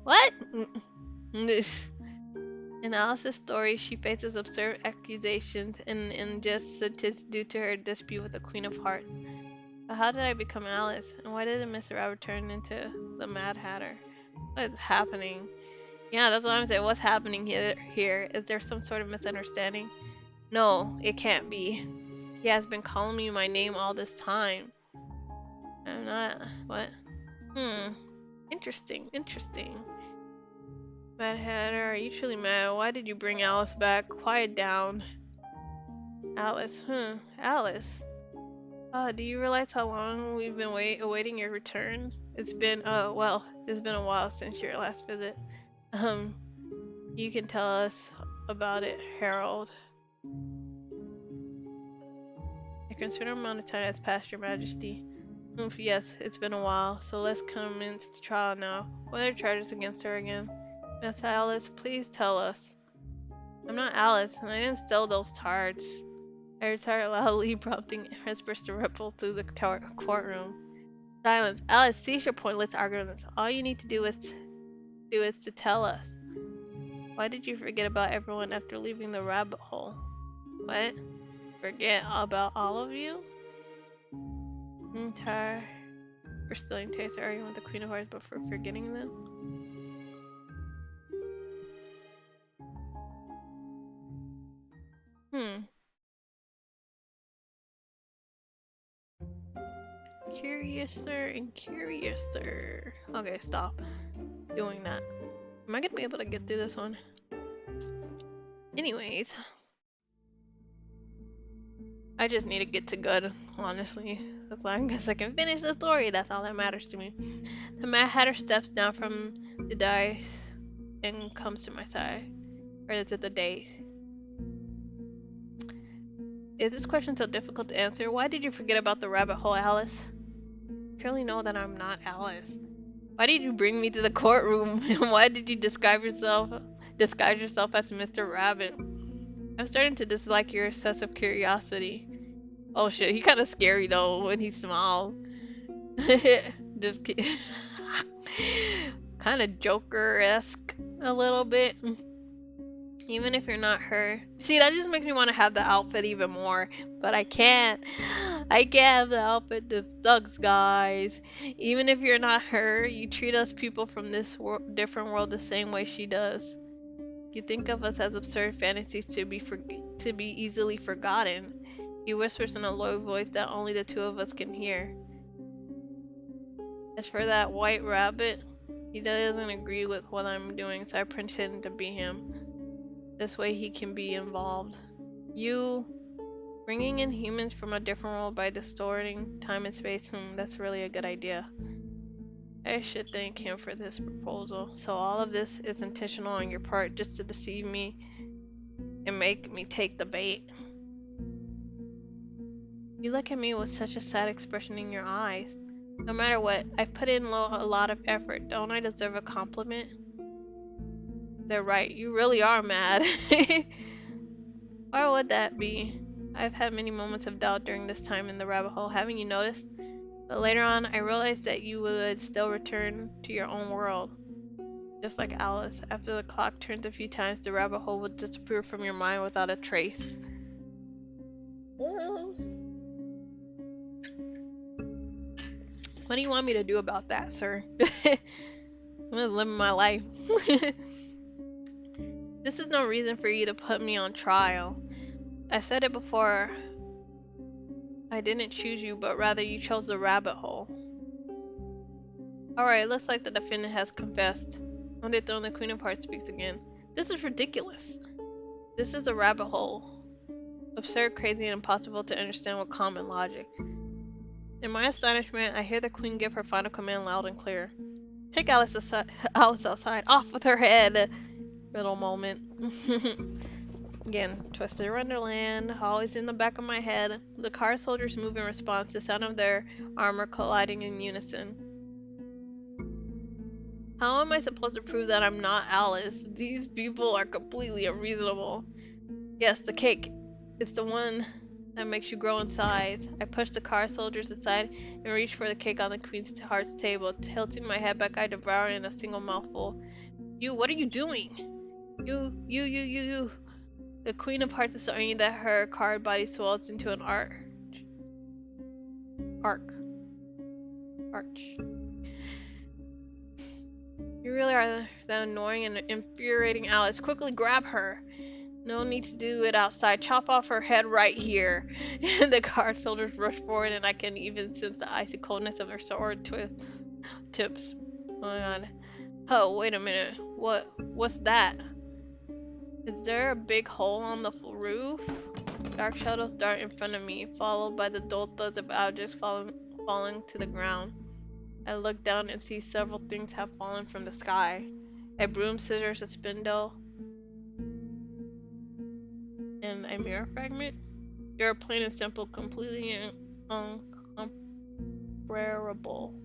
What? In Alice's story, she faces absurd accusations and injustice due to her dispute with the Queen of Hearts. But how did I become Alice? And why did Mr. Rabbit turn into the Mad Hatter? What is happening? Yeah, that's what I'm saying. What's happening here? Is there some sort of misunderstanding? No, it can't be. He has been calling me my name all this time. I'm not... What? Interesting, interesting. Mad Hatter, are you truly mad? Why did you bring Alice back? Quiet down. Alice, Alice. Do you realize how long we've been awaiting your return? It's been a while since your last visit. Um, you can tell us about it, Harold. A considerable amount of time has passed, Your Majesty. Oof, yes, it's been a while, so let's commence the trial now. What are the charges against her again? Miss Alice, please tell us. I'm not Alice, and I didn't steal those tarts. I retired loudly, prompting whispers to ripple through the courtroom. Silence. Alice, cease your pointless arguments. All you need to do is to tell us. Why did you forget about everyone after leaving the rabbit hole? What? Forget about all of you? I'm tired. For stealing taste arguing with the Queen of Hearts, but for forgetting them? Hmm. Curiouser and curiouser. Okay, stop doing that. Am I gonna be able to get through this one? Anyways, I just need to get to good, honestly. As long as I can finish the story, that's all that matters to me. The Mad Hatter steps down from the dice and comes to my side. Or is it the dais? Is this question so difficult to answer? Why did you forget about the rabbit hole, Alice? You clearly know that I'm not Alice. Why did you bring me to the courtroom? And why did you disguise yourself as Mr. Rabbit? I'm starting to dislike your excessive curiosity. Oh shit, he kind of scary though when he smiles. Just kidding. Kind of Joker-esque a little bit. Even if you're not her. See, that just makes me want to have the outfit even more. But I can't. I can't have the outfit. This sucks, guys. Even if you're not her, you treat us people from this different world the same way she does. You think of us as absurd fantasies to be easily forgotten. He whispers in a low voice that only the two of us can hear. As for that white rabbit, he doesn't agree with what I'm doing, so I pretend to be him. This way he can be involved. You bringing in humans from a different world by distorting time and space, that's really a good idea. I should thank him for this proposal. So all of this is intentional on your part, just to deceive me and make me take the bait. You look at me with such a sad expression in your eyes. No matter what, I've put in a lot of effort. Don't I deserve a compliment? They're right. You really are mad. Why would that be? I've had many moments of doubt during this time in the rabbit hole. Haven't you noticed? But later on, I realized that you would still return to your own world. Just like Alice, after the clock turns a few times, the rabbit hole would disappear from your mind without a trace. Well, what do you want me to do about that, sir? I'm gonna live my life. This is no reason for you to put me on trial. I said it before. I didn't choose you, but rather you chose the rabbit hole. Alright, looks like the defendant has confessed. On the throne, the Queen of Hearts speaks again. This is ridiculous. This is a rabbit hole. Absurd, crazy, and impossible to understand with common logic. In my astonishment, I hear the Queen give her final command loud and clear. Take Alice outside. Off with her head. Little moment. Again, Twisted Wonderland, always in the back of my head. The car soldiers move in response, the sound of their armor colliding in unison. How am I supposed to prove that I'm not Alice? These people are completely unreasonable. Yes, the cake. It's the one that makes you grow in size. I push the car soldiers aside and reach for the cake on the Queen's Heart's table. Tilting my head back, I devour it in a single mouthful. You, what are you doing? You. The Queen of Hearts is so angry that her card body swells into an arch. You really are that annoying and infuriating, Alice. Quickly grab her. No need to do it outside. Chop off her head right here. And the guard soldiers rush forward, and I can even sense the icy coldness of their sword tips. Oh my god. Oh, wait a minute. What's that? Is there a big hole on the roof? Dark shadows dart in front of me, followed by the dull thuds of objects falling to the ground. I look down and see several things have fallen from the sky. A broom, scissors, a spindle, and a mirror fragment. They are plain and simple, completely incomparable.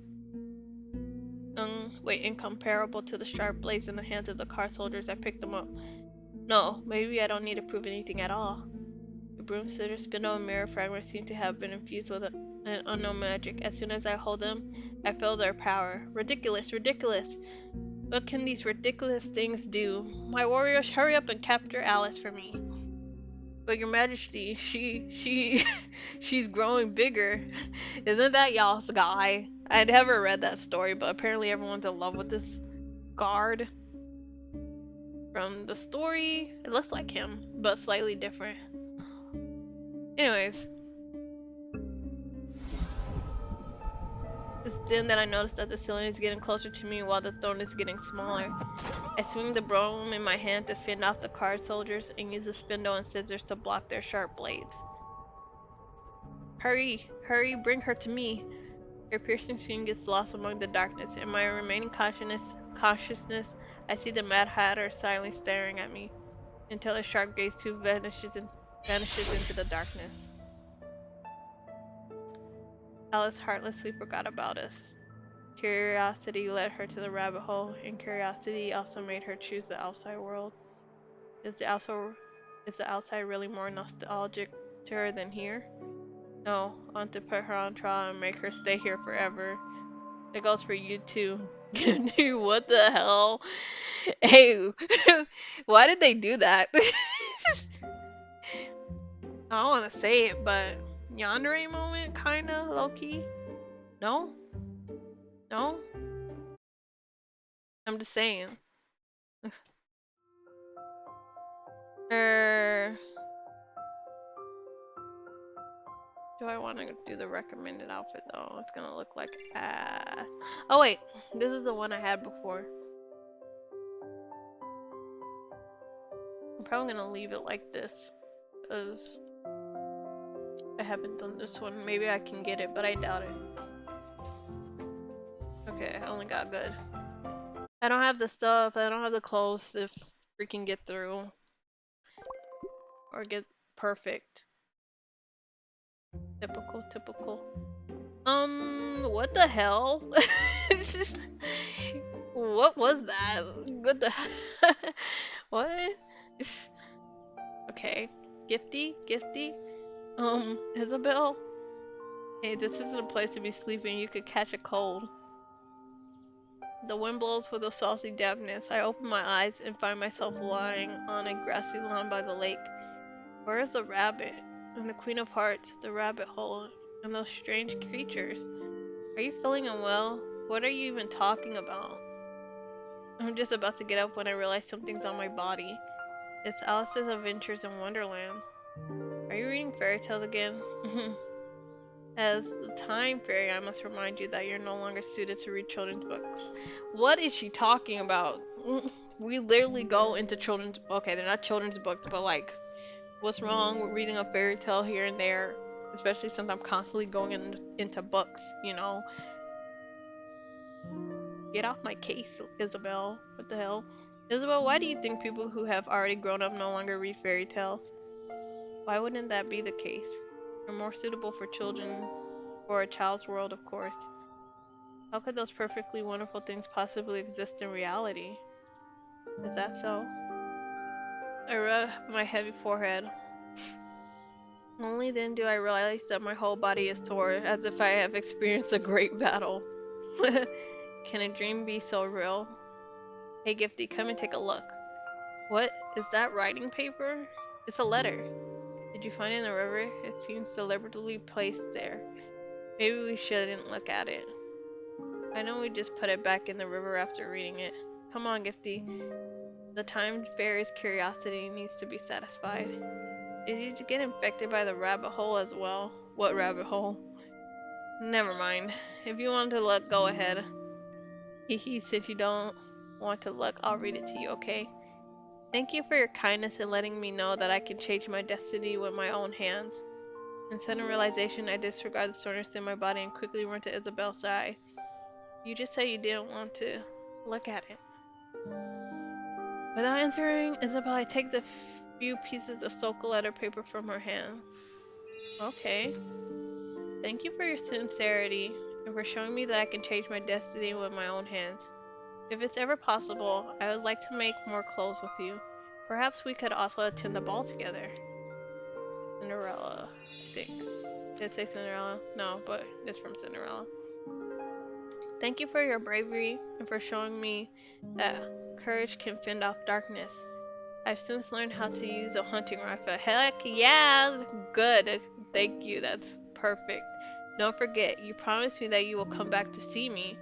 Incomparable to the sharp blades in the hands of the car soldiers. I picked them up. No, maybe I don't need to prove anything at all. The broom, scissors, spindle, and mirror fragment seem to have been infused with an unknown magic. As soon as I hold them, I feel their power. Ridiculous, ridiculous! What can these ridiculous things do? My warriors, hurry up and capture Alice for me. But your majesty, she's growing bigger. Isn't that y'all's guy? I'd never read that story, but apparently everyone's in love with this guard. From the story, it looks like him, but slightly different. Anyways, it's then that I notice that the ceiling is getting closer to me while the throne is getting smaller. I swing the broom in my hand to fend off the card soldiers and use the spindle and scissors to block their sharp blades. Hurry, hurry, bring her to me. Her piercing scream gets lost among the darkness. In my remaining consciousness, I see the Mad Hatter silently staring at me until his sharp gaze too vanishes into the darkness. Alice heartlessly forgot about us. Curiosity led her to the rabbit hole, and curiosity also made her choose the outside world. Is the outside really more nostalgic to her than here? No, I want to put her on trial and make her stay here forever. It goes for you too. Dude, what the hell? Hey, why did they do that? I don't want to say it, but yandere moment, kinda, low-key? No? No? I'm just saying. Er, do I want to do the recommended outfit though? It's gonna look like ass. Oh wait, this is the one I had before. I'm probably gonna leave it like this, because I haven't done this one. Maybe I can get it, but I doubt it. Okay, I only got good. I don't have the stuff, I don't have the clothes to freaking get through. Or get perfect. Typical, typical. What the hell? What was that? What the What? Okay. Gifty? Gifty? Isabel? Hey, this isn't a place to be sleeping. You could catch a cold. The wind blows with a saucy dampness. I open my eyes and find myself lying on a grassy lawn by the lake. Where is the rabbit? And the Queen of Hearts, the rabbit hole, and those strange creatures? Are you feeling unwell? What are you even talking about? I'm just about to get up when I realize something's on my body. It's Alice's Adventures in Wonderland. Are you reading fairy tales again? As the time fairy, I must remind you that you're no longer suited to read children's books. What is she talking about? We literally go into children's... Okay, they're not children's books, but like, what's wrong with reading a fairy tale here and there? Especially since I'm constantly going into books, you know? Get off my case, Isabel. What the hell? Isabel, why do you think people who have already grown up no longer read fairy tales? Why wouldn't that be the case? They're more suitable for children, for a child's world, of course. How could those perfectly wonderful things possibly exist in reality? Is that so? I rub my heavy forehead. Only then do I realize that my whole body is sore, as if I have experienced a great battle. Can a dream be so real? Hey Gifty, come and take a look. What? Is that writing paper? It's a letter. Did you find it in the river? It seems deliberately placed there. Maybe we shouldn't look at it. I know we just put it back in the river after reading it. Come on, Gifty. The time fairy's curiosity needs to be satisfied. Did you get infected by the rabbit hole as well? What rabbit hole? Never mind. If you want to look, go ahead. Hee since you don't. want to look, I'll read it to you, okay? Thank you for your kindness in letting me know that I can change my destiny with my own hands. In sudden realization, I disregard the soreness in my body and quickly run to Isabel's side. You just said you didn't want to look at it. Without answering Isabel, I take the few pieces of soaked letter paper from her hand. Okay. Thank you for your sincerity and for showing me that I can change my destiny with my own hands. If it's ever possible, I would like to make more clothes with you. Perhaps we could also attend the ball together. Cinderella, I think. Did it say Cinderella? No, but it's from Cinderella. Thank you for your bravery and for showing me that courage can fend off darkness. I've since learned how to use a hunting rifle. Heck yeah! Good. Thank you. That's perfect. Don't forget, you promised me that you will come back to see me.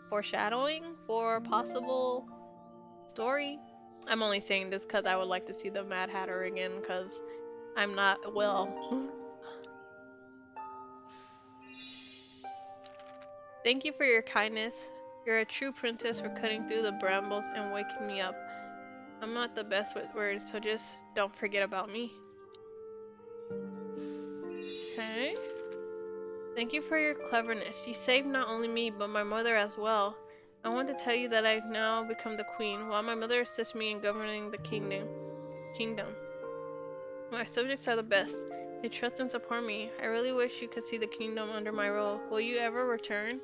Foreshadowing for a possible story? I'm only saying this because I would like to see the Mad Hatter again because I'm not well. Thank you for your kindness. You're a true princess for cutting through the brambles and waking me up. I'm not the best with words, so just don't forget about me. Okay. Thank you for your cleverness. You saved not only me, but my mother as well. I want to tell you that I've now become the queen, while my mother assists me in governing the kingdom. My subjects are the best. They trust and support me. I really wish you could see the kingdom under my rule. Will you ever return?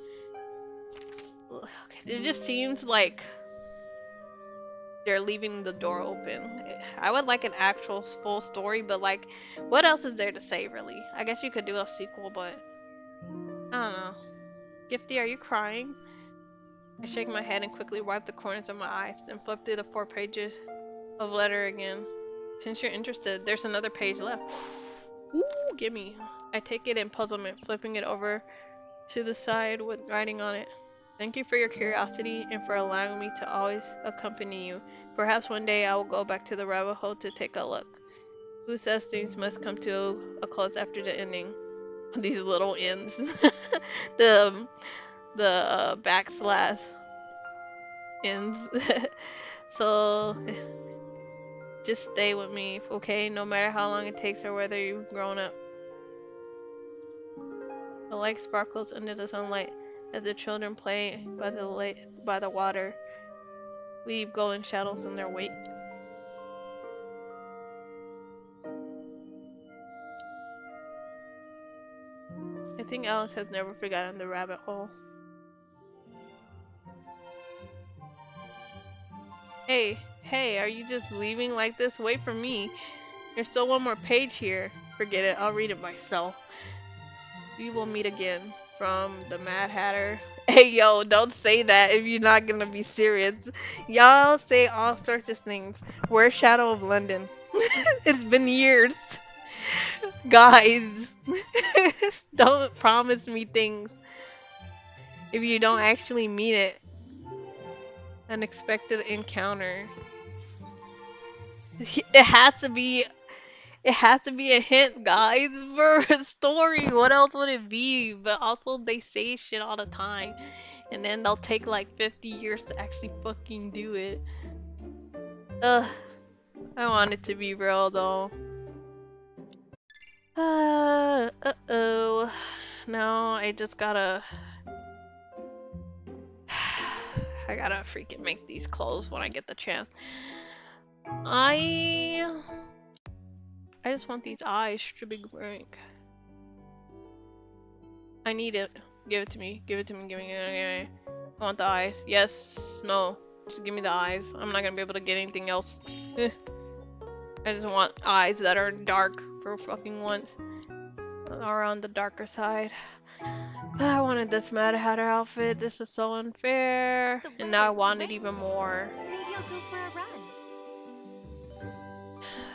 Okay, it just seems like they're leaving the door open. I would like an actual full story, but like, what else is there to say, really? I guess you could do a sequel, but I don't know. Gifty, are you crying? I shake my head and quickly wipe the corners of my eyes, then flip through the 4 pages of letter again. Since you're interested, there's another page left. Ooh, gimme. I take it in puzzlement, flipping it over to the side with writing on it. Thank you for your curiosity and for allowing me to always accompany you. Perhaps one day I will go back to the rabbit hole to take a look. Who says things must come to a close after the ending? These little ends. the backslash ends. So just stay with me, okay? No matter how long it takes or whether you've grown up. The lake sparkles under the sunlight as the children play by the water, leave golden shadows in their wake. I think Alice has never forgotten the rabbit hole. Hey, are you just leaving like this? Wait for me. There's still one more page here. Forget it, I'll read it myself. We will meet again. From the Mad Hatter. Hey yo, don't say that if you're not gonna be serious. Y'all say all sorts of things. Where's Shadow of London? It's been years. Guys, don't promise me things if you don't actually mean it. Unexpected encounter. It has to be it has to be a hint, guys, for a story. What else would it be? But also they say shit all the time. And then they'll take like 50 years to actually fucking do it. Ugh. I want it to be real though. Uh-oh. Now I just gotta I gotta freaking make these clothes when I get the chance. I just want these eyes to be blank. I need it. Give it to me. Give it to me. Give me. I want the eyes. Yes. No. Just give me the eyes. I'm not gonna be able to get anything else. I just want eyes that are dark for fucking once. Or on the darker side. I wanted this Mad Hatter outfit. This is so unfair. The And now I weather's want it great even today. more. Maybe I'll go for a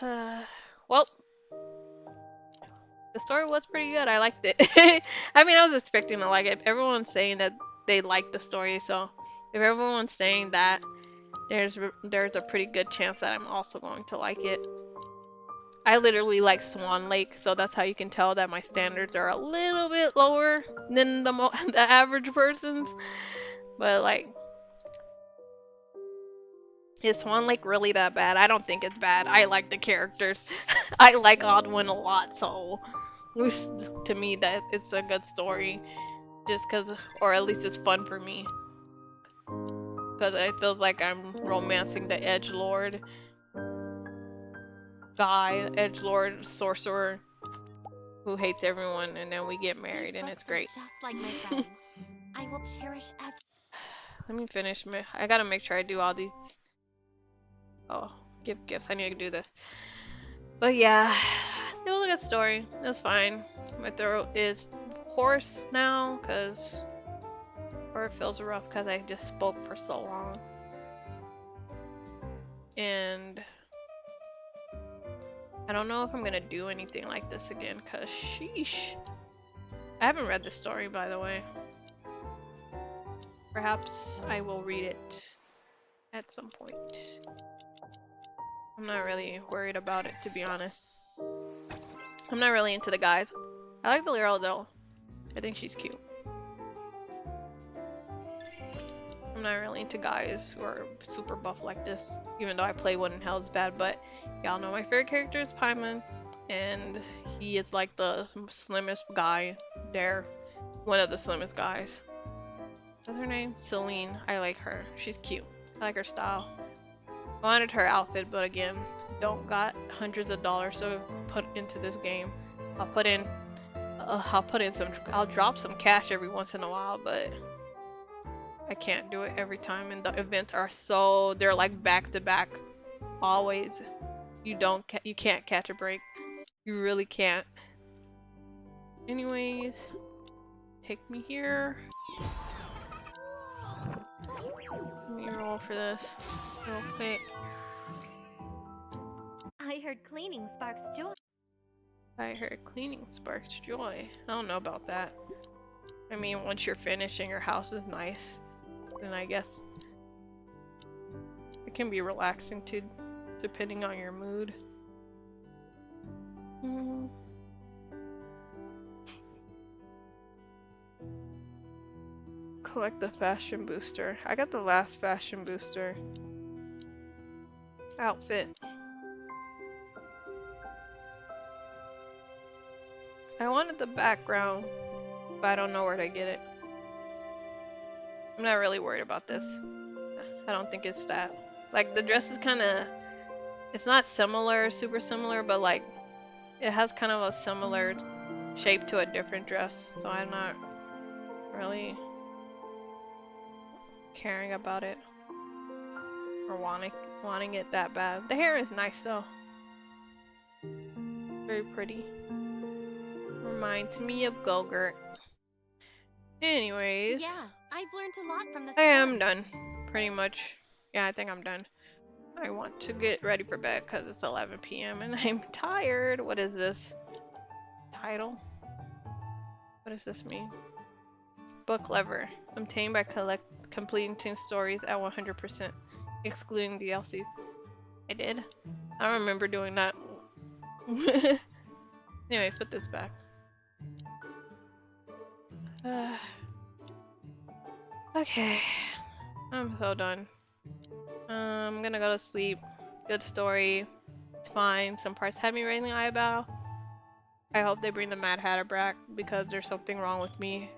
run. Well, the story was pretty good. I liked it. I mean, I was expecting to like it. Everyone's saying that they liked the story, so if everyone's saying that, there's a pretty good chance that I'm also going to like it. I literally like Swan Lake, so that's how you can tell that my standards are a little bit lower than the average person's. But like, Is Swan Lake really that bad? I don't think it's bad. I like the characters. I like Odwin a lot, so to me that it's a good story. Just cause, or at least it's fun for me, cause it feels like I'm romancing the edge lord guy, edge lord sorcerer who hates everyone, and then we get These married, and it's books are great. just like my friends. I will cherish every. Let me finish. I gotta make sure I do all these. Oh, give gifts. I need to do this. But yeah, it was a good story. It was fine. My throat is hoarse now, cause or it feels rough because I just spoke for so long. And I don't know if I'm gonna do anything like this again, cause sheesh. I haven't read the story, by the way. Perhaps I will read it at some point. I'm not really worried about it, to be honest. I'm not really into the guys. I like the girl though. I think she's cute. I'm not really into guys who are super buff like this, even though I play one in Hell's Bad, but y'all know my favorite character is Paimon, and he is like the slimmest guy there. One of the slimmest guys. What's her name? Celine. I like her. She's cute. I like her style. I wanted her outfit, but again, don't got hundreds of dollars to put into this game. I'll put in, I'll drop some cash every once in a while, but I can't do it every time, and the events are so, they're like back to back, always. You can't catch a break. You really can't. Anyways, take me here. Let me roll for this real quick. I heard cleaning sparks joy. I heard cleaning sparks joy. I don't know about that. I mean, once you're finished and your house is nice, then I guess it can be relaxing too, depending on your mood. Collect the fashion booster. I got the last fashion booster outfit. I wanted the background, but I don't know where to get it. I'm not really worried about this. I don't think it's that. Like, the dress is kind of, it's not similar, super similar, but like, it has kind of a similar shape to a different dress, so I'm not really caring about it or wanting it that bad. The hair is nice though. Very pretty. Reminds me of Gogurt. Anyways, Yeah, I've learned a lot from the I am stories. done. Pretty much. Yeah, I think I'm done. I want to get ready for bed because it's 11 p.m. and I'm tired. What is this? Title? What does this mean? Book lever. Obtained by completing 10 stories at 100%, excluding DLCs. I did. I remember doing that. Anyway, put this back. Okay. I'm so done. I'm gonna go to sleep. Good story. It's fine. Some parts had me raising an eyebrow. I hope they bring the Mad Hatter back because there's something wrong with me.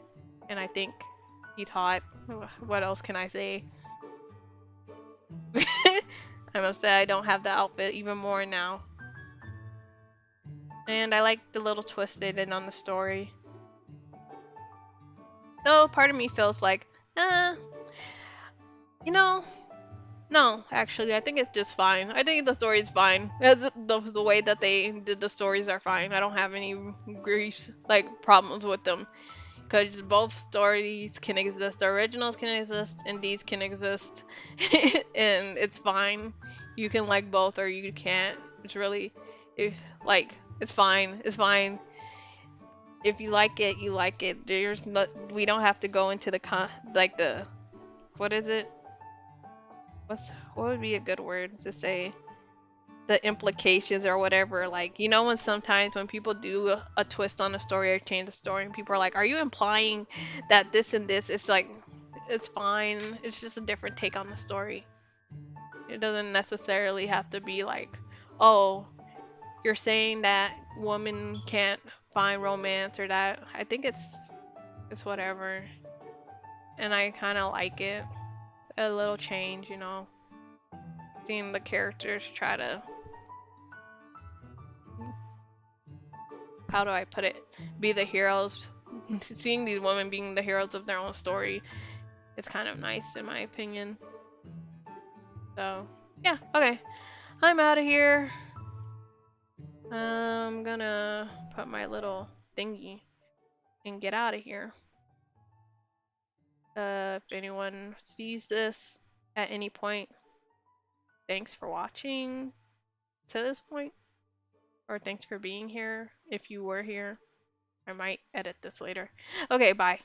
And I think he's hot. What else can I say? I'm upset I don't have the outfit even more now. And I like the little twist they did on the story. Though part of me feels like, you know, no, actually, I think it's just fine. I think the story is fine. As the way that they did the stories are fine. I don't have any griefs, like problems with them. Because both stories can exist. The originals can exist, and these can exist. And it's fine. You can like both, or you can't. It's really, if like, it's fine. It's fine. If you like it, you like it. There's not. We don't have to go into the like the. What is it? What would be a good word to say? The implications or whatever. Like, you know, when sometimes when people do a twist on a story or change the story, and people are like, "Are you implying that this and this?" It's like, it's fine. It's just a different take on the story. It doesn't necessarily have to be like, oh, you're saying that women can't find romance or that. I think it's whatever. And I kind of like it. A little change, seeing the characters try to, how do I put it, be the heroes. Seeing these women being the heroes of their own story is kind of nice in my opinion. So, yeah, okay. I'm out of here. I'm gonna put my little thingy and get out of here. If anyone sees this at any point, thanks for watching to this point, or thanks for being here if you were here. I might edit this later. Okay, bye.